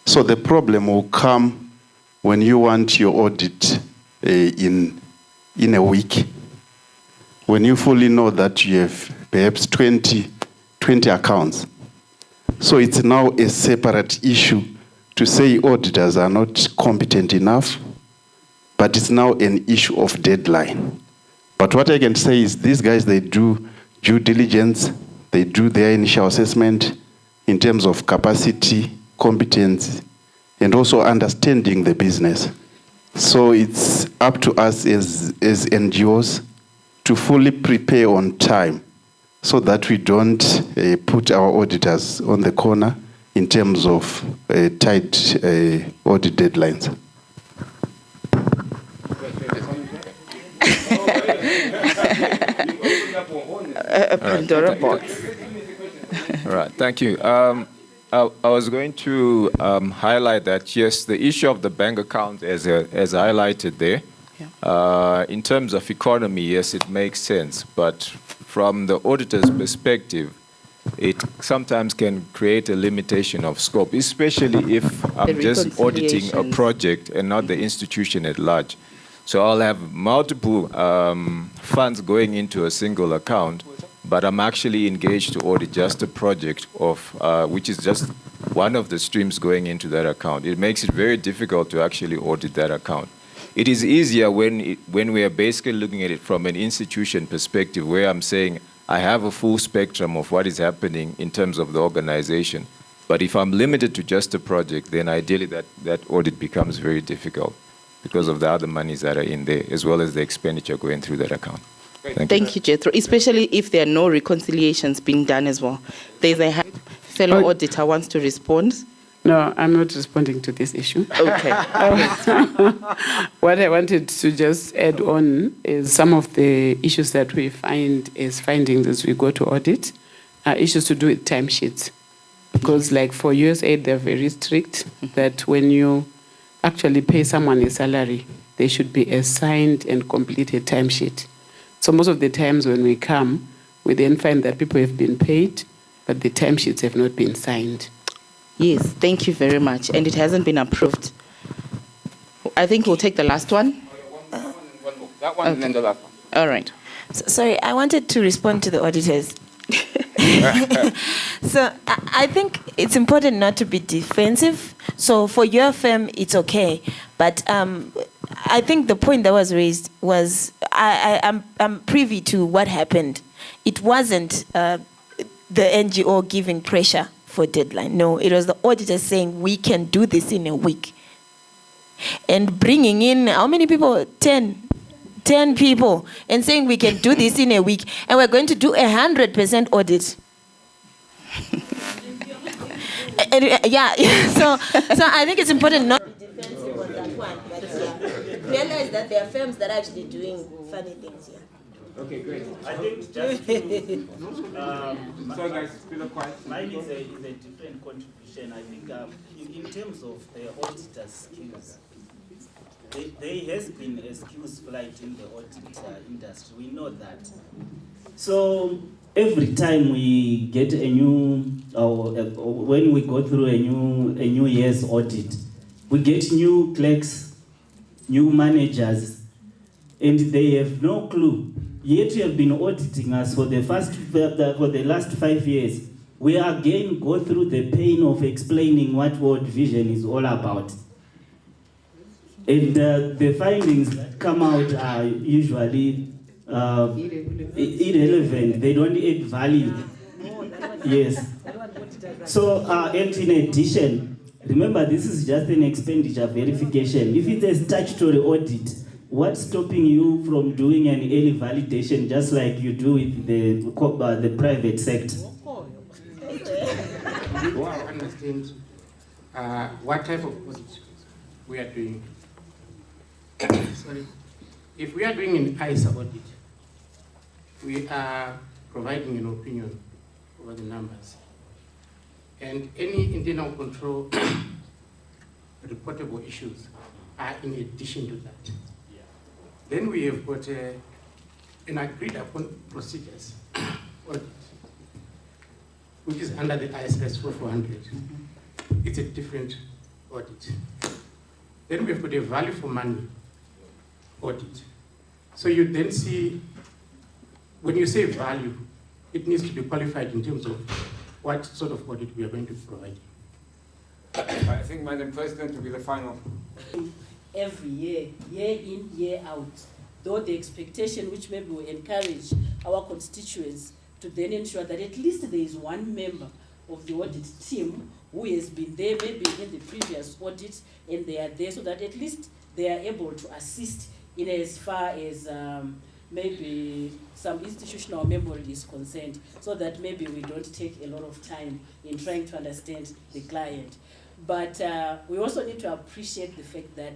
So the problem will come when you want your audit in a week, when you fully know that you have perhaps 20 accounts. So it's now a separate issue to say auditors are not competent enough, but it's now an issue of deadline. But what I can say is these guys, they do due diligence, they do their initial assessment in terms of capacity, competence, and also understanding the business. So it's up to us as NGOs to fully prepare on time so that we don't put our auditors on the corner in terms of tight audit deadlines. A Pandora box. All right, thank you. I was going to highlight that, yes, the issue of the bank account as highlighted there, in terms of economy, yes, it makes sense. But from the auditor's perspective, it sometimes can create a limitation of scope, especially if I'm just auditing a project and not the institution at large. So I'll have multiple funds going into a single account, but I'm actually engaged to audit just a project of, which is just one of the streams going into that account. It makes it very difficult to actually audit that account. It is easier when we are basically looking at it from an institution perspective, where I'm saying I have a full spectrum of what is happening in terms of the organization. But if I'm limited to just a project, then ideally that audit becomes very difficult because of the other monies that are in there, as well as the expenditure going through that account. Thank you, Jethro. Especially if there are no reconciliations being done as well. There's a fellow auditor wants to respond. No, I'm not responding to this issue. Okay. What I wanted to just add on is some of the issues that we find as findings as we go to audit are issues to do with timesheets. Because like for USAID, they're very strict that when you actually pay someone a salary, they should be assigned and complete a timesheet. So most of the times when we come, we then find that people have been paid, but the timesheets have not been signed. Yes, thank you very much. And it hasn't been approved. I think we'll take the last one. That one and then the last one. All right. Sorry, I wanted to respond to the auditors. So I think it's important not to be defensive. So for your firm, it's okay. But I think the point that was raised was I'm privy to what happened. It wasn't the NGO giving pressure for deadline. No, it was the auditor saying we can do this in a week. And bringing in how many people? 10 people, and saying we can do this in a week, and we're going to do 100% audit. Yeah, so I think it's important not to be defensive on that one, but realize that there are firms that are actually doing funny things here. Okay, great. I think just to, Sorry guys, it's been a quiet. mine is a different contribution. I think in terms of the auditor's skills, there has been a skills flight in the audit industry. We know that. So every time we get a new, or when we go through a new year's audit, we get new clerks, new managers, and they have no clue. Yet you have been auditing us for the last 5 years. We again go through the pain of explaining what World Vision is all about. And the findings that come out are usually irrelevant. They don't add value. Yes. So, and in addition, remember this is just an expenditure verification. If it's a statutory audit, what's stopping you from doing an early validation just like you do with the private sector? We want to understand what type of audit we are doing. Sorry. If we are doing an ISA audit, we are providing an opinion over the numbers. And any internal control reportable issues are in addition to that. Then we have got an agreed upon procedures audit, which is under the ISS 4400. It's a different audit. Then we have got a value for money audit. So you then see, when you say value, it needs to be qualified in terms of what sort of audit we are going to be providing. I think Madam President will be the final. Every year, year in, year out, though the expectation which maybe will encourage our constituents to then ensure that at least there is one member of the audit team who has been there maybe in the previous audit, and they are there so that at least they are able to assist in as far as maybe some institutional memory is concerned, so that maybe we don't take a lot of time in trying to understand the client. But we also need to appreciate the fact that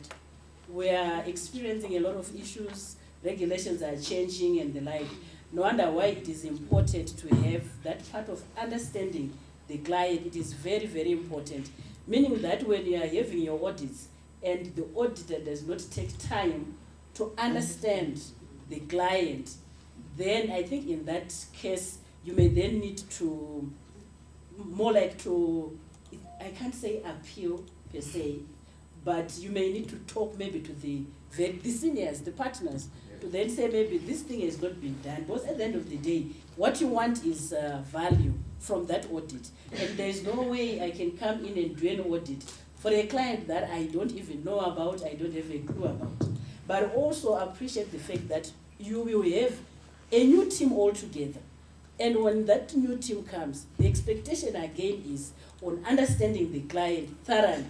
we are experiencing a lot of issues, regulations are changing and the like. No wonder why it is important to have that part of understanding the client. It is very, very important. Meaning that when you are having your audits and the auditor does not take time to understand the client, then I think in that case, you may then need to, more like to, I can't say appeal per se, but you may need to talk maybe to the seniors, the partners, to then say maybe this thing has not been done. Because at the end of the day, what you want is value from that audit. And there's no way I can come in and do an audit for a client that I don't even know about, I don't have a clue about. But also appreciate the fact that you will have a new team altogether. And when that new team comes, the expectation again is on understanding the client thoroughly.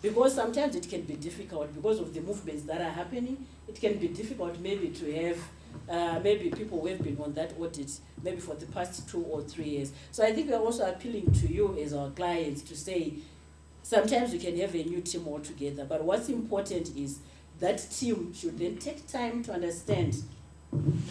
Because sometimes it can be difficult because of the movements that are happening. It can be difficult maybe to have maybe people who have been on that audit maybe for the past 2 or 3 years. So I think we are also appealing to you as our clients to say, sometimes we can have a new team altogether, but what's important is that team should then take time to understand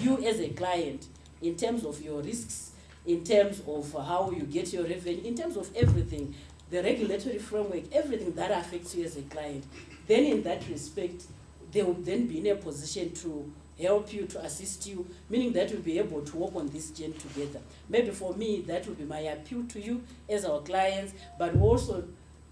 you as a client in terms of your risks, in terms of how you get your revenue, in terms of everything, the regulatory framework, everything that affects you as a client. Then in that respect, they will then be in a position to help you, to assist you, meaning that you'll be able to work on this journey together. Maybe for me, that will be my appeal to you as our clients, but also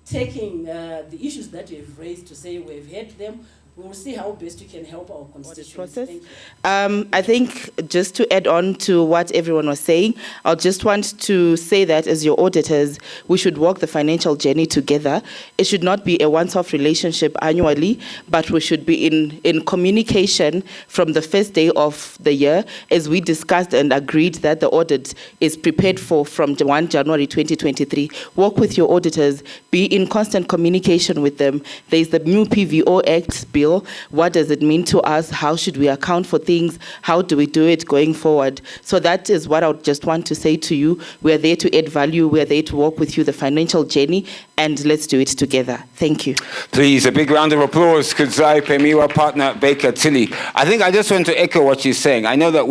taking the issues that you have raised to say we've heard them. We'll see how best we can help our constituents. Thank you. I think just to add on to what everyone was saying, I just want to say that as your auditors, we should walk the financial journey together. It should not be a once-off relationship annually, but we should be in communication from the first day of the year, as we discussed and agreed that the audit is prepared for from 1 January 2023. Work with your auditors, be in constant communication with them. There's the new PVO Act bill deal? What does it mean to us? How should we account for things? How do we do it going forward? So that is what I would just want to say to you. We're there to add value. We're there to walk with you the financial journey, and let's do it together. Thank you. Please, a big round of applause. Kudzai Pemiwa, partner Baker Tilly. I think I just want to echo what she's saying. I know that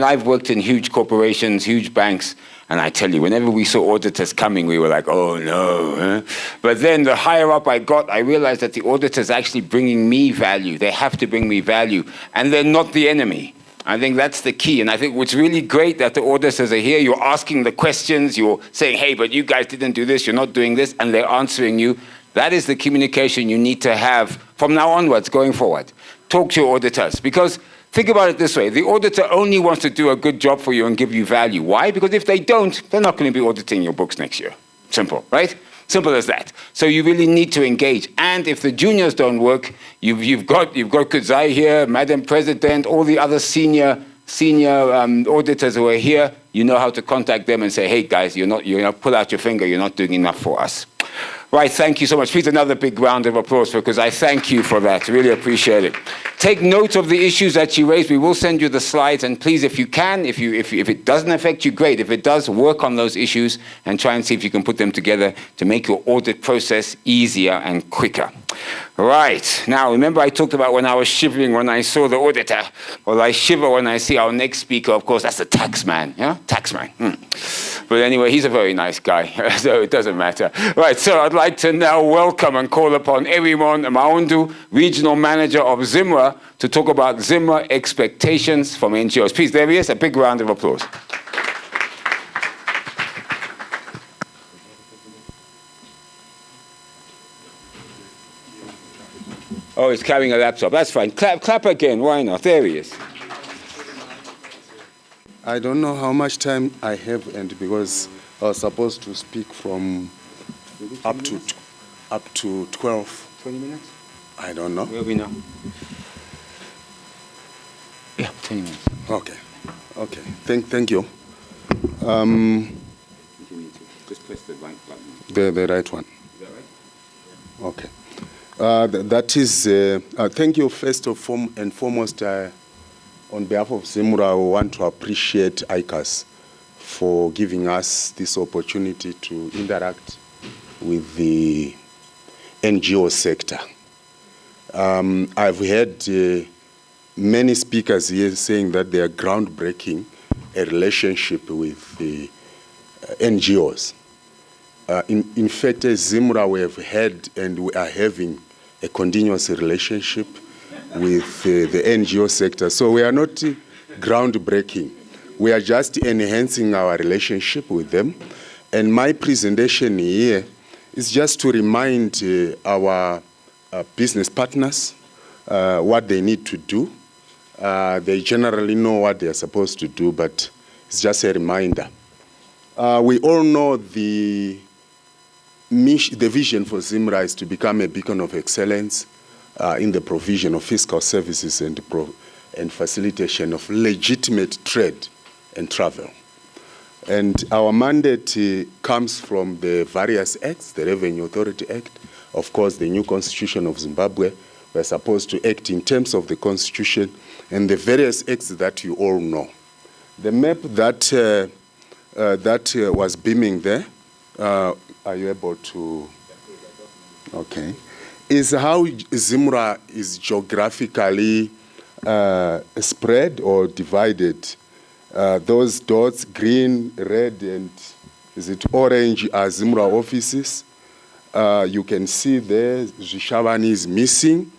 I've worked in huge corporations, huge banks, and I tell you, whenever we saw auditors coming, we were like, oh no. Huh? But then the higher up I got, I realized that the auditors are actually bringing me value. They have to bring me value, and they're not the enemy. I think that's the key. And I think what's really great that the auditors are here, you're asking the questions, you're saying, hey, but you guys didn't do this, you're not doing this, and they're answering you. That is the communication you need to have from now onwards going forward. Talk to your auditors, because think about it this way. The auditor only wants to do a good job for you and give you value. Why? Because if they don't, they're not going to be auditing your books next year. Simple, right? Simple as that. So you really need to engage. And if the juniors don't work, you've got Kudzai here, Madam President, all the other senior auditors who are here. You know how to contact them and say, hey guys, pull out your finger, you're not doing enough for us. Right, thank you so much. Please, another big round of applause because I thank you for that. Really appreciate it. Take note of the issues that you raised. We will send you the slides, and please, if you can, if it doesn't affect you, great. If it does, work on those issues and try and see if you can put them together to make your audit process easier and quicker. Right, now remember I talked about when I was shivering when I saw the auditor. Well, I shiver when I see our next speaker. Of course, that's the tax man, yeah? Tax man. But anyway, he's a very nice guy, so it doesn't matter. Right, so I'd like to now welcome and call upon Erimon Maundu, Regional Manager of ZIMRA, to talk about ZIMRA expectations from NGOs. Please, there he is, a big round of applause. Oh, he's carrying a laptop. That's fine. Clap again. Why not? There he is. I don't know how much time I have, and because I was supposed to speak from up to 12. 20 minutes? I don't know. Where are we now? Yeah, 20 minutes. Okay. Okay. Thank you. Just press the right button. The right one. Is that right? Okay. That is, thank you first and foremost, on behalf of ZIMRA, I want to appreciate ICAS for giving us this opportunity to interact with the NGO sector. I've heard many speakers here saying that they are groundbreaking a relationship with the NGOs. In fact, as ZIMRA, we have had and we are having a continuous relationship with the NGO sector. So we are not groundbreaking. We are just enhancing our relationship with them. And my presentation here is just to remind our business partners what they need to do. They generally know what they are supposed to do, but it's just a reminder. We all know the vision for ZIMRA is to become a beacon of excellence in the provision of fiscal services and facilitation of legitimate trade and travel. And our mandate comes from the various acts, the Revenue Authority Act, of course, the new Constitution of Zimbabwe. We're supposed to act in terms of the Constitution and the various acts that you all know. The map that was beaming there, are you able to? Okay. Is how ZIMRA is geographically spread or divided. Those dots, green, red, and is it orange, are ZIMRA offices. You can see there, Zhishavani is missing.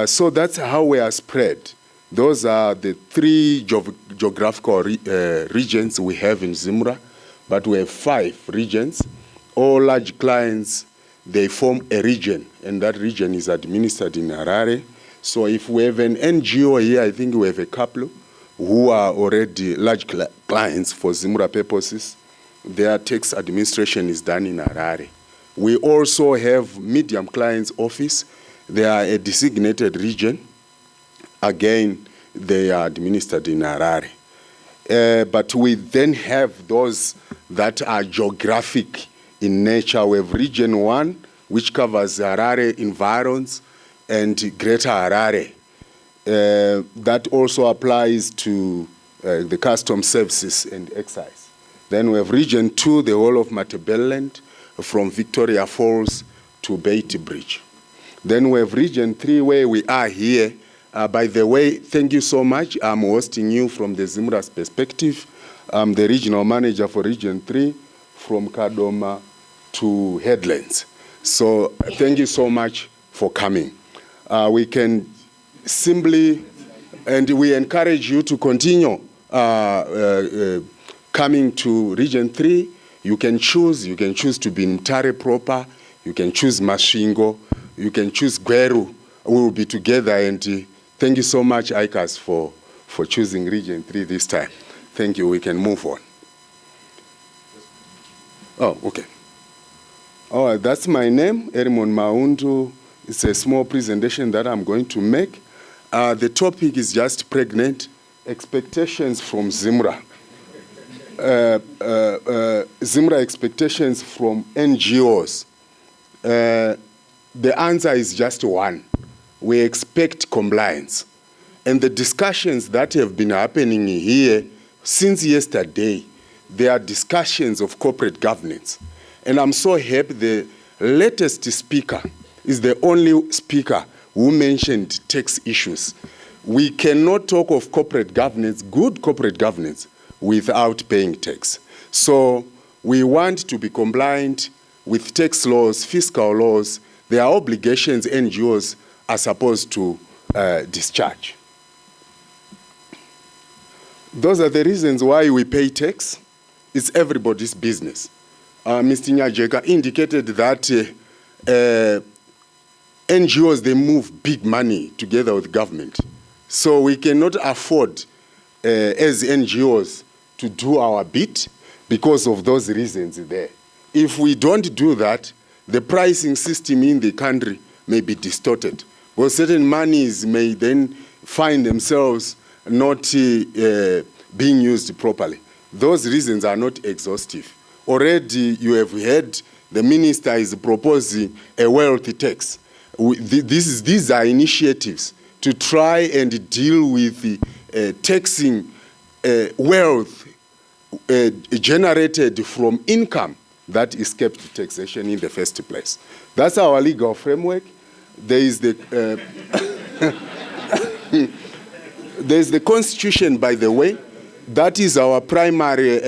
So that's how we are spread. Those are the three geographical regions we have in ZIMRA, but we have 5 regions. All large clients, they form a region, and that region is administered in Harare. So if we have an NGO here, I think we have a couple who are already large clients for ZIMRA purposes. Their tax administration is done in Harare. We also have medium clients office. They are a designated region. Again, they are administered in Harare. But we then have those that are geographic in nature. We have Region 1, which covers Harare environs, and Greater Harare. That also applies to the Customs Services and Excise. Then we have Region 2, the whole of Matabeleland, from Victoria Falls to Beatty Bridge. Then we have Region 3, where we are here. By the way, thank you so much. I'm hosting you from the ZIMRA's perspective. I'm the regional manager for Region 3, from Kadoma to Headlands. So thank you so much for coming. We can simply, and we encourage you to continue coming to Region 3. You can choose to be in Mtare proper, you can choose Mashingo, you can choose Gweru. We will be together, and thank you so much, ICAS, for choosing Region 3 this time. Thank you, we can move on. Oh, okay. Oh, that's my name, Erimon Maundu. It's a small presentation that I'm going to make. The topic is just pregnant expectations from ZIMRA. ZIMRA expectations from NGOs. The answer is just one. We expect compliance. And the discussions that have been happening here since yesterday, they are discussions of corporate governance. And I'm so happy the latest speaker is the only speaker who mentioned tax issues. We cannot talk of corporate governance, good corporate governance, without paying tax. So we want to be compliant with tax laws, fiscal laws. There are obligations NGOs are supposed to discharge. Those are the reasons why we pay tax. It's everybody's business. Mr. Nyanga indicated that NGOs, they move big money together with government. So we cannot afford, as NGOs, to do our bit because of those reasons there. If we don't do that, the pricing system in the country may be distorted. Because certain monies may then find themselves not being used properly. Those reasons are not exhaustive. Already you have heard the minister is proposing a wealth tax. These are initiatives to try and deal with taxing wealth generated from income that escaped taxation in the first place. That's our legal framework. There is the there's the Constitution, by the way. That is our primary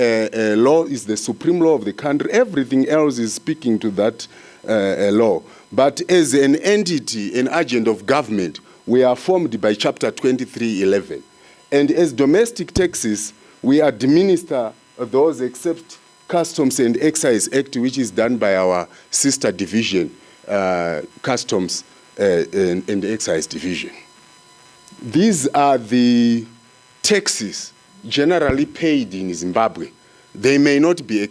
law, is the supreme law of the country. Everything else is speaking to that law. But as an entity, an agent of government, we are formed by Chapter 2311. And as domestic taxes, we administer those except Customs and Excise Act, which is done by our sister division, Customs and Excise Division. These are the taxes generally paid in Zimbabwe. They may not be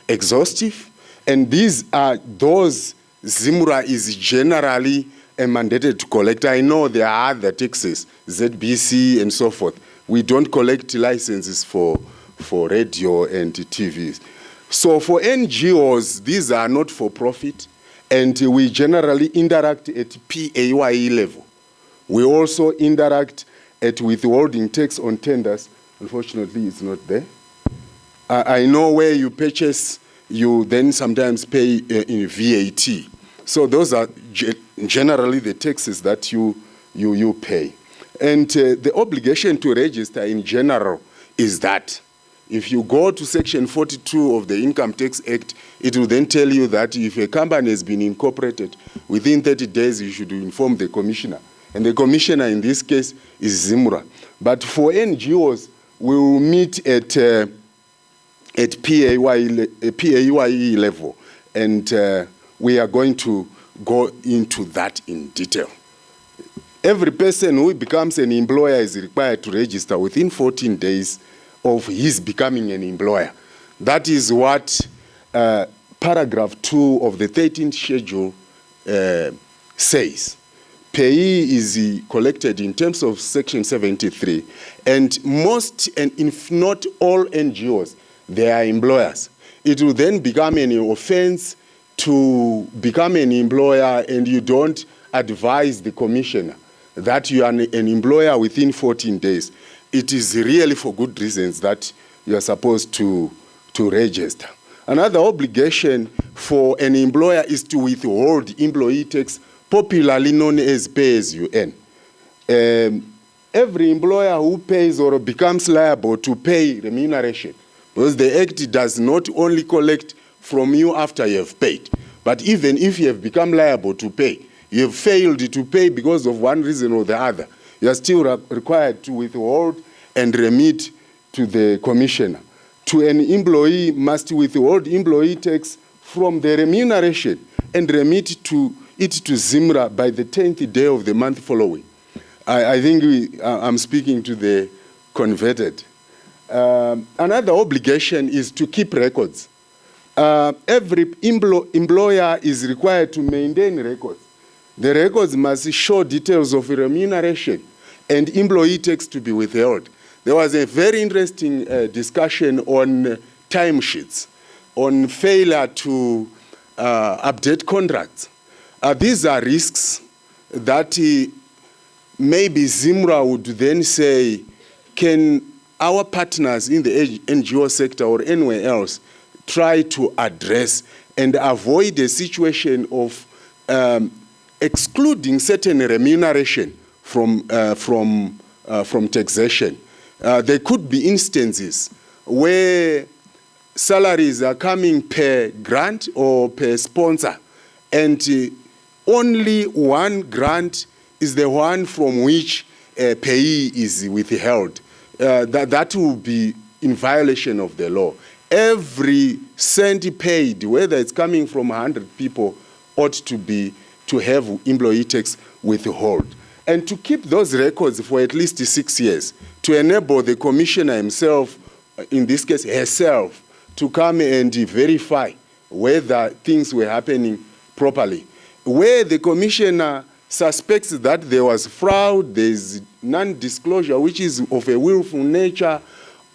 exhaustive, and these are those ZIMRA is generally mandated to collect. I know there are other taxes, ZBC and so forth. We don't collect licenses for radio and TVs. So for NGOs, these are not for profit, and we generally interact at PAYE level. We also interact at withholding tax on tenders. Unfortunately, it's not there. I know where you purchase, you then sometimes pay in VAT. So those are generally the taxes that you pay. And the obligation to register in general is that if you go to Section 42 of the Income Tax Act, it will then tell you that if a company has been incorporated, within 30 days you should inform the commissioner. And the commissioner in this case is ZIMRA. But for NGOs, we will meet at PAYE level. And we are going to go into that in detail. Every person who becomes an employer is required to register within 14 days of his becoming an employer. That is what paragraph 2 of the 13th schedule says. Payee is collected in terms of Section 73, and most, and if not all NGOs, they are employers. It will then become an offense to become an employer and you don't advise the commissioner that you are an employer within 14 days, it is really for good reasons that you are supposed to register. Another obligation for an employer is to withhold employee tax, popularly known as pay as you earn. Every employer who pays or becomes liable to pay remuneration, because the Act does not only collect from you after you have paid, but even if you have become liable to pay, you have failed to pay because of one reason or the other, you are still required to withhold and remit to the commissioner. To an employee must withhold employee tax from the remuneration and remit to ZIMRA by the 10th day of the month following. I think I'm speaking to the converted. Another obligation is to keep records. Every employer is required to maintain records. The records must show details of remuneration and employee tax to be withheld. There was a very interesting discussion on timesheets, on failure to update contracts. These are risks that maybe ZIMRA would then say, can our partners in the NGO sector or anywhere else try to address and avoid a situation of excluding certain remuneration from taxation. There could be instances where salaries are coming per grant or per sponsor, and only one grant is the one from which a payee is withheld. That will be in violation of the law. Every cent paid, whether it's coming from 100 people, ought to have employee tax withheld. And to keep those records for at least 6 years, to enable the commissioner himself, in this case herself, to come and verify whether things were happening properly. Where the commissioner suspects that there was fraud, there is non-disclosure which is of a willful nature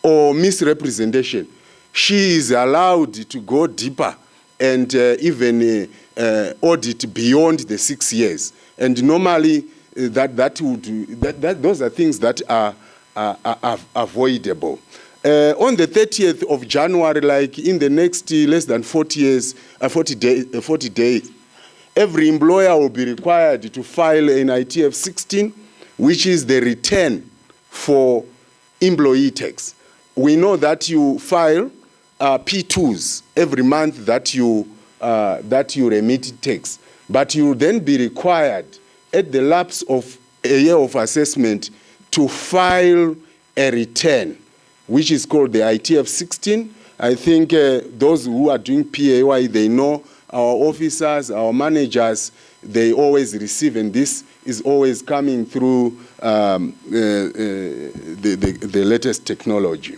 or misrepresentation, she is allowed to go deeper and even audit beyond the 6 years. And normally those are things that are avoidable. On the 30th of January, like in the next less than 40 days, every employer will be required to file an ITF 16, which is the return for employee tax. We know that you file P2s every month that you remit tax, but you will then be required at the lapse of a year of assessment to file a return, which is called the ITF 16. I think those who are doing PAY, they know our officers, our managers, they always receive, and this is always coming through the latest technology.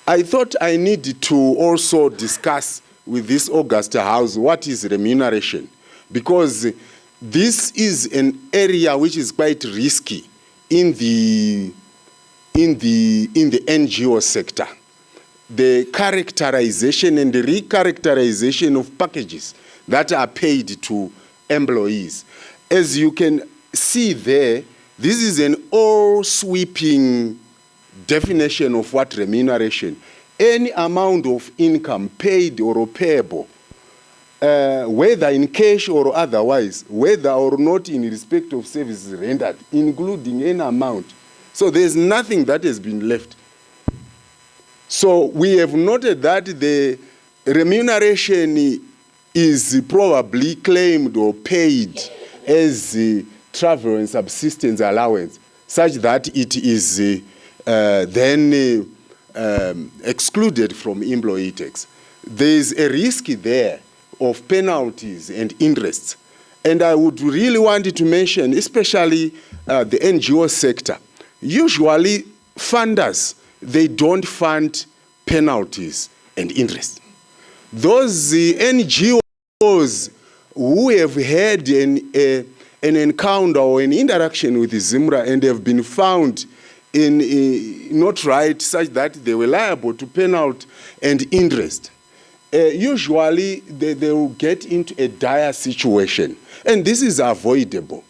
I thought I needed to also discuss with this August House what is remuneration, because this is an area which is quite risky in the NGO sector. The characterization and the recharacterization of packages that are paid to employees. As you can see there, this is an all-sweeping definition of what remuneration. Any amount of income paid or payable, whether in cash or otherwise, whether or not in respect of services rendered, including any amount. So there's nothing that has been left. So we have noted that the remuneration is probably claimed or paid as travel and subsistence allowance, such that it is then excluded from employee tax. There is a risk there of penalties and interests. And I would really want to mention, especially the NGO sector. Usually, funders, they don't fund penalties and interest. Those NGOs who have had an encounter or an interaction with ZIMRA and have been found in not right, such that they were liable to penalty and interest, usually they will get into a dire situation. And this is avoidable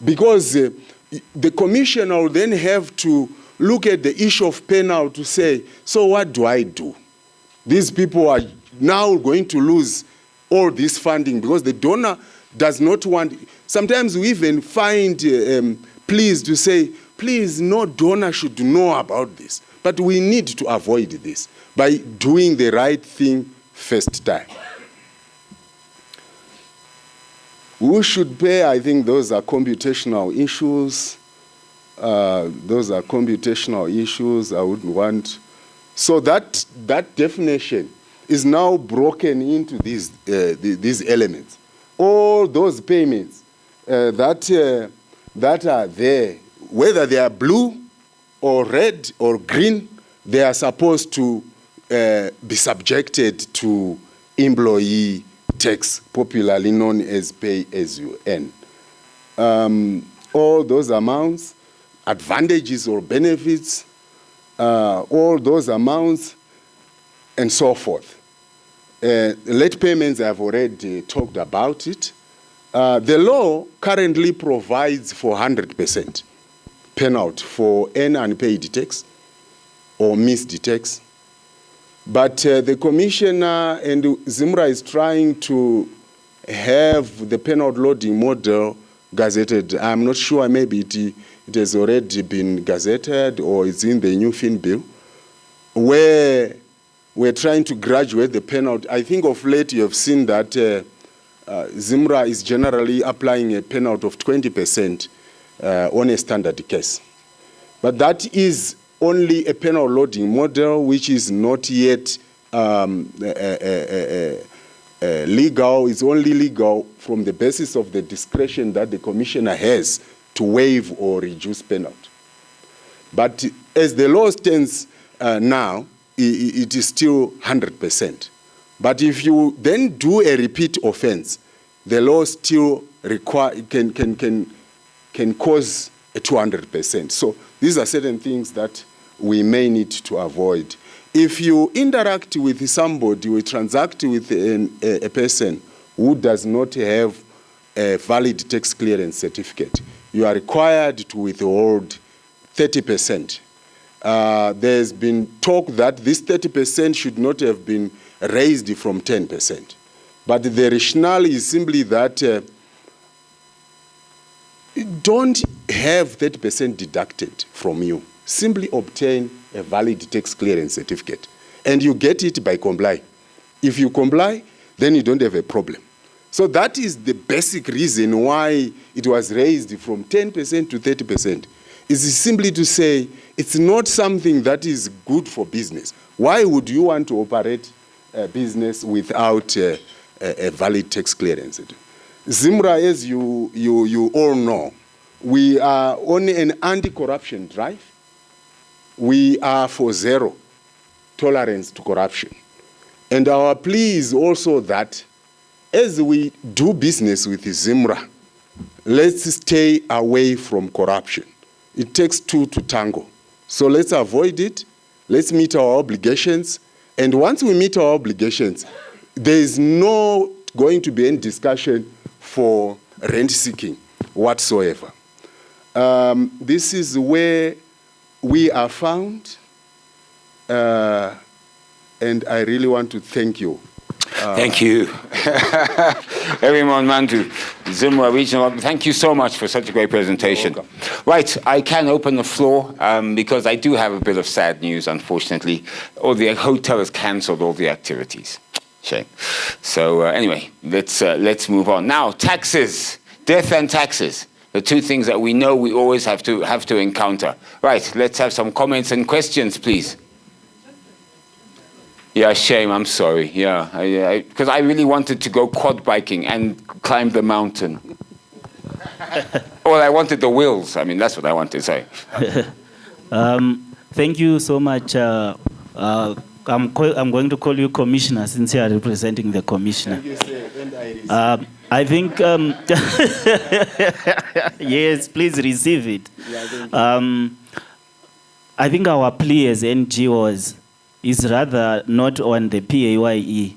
because the commissioner will then have to look at the issue of penal to say, so what do I do? These people are now going to lose all this funding because the donor does not want. Sometimes we even find pleas to say, please, no donor should know about this. But we need to avoid this by doing the right thing first time. Who should pay? I think those are computational issues. Those are computational issues. I wouldn't want. So that definition is now broken into these elements. All those payments that are there, whether they are blue or red or green, they are supposed to be subjected to employee tax, popularly known as pay as you earn. All those amounts, advantages or benefits, all those amounts, and so forth. Late payments, I've already talked about it. The law currently provides for 100% penalty for any unpaid tax or missed tax. But the commissioner and ZIMRA is trying to have the penalty loading model gazetted. I'm not sure, maybe it has already been gazetted or it's in the new fin bill, where we're trying to graduate the penalty. I think of late you have seen that ZIMRA is generally applying a penalty of 20% on a standard case. But that is only a penal loading model, which is not yet legal. It's only legal from the basis of the discretion that the commissioner has to waive or reduce penalty. But as the law stands now, it is still 100%. But if you then do a repeat offense, the law still can cause a 200%. So these are certain things that we may need to avoid. If you interact with somebody, we transact with a person who does not have a valid tax clearance certificate, you are required to withhold 30%. There's been talk that this 30% should not have been raised from 10%. But the rationale is simply that don't have 30% deducted from you. Simply obtain a valid tax clearance certificate. And you get it by complying. If you comply, then you don't have a problem. So that is the basic reason why it was raised from 10% to 30%. Is simply to say it's not something that is good for business. Why would you want to operate a business without a valid tax clearance? ZIMRA, as you all know, we are on an anti-corruption drive. We are for zero tolerance to corruption. And our plea is also that as we do business with ZIMRA, let's stay away from corruption. It takes two to tango. So let's avoid it. Let's meet our obligations. And once we meet our obligations, there is no going to be any discussion for rent seeking whatsoever. This is where we are found. And I really want to thank you. Thank you. Everyone, Mandu, ZIMRA Regional, thank you so much for such a great presentation. Right, I can open the floor because I do have a bit of sad news, unfortunately. The hotel has cancelled all the activities. Shame. So anyway, let's move on. Now, taxes, death and taxes. The two things that we know we always have to encounter. Right, let's have some comments and questions, please. Yeah, shame, I'm sorry. Yeah, because I really wanted to go quad biking and climb the mountain. Well, I wanted the wheels. I mean, that's what I wanted, sorry. Thank you so much. I'm going to call you Commissioner since you are representing the Commissioner. I think, yes, please receive it. I think our plea as NGOs is rather not on the PAYE,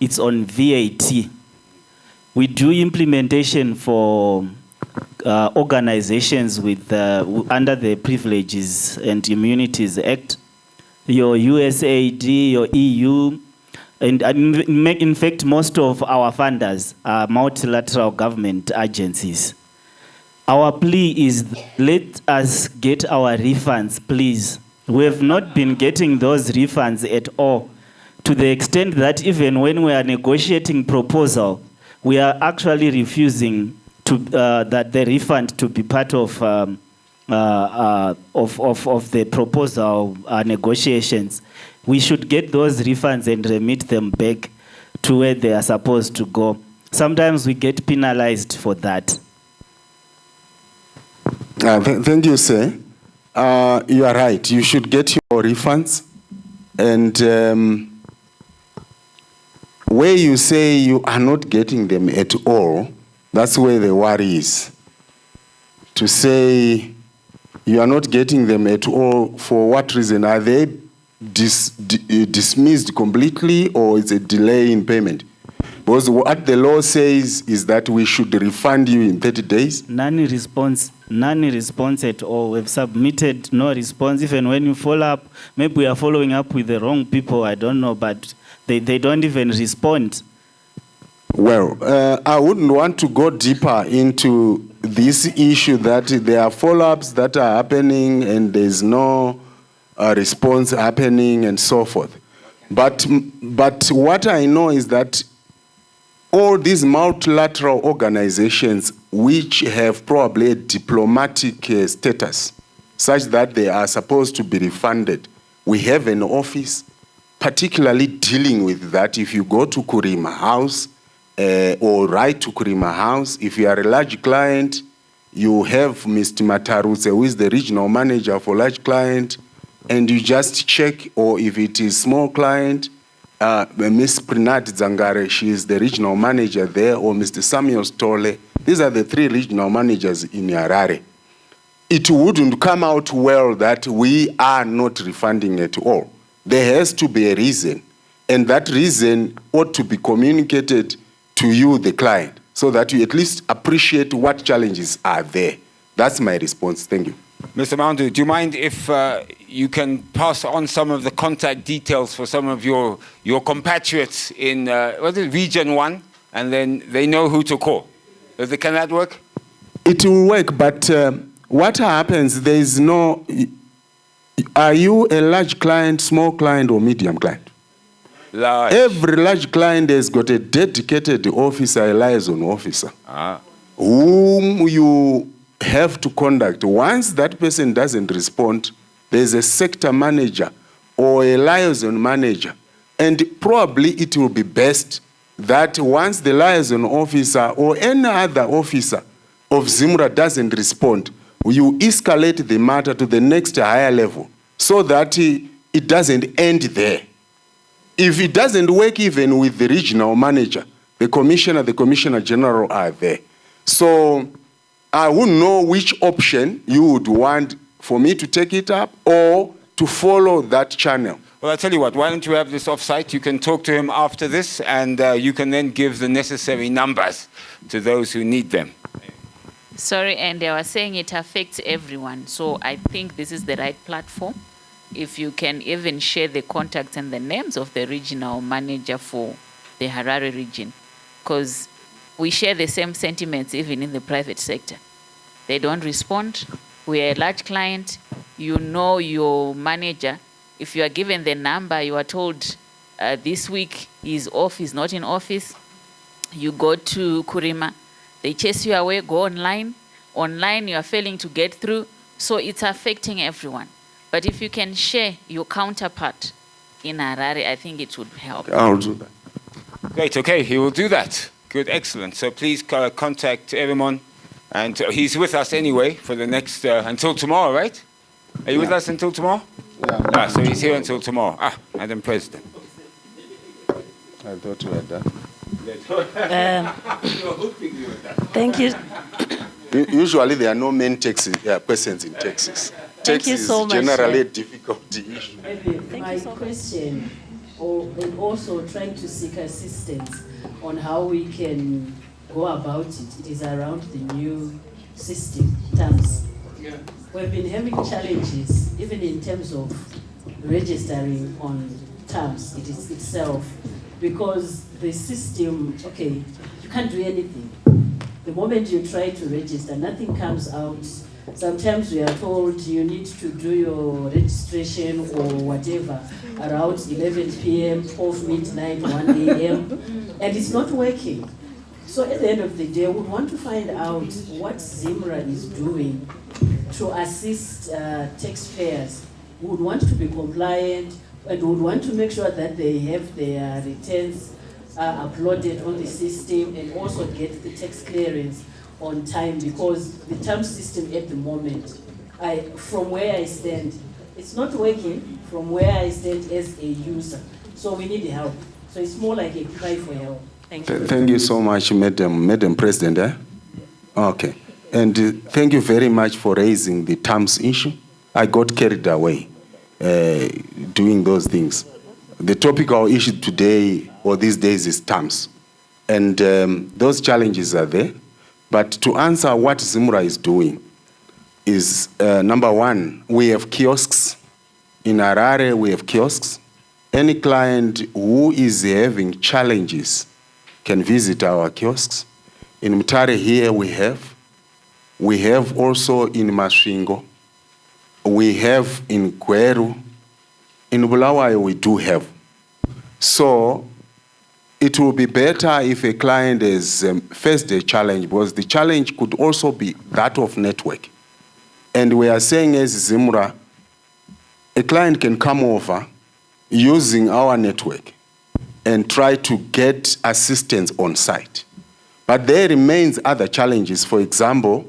it's on VAT. We do implementation for organizations with under the Privileges and Immunities Act, your USAID, your EU, and in fact, most of our funders are multilateral government agencies. Our plea is, let us get our refunds, please. We have not been getting those refunds at all, to the extent that even when we are negotiating proposal, we are actually refusing to that the refund to be part of the proposal negotiations. We should get those refunds and remit them back to where they are supposed to go. Sometimes we get penalized for that. Thank you, sir. You are right. You should get your refunds. And where you say you are not getting them at all, that's where the worry is. To say you are not getting them at all, for what reason? Are they dismissed completely, or is a delay in payment? Because what the law says is that we should refund you in 30 days. None response at all. We've submitted no response. Even when you follow up, maybe we are following up with the wrong people, I don't know, but they don't even respond. Well, I wouldn't want to go deeper into this issue that there are follow-ups that are happening and there's no response happening and so forth. But what I know is that all these multilateral organizations which have probably a diplomatic status such that they are supposed to be refunded, we have an office particularly dealing with that. If you go to Kurima House or write to Kurima House, if you are a large client, you have Mr. Mataruse, who is the regional manager for large client, and you just check, or if it is small client, Ms. Prinat Zangare, she is the regional manager there, or Mr. Samuel Stole. These are the 3 regional managers in Harare. It wouldn't come out well that we are not refunding at all. There has to be a reason, and that reason ought to be communicated to you, the client, so that you at least appreciate what challenges are there. That's my response. Thank you. Mr. Maundu, do you mind if you can pass on some of the contact details for some of your compatriots in Region 1, and then they know who to call? Can that work? It will work, but what happens, there is no... Are you a large client, small client, or medium client? Large. Every large client has got a dedicated officer, a liaison officer, whom you have to contact. Once that person doesn't respond, there's a sector manager or a liaison manager. And probably it will be best that once the liaison officer or any other officer of ZIMRA doesn't respond, you escalate the matter to the next higher level so that it doesn't end there. If it doesn't work even with the regional manager, the commissioner general are there. So I wouldn't know which option you would want for me to take it up or to follow that channel. Well, I'll tell you what, why don't you have this off-site? You can talk to him after this, and you can then give the necessary numbers to those who need them. Sorry, and I was saying it affects everyone. So I think this is the right platform. If you can even share the contacts and the names of the regional manager for the Harare region, because we share the same sentiments even in the private sector. They don't respond. We're a large client. You know your manager. If you are given the number, you are told this week he's off, he's not in office. You go to Kurima. They chase you away, go online. Online, you are failing to get through. So it's affecting everyone. But if you can share your counterpart in Harare, I think it would help. I'll do that. Great, okay, he will do that. Good, excellent. So please contact everyone. And he's with us anyway for the next, until tomorrow, right? Are you with us until tomorrow? Yeah. So he's here until tomorrow. Madam President. I thought you had done. Thank you. Usually there are no main persons in Texas. Thank you so much. Generally a difficult issue. My question and also trying to seek assistance on how we can go about it. It is around the new system, terms. Yeah. We've been having challenges, even in terms of registering on terms itself, because the system, okay, you can't do anything. The moment you try to register, nothing comes out. Sometimes we are told you need to do your registration or whatever around 11 p.m., 12 midnight, 1 a.m., and it's not working. So at the end of the day, we want to find out what ZIMRA is doing to assist taxpayers who would want to be compliant and would want to make sure that they have their returns uploaded on the system and also get the tax clearance on time, because the term system at the moment, from where I stand, it's not working from where I stand as a user. So we need help. So it's more like a cry for help. Thank you. Thank you so much, Madam President. Okay. And thank you very much for raising the terms issue. I got carried away doing those things. The topic of issue today or these days is terms. And those challenges are there. But to answer what ZIMRA is doing is, number one, we have kiosks. In Harare, we have kiosks. Any client who is having challenges can visit our kiosks. In Mutare here we have. We have also in Masvingo. We have in Kweru. In Bulawayo we do have. So it will be better if a client has faced a challenge, because the challenge could also be that of network. And we are saying as ZIMRA, a client can come over using our network and try to get assistance on site. But there remains other challenges. For example,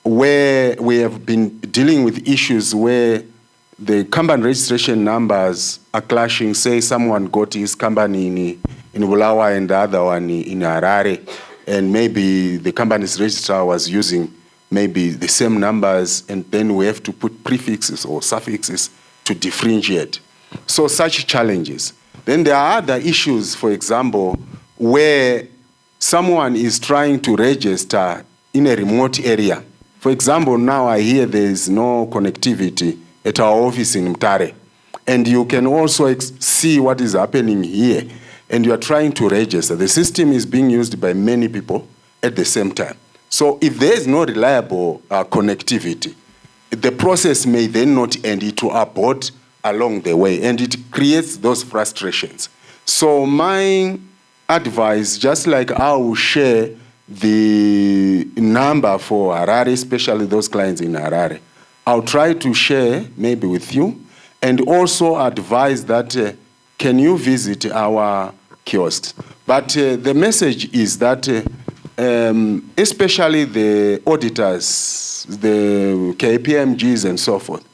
where we have been dealing with issues where the company registration numbers are clashing. Say someone got his company in Bulawayo and the other one in Harare, and maybe the company's registrar was using maybe the same numbers, and then we have to put prefixes or suffixes to differentiate. So such challenges. Then there are other issues, for example, where someone is trying to register in a remote area. For example, now I hear there is no connectivity at our office in Mutare. And you can also see what is happening here. And you are trying to register. The system is being used by many people at the same time. So if there is no reliable connectivity, the process may then not end. It will abort along the way, and it creates those frustrations. So my advice, just like I will share the number for Harare, especially those clients in Harare, I'll try to share maybe with you, and also advise that can you visit our kiosks. But the message is that especially the auditors, the KPMGs and so forth,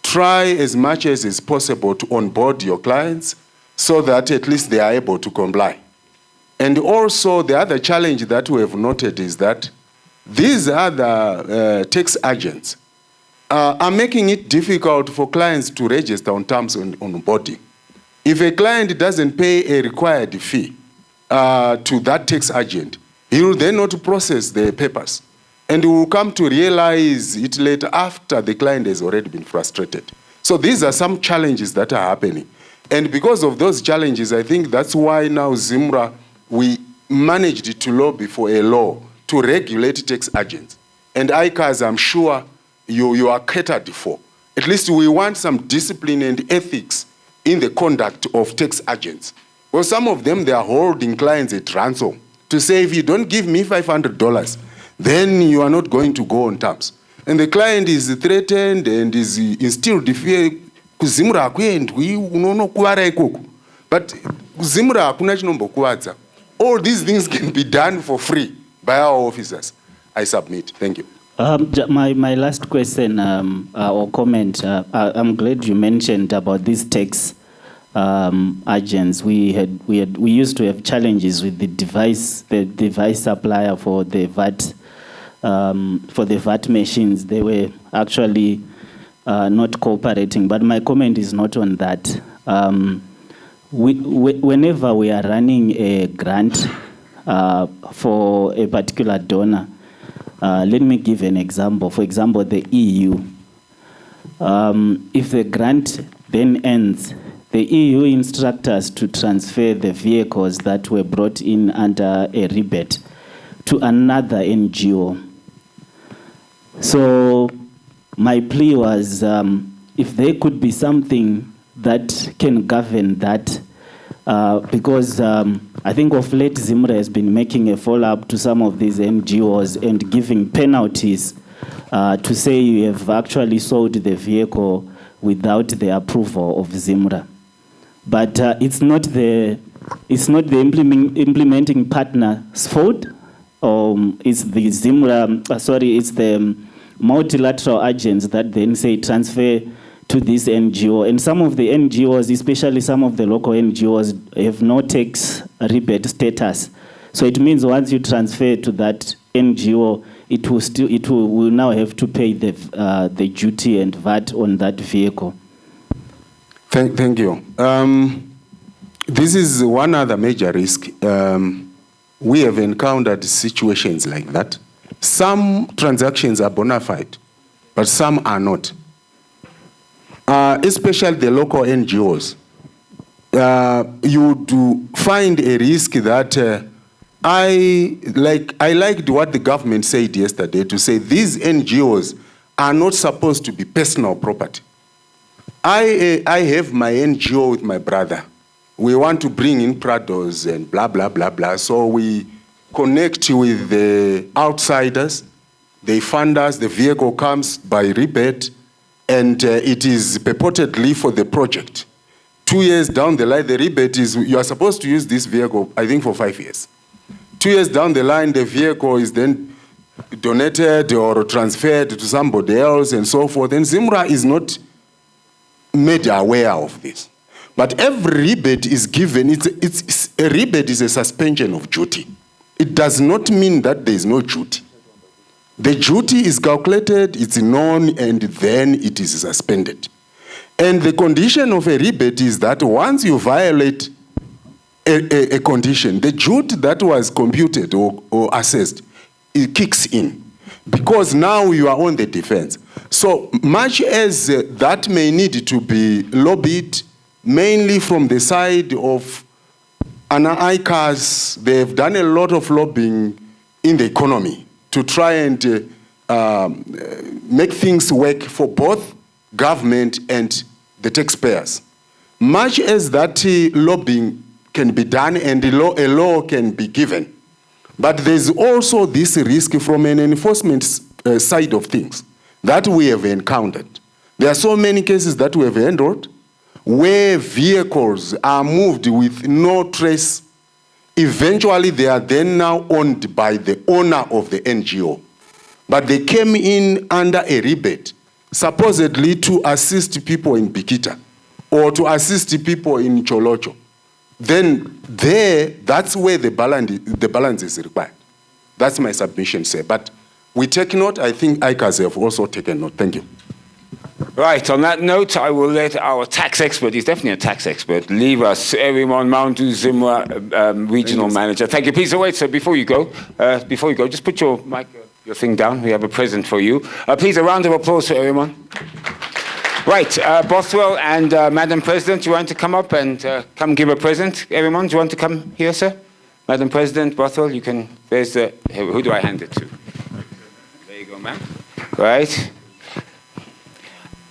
try as much as is possible to onboard your clients so that at least they are able to comply. And also the other challenge that we have noted is that these other tax agents are making it difficult for clients to register on terms on onboarding. If a client doesn't pay a required fee to that tax agent, he will then not process the papers. And we will come to realize it later after the client has already been frustrated. So these are some challenges that are happening. And because of those challenges, I think that's why now ZIMRA, we managed to lobby for a law to regulate tax agents. And ICAS, I'm sure you are catered for. At least we want some discipline and ethics in the conduct of tax agents. Well, some of them, they are holding clients at ransom to say, if you don't give me $500, then you are not going to go on terms. And the client is threatened and is instilled fear. But ZIMRA hakuna chinombokuwadza. All these things can be done for free by our officers. I submit. Thank you. My last question or comment. I'm glad you mentioned about these tax agents. We used to have challenges with the device supplier for the VAT machines. They were actually not cooperating. But my comment is not on that. whenever we are running a grant for a particular donor, let me give an example. For example, the EU. If the grant then ends, the EU instructs us to transfer the vehicles that were brought in under a rebate to another NGO. So my plea was, if there could be something that can govern that, because I think of late ZIMRA has been making a follow-up to some of these NGOs and giving penalties to say you have actually sold the vehicle without the approval of ZIMRA. But it's not the implementing partner's fault. It's the ZIMRA, it's the multilateral agents that then say transfer to this NGO. And some of the NGOs, especially some of the local NGOs, have no tax rebate status. So it means once you transfer to that NGO, it will now have to pay the duty and VAT on that vehicle. Thank you. This is one other major risk. We have encountered situations like that. Some transactions are bona fide, but some are not. Especially the local NGOs. You do find a risk that I liked what the government said yesterday to say these NGOs are not supposed to be personal property. I have my NGO with my brother. We want to bring in Prados and blah, blah, blah, blah. So we connect with the outsiders. They fund us. The vehicle comes by rebate. And it is purportedly for the project. 2 years down the line, the rebate is, you are supposed to use this vehicle, I think, for 5 years. 2 years down the line, the vehicle is then donated or transferred to somebody else and so forth. And ZIMRA is not made aware of this. But every rebate is given, a rebate is a suspension of duty. It does not mean that there is no duty. The duty is calculated, it's known, and then it is suspended. And the condition of a rebate is that once you violate a condition, the duty that was computed or assessed, it kicks in. Because now you are on the defense. So much as that may need to be lobbied, mainly from the side of ICAS, they have done a lot of lobbying in the economy to try and make things work for both government and the taxpayers. Much as that lobbying can be done and a law can be given, but there's also this risk from an enforcement side of things that we have encountered. There are so many cases that we have handled where vehicles are moved with no trace. Eventually, they are then now owned by the owner of the NGO. But they came in under a rebate, supposedly to assist people in Bikita or to assist people in Cholocho. Then that's where the balance is required. That's my submission, sir. But we take note. I think ICAS have also taken note. Thank you. Right, on that note, I will let our tax expert, he's definitely a tax expert, leave us. Erimon Moundu, ZIMRA Regional Manager. Thank you. Please wait, so before you go, just put your mic, your thing down. We have a present for you. Please, a round of applause for Erimon. Right, Bothwell and Madam President, do you want to come up and come give a present? Erimon, do you want to come here, sir? Madam President, Bothwell, you can, there's the, who do I hand it to? There you go, ma'am. Right.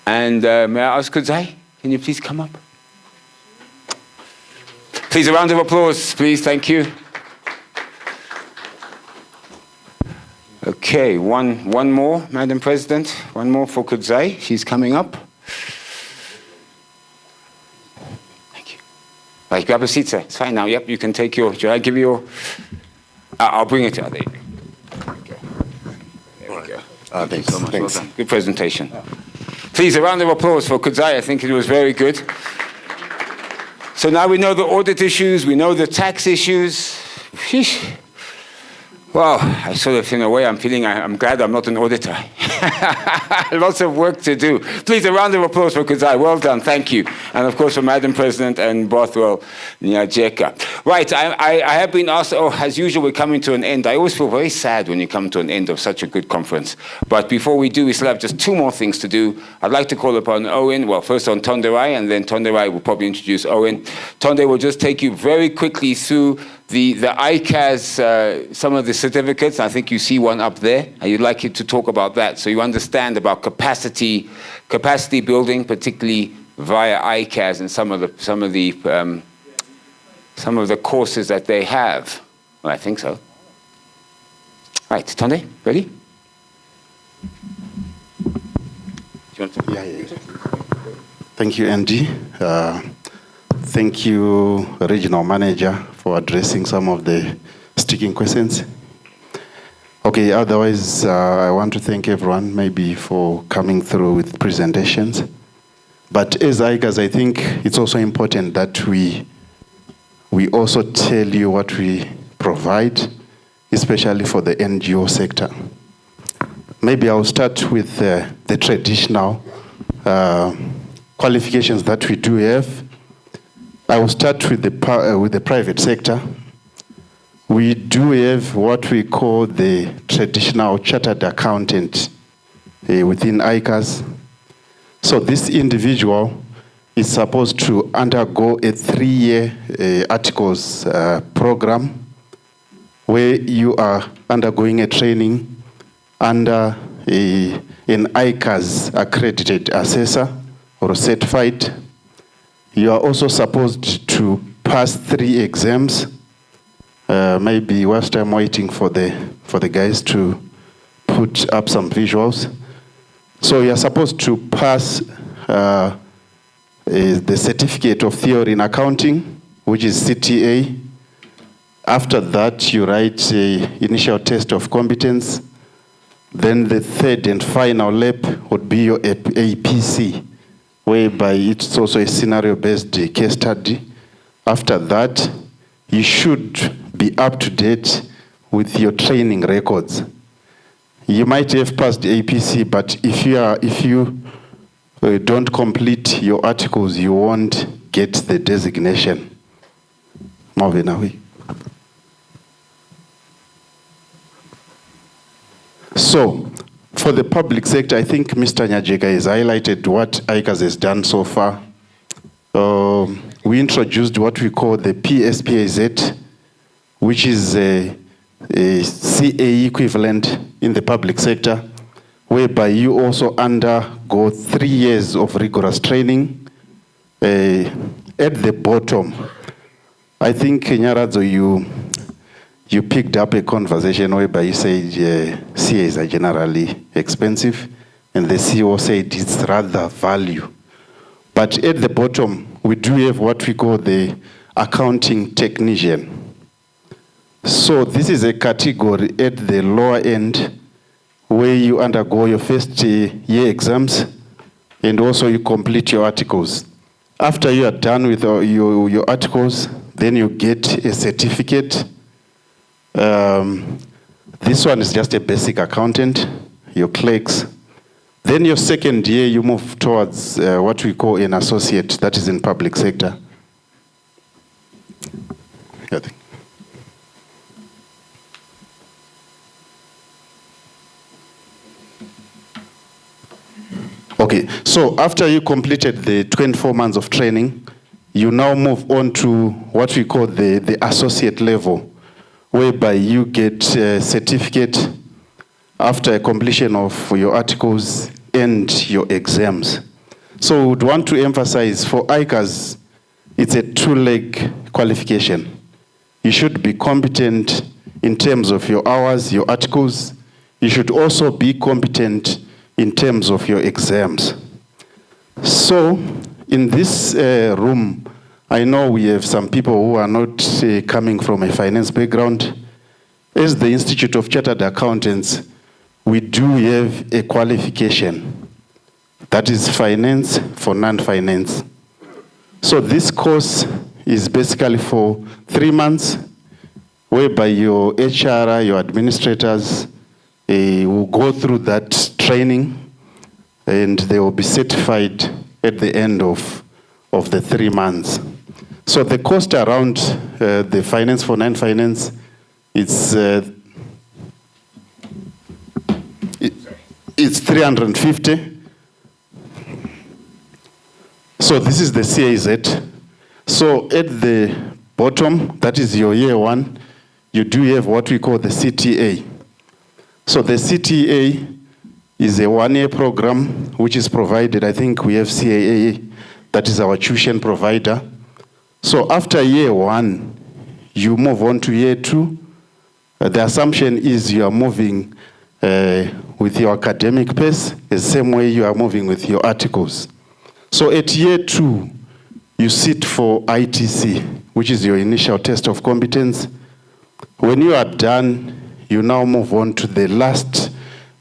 And may I ask Kudzai, can you please come up? Please, a round of applause, please, thank you. Okay, one more, Madam President, one more for Kudzai, she's coming up. Thank you. Right, grab a seat, sir, it's fine now, yep, you can take your, should I give you your, I'll bring it to you, there you go. There we go. Thank you so much, well done. Good presentation. Please, a round of applause for Kudzai. I think it was very good. So now we know the audit issues, we know the tax issues. Sheesh. Well, I sort of, in a way, I'm glad I'm not an auditor. Lots of work to do. Please, a round of applause for Kuzai. Well done, thank you. And of course for Madam President and Bothwell Nyanga. Right, I have been asked, as usual, we're coming to an end. I always feel very sad when you come to an end of such a good conference. But before we do, we still have just 2 more things to do. I'd like to call upon Owen, well, first on Tonderai, and then Tonderai will probably introduce Owen. Tonde will just take you very quickly through the ICAS, some of the certificates. I think you see one up there. I'd like you to talk about that so you understand about capacity building, particularly via ICAS and some of the courses that they have. Well, I think so. Right, Tonde, ready? Thank you, Andy. Thank you, Regional Manager, for addressing some of the sticking questions. Okay, otherwise, I want to thank everyone maybe for coming through with presentations. But as ICAS, I think it's also important that we also tell you what we provide, especially for the NGO sector. Maybe I'll start with the traditional qualifications that we do have. I will start with the private sector. We do have what we call the traditional chartered accountant within ICAS. So this individual is supposed to undergo a 3-year articles program where you are undergoing a training under an ICAS accredited assessor or certified. You are also supposed to pass 3 exams. Maybe whilst I'm waiting for the guys to put up some visuals. So you are supposed to pass the Certificate of Theory in Accounting, which is CTA. After that, you write an initial test of competence. Then the 3rd and final lap would be your APC, whereby it's also a scenario-based case study. After that, you should be up to date with your training records. You might have passed the APC, but if you don't complete your articles, you won't get the designation. Marvin. So, for the public sector, I think Mr. Nyanga has highlighted what ICAS has done so far. We introduced what we call the PSPAZ, which is a CA equivalent in the public sector, whereby you also undergo 3 years of rigorous training. At the bottom, I think, Nyaradzo, you picked up a conversation whereby you said CAs are generally expensive, and the CEO said it's rather value. But at the bottom, we do have what we call the accounting technician. So this is a category at the lower end where you undergo your first year exams and also you complete your articles. After you are done with your articles, then you get a certificate. This one is just a basic accountant, your clerks. Then your 2nd year, you move towards what we call an associate, that is in public sector. Okay, so after you completed the 24 months of training, you now move on to what we call the associate level, whereby you get a certificate after completion of your articles and your exams. So we would want to emphasize for ICAS, it's a 2-leg qualification. You should be competent in terms of your hours, your articles. You should also be competent in terms of your exams. So in this room, I know we have some people who are not coming from a finance background. As the Institute of Chartered Accountants, we do have a qualification that is finance for non-finance. So this course is basically for 3 months, whereby your HR, your administrators will go through that training, and they will be certified at the end of the 3 months. So the cost around the finance for non-finance, it's 350. So this is the CAZ. So at the bottom, that is your year one, you do have what we call the CTA. So the CTA is a one-year program which is provided. I think we have CAA, that is our tuition provider. So after year one, you move on to year two. The assumption is you are moving with your academic pace, the same way you are moving with your articles. So at year two, you sit for ITC, which is your initial test of competence. When you are done, you now move on to the last,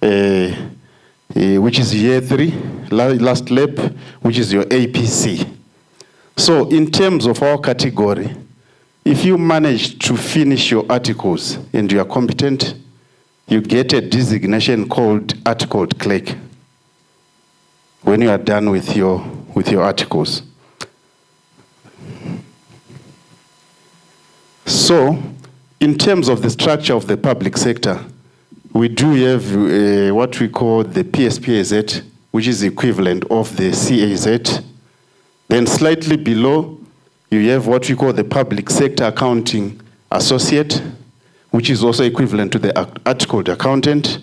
which is year three, last lap, which is your APC. So in terms of our category, if you manage to finish your articles and you are competent, you get a designation called articled clerk when you are done with your articles. So, in terms of the structure of the public sector, we do have what we call the PSPAZ, which is the equivalent of the CAZ. Then slightly below, you have what we call the Public Sector Accounting Associate, which is also equivalent to the articled accountant.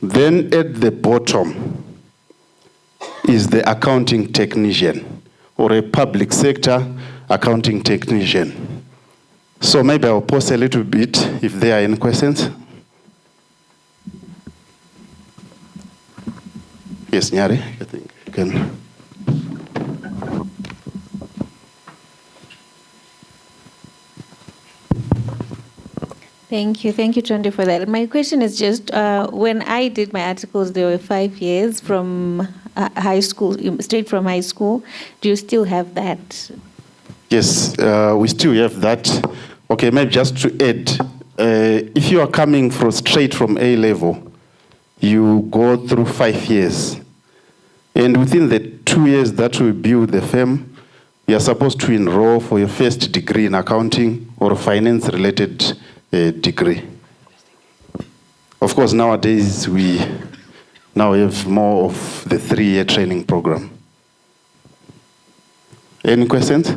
Then at the bottom is the accounting technician, or a public sector accounting technician. So maybe I'll pause a little bit if there are any questions. Yes, Nyari, I think you can. Thank you, Tondi, for that. My question is just, when I did my articles, there were 5 years from high school, straight from high school. Do you still have that? Yes, we still have that. Okay, maybe just to add, if you are coming straight from A level, you go through 5 years. And within the 2 years that will build the firm, you are supposed to enroll for your first degree in accounting or finance-related degree. Of course, nowadays we now have more of the 3-year training program. Any questions?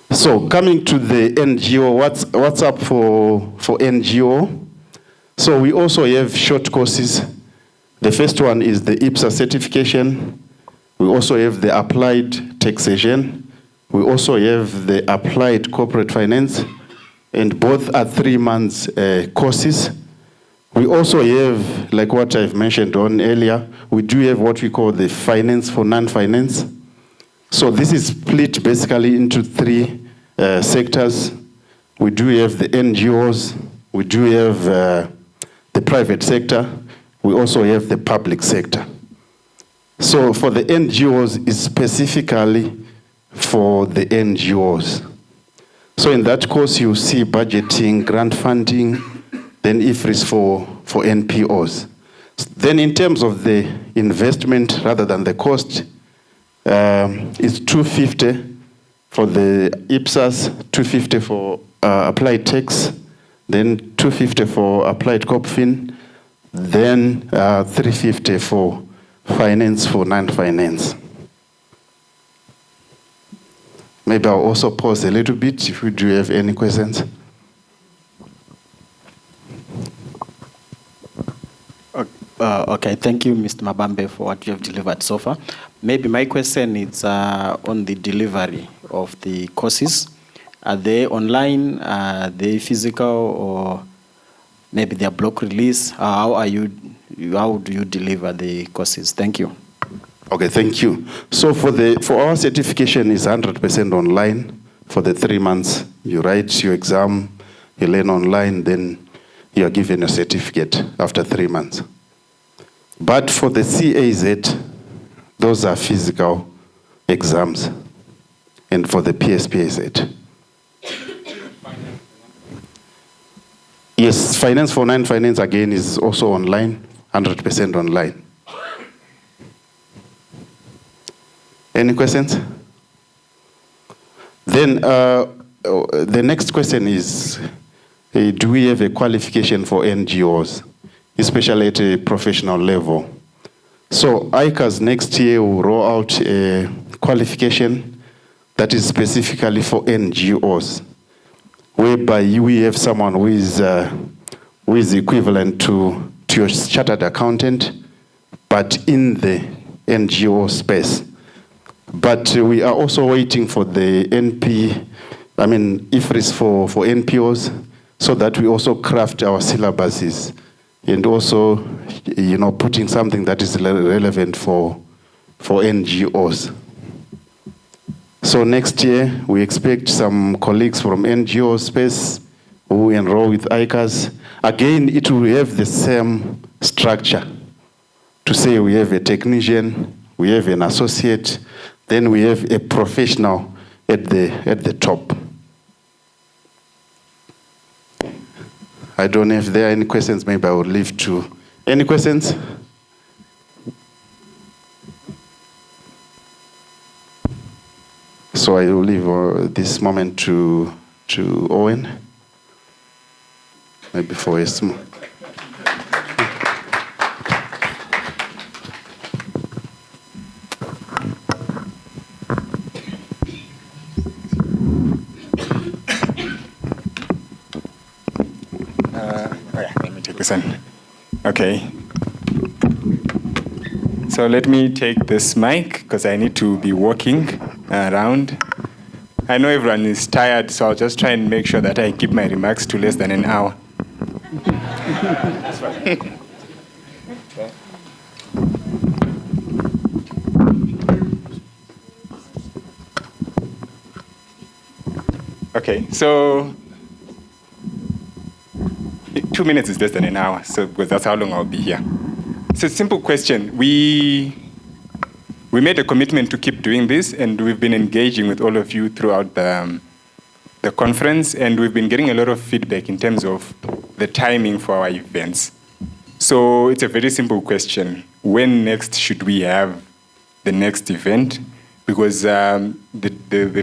So coming to the NGO, what's up for NGO? So we also have short courses. The first one is the IPSA certification. We also have the applied taxation. We also have the applied corporate finance, and both are 3 months courses. We also have, like what I've mentioned on earlier, we do have what we call the finance for non-finance. So this is split basically into 3 sectors. We do have the NGOs, we do have the private sector, we also have the public sector. So for the NGOs, it's specifically for the NGOs. So in that course, you see budgeting, grant funding, then IFRS for NPOs. Then in terms of the investment rather than the cost, it's 250 for the IPSAS, 250 for applied tax, then 250 for applied CorpFin, then 350 for finance for non-finance. Maybe I'll also pause a little bit if we do have any questions. Okay, thank you, Mr. Mabambe, for what you have delivered so far. Maybe my question is on the delivery of the courses. Are they online, are they physical, or maybe they are block release? How do you deliver the courses? Thank you. Okay, thank you. So for our certification is 100% online for the 3 months. You write your exam, you learn online, then you are given a certificate after 3 months. But for the CAZ, those are physical exams, and for the PSPAZ. Yes, Finance for Non-Finance again is also online, 100% online. Any questions? Then the next question is, do we have a qualification for NGOs, especially at a professional level? So ICAS next year will roll out a qualification that is specifically for NGOs, whereby we have someone who is equivalent to your chartered accountant, but in the NGO space. But we are also waiting for the IFRS for NPOs, so that we also craft our syllabuses and also, putting something that is relevant for NGOs. So next year, we expect some colleagues from NGO space who enroll with ICAS. Again, it will have the same structure. To say we have a technician, we have an associate, then we have a professional at the top. I don't know if there are any questions. Maybe I would leave to. Any questions? So I will leave this moment to Owen. Maybe for a small. Let me take this one. Okay. So let me take this mic because I need to be walking around. I know everyone is tired, so I'll just try and make sure that I keep my remarks to less than an hour. That's fine. Okay, so 2 minutes is less than an hour, so because that's how long I'll be here. So simple question. We made a commitment to keep doing this, and we've been engaging with all of you throughout the conference, and we've been getting a lot of feedback in terms of the timing for our events. So it's a very simple question. When next should we have the next event? Because the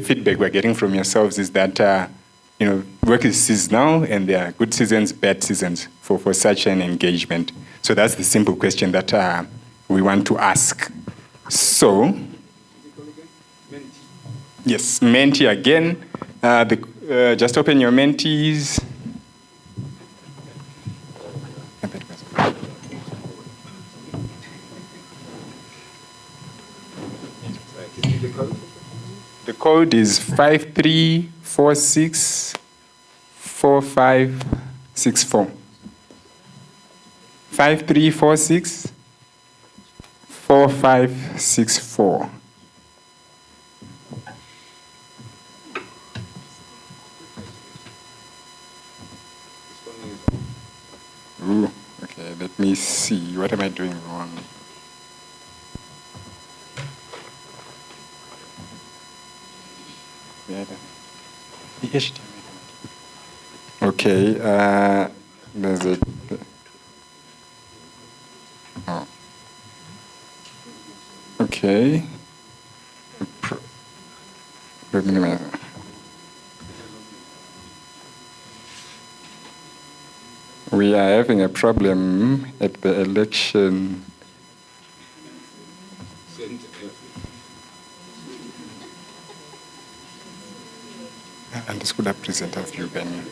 feedback we're getting from yourselves is that work is seasonal, and there are good seasons, bad seasons for such an engagement. So that's the simple question that we want to ask. So, yes, Menti again. Just open your Mentis. The code is 53464564. 53464564. Ooh, okay, let me see. What am I doing wrong? Okay, there's a. Oh. Okay. Wait a minute. We are having a problem at the election. And this could have presented view venue.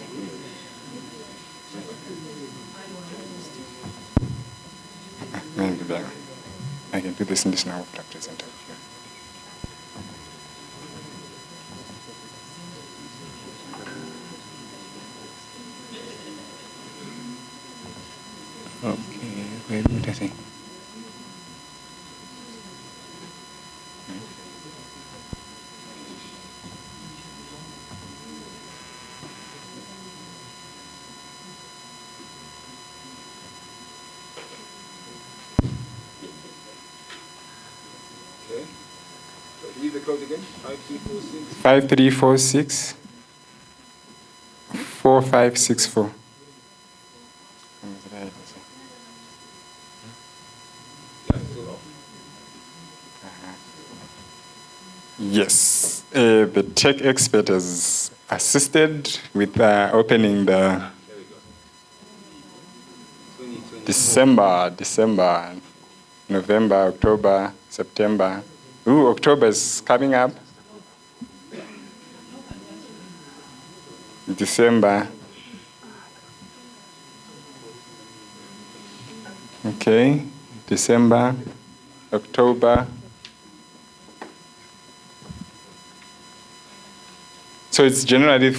Maybe better. I can do this in this now after presenter view. Okay, wait a minute. Read the code again. 5346 4564. Yes, the tech expert has assisted with opening the December, November, October, September. Ooh, October is coming up. December. Okay, December, October. So it's generally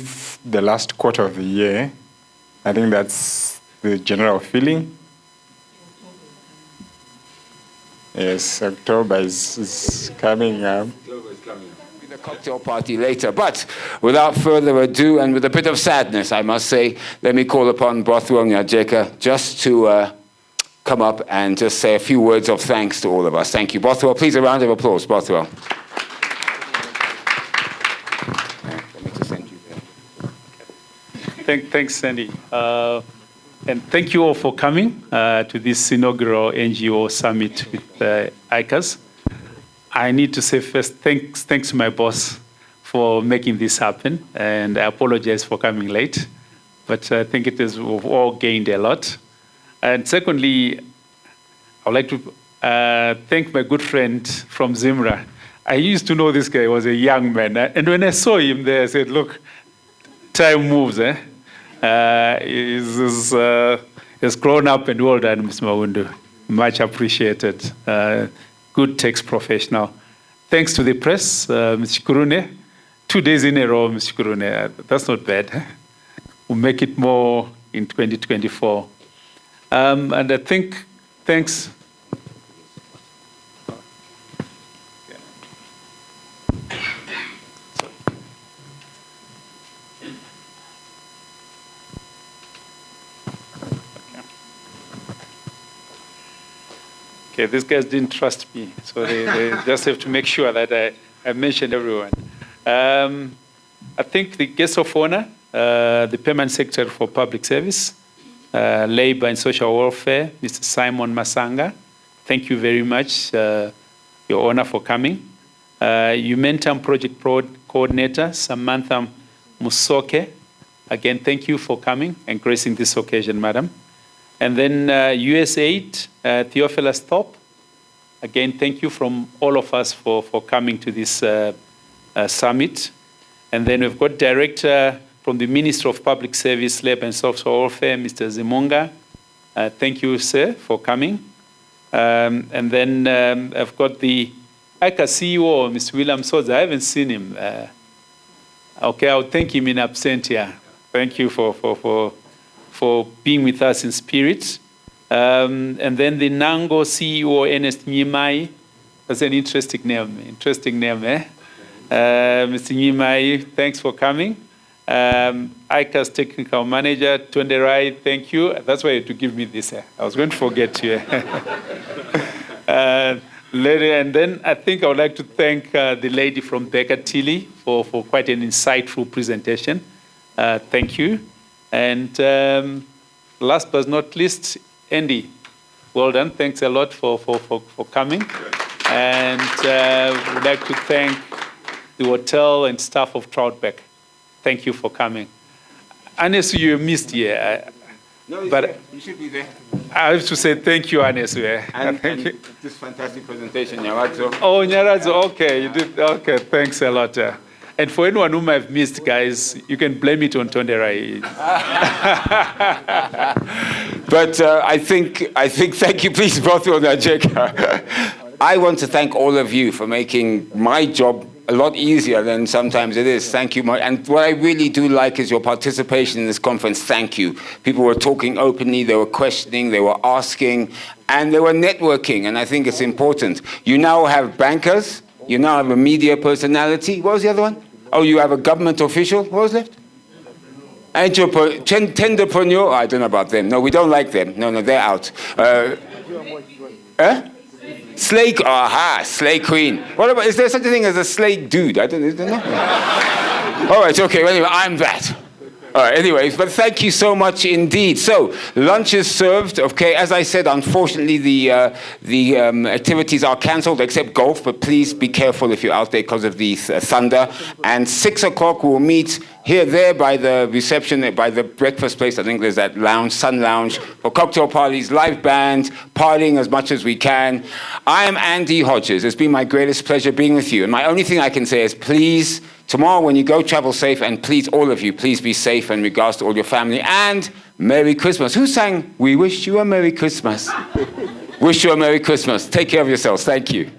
the last quarter of the year. I think that's the general feeling. Yes, October is coming up. The cocktail party later. But without further ado, and with a bit of sadness, I must say, let me call upon Bothwell Nyanga just to come up and just say a few words of thanks to all of us. Thank you. Bothwell, please, a round of applause. Bothwell. Thanks, Sandy. And thank you all for coming to this inaugural NGO summit with ICAS. I need to say first, thanks to my boss for making this happen, and I apologize for coming late, but I think we've all gained a lot. And secondly, I would like to thank my good friend from ZIMRA. I used to know this guy was a young man, and when I saw him there, I said, look, time moves, eh? He's grown up, and well done, Ms. Mawundu. Much appreciated. Good text professional. Thanks to the press, Ms. Kurune. 2 days in a row, Ms. Kurune. That's not bad. Eh? We'll make it more in 2024. And I think, thanks. Okay, these guys didn't trust me, so they just have to make sure that I mentioned everyone. I think the guest of honor, the Permanent Secretary for Public Service, Labor and Social Welfare, Mr. Simon Masanga, thank you very much, Your Honor, for coming. Humanitarian Project Coordinator, Samantha Musoke, again, thank you for coming and gracing this occasion, Madam. And then USAID, Theophilus Thorpe. Again, thank you from all of us for coming to this summit. And then we've got Director from the Ministry of Public Service, Labour and Social Welfare, Mr. Zimunga. Thank you, sir, for coming. And then I've got the ICA CEO, Mr. William Soza. I haven't seen him. Okay, I'll thank him in absentia. Thank you for being with us in spirit. And then the Nango CEO, Ernest Nyimai. That's an interesting name, eh? Mr. Nyimai, thanks for coming. ICAS Technical Manager, Tonderai, thank you. That's why you had to give me this. I was going to forget you. And then I think I would like to thank the lady from Baker Tilly for quite an insightful presentation. Thank you. And last but not least, Andy, well done. Thanks a lot for coming. And we'd like to thank the hotel and staff of Troutbeck. Thank you for coming. Anes, you missed here. No, but you should be there. I have to say thank you, Anes. And this fantastic presentation, Nyaradzo. Oh, Nyaradzo, okay, you did. Okay, thanks a lot. And for anyone whom I've missed, guys, you can blame it on Tonderai. But I think, thank you, please, Bothwell Nyanga. I want to thank all of you for making my job a lot easier than sometimes it is. Thank you. And what I really do like is your participation in this conference. Thank you. People were talking openly, they were questioning, they were asking, and they were networking, and I think it's important. You now have bankers, you now have a media personality. What was the other one? Oh, you have a government official. What was left? Tenderpreneur. I don't know about them. No, we don't like them. No, they're out. Slay, slay queen. What about, is there such a thing as a slay dude? I don't know. All right, okay, well, anyway, I'm that. All right, anyways, but thank you so much indeed. So, lunch is served. Okay, as I said, unfortunately, the activities are cancelled except golf, but please be careful if you're out there because of the thunder. And 6 o'clock, we'll meet there by the reception, by the breakfast place. I think there's that lounge, Sun Lounge, for cocktail parties, live band, partying as much as we can. I am Andy Hodges. It's been my greatest pleasure being with you. And my only thing I can say is please, tomorrow when you go, travel safe, and please, all of you, please be safe in regards to all your family, and Merry Christmas. Who sang, "We wish you a Merry Christmas"? Wish you a Merry Christmas. Take care of yourselves. Thank you.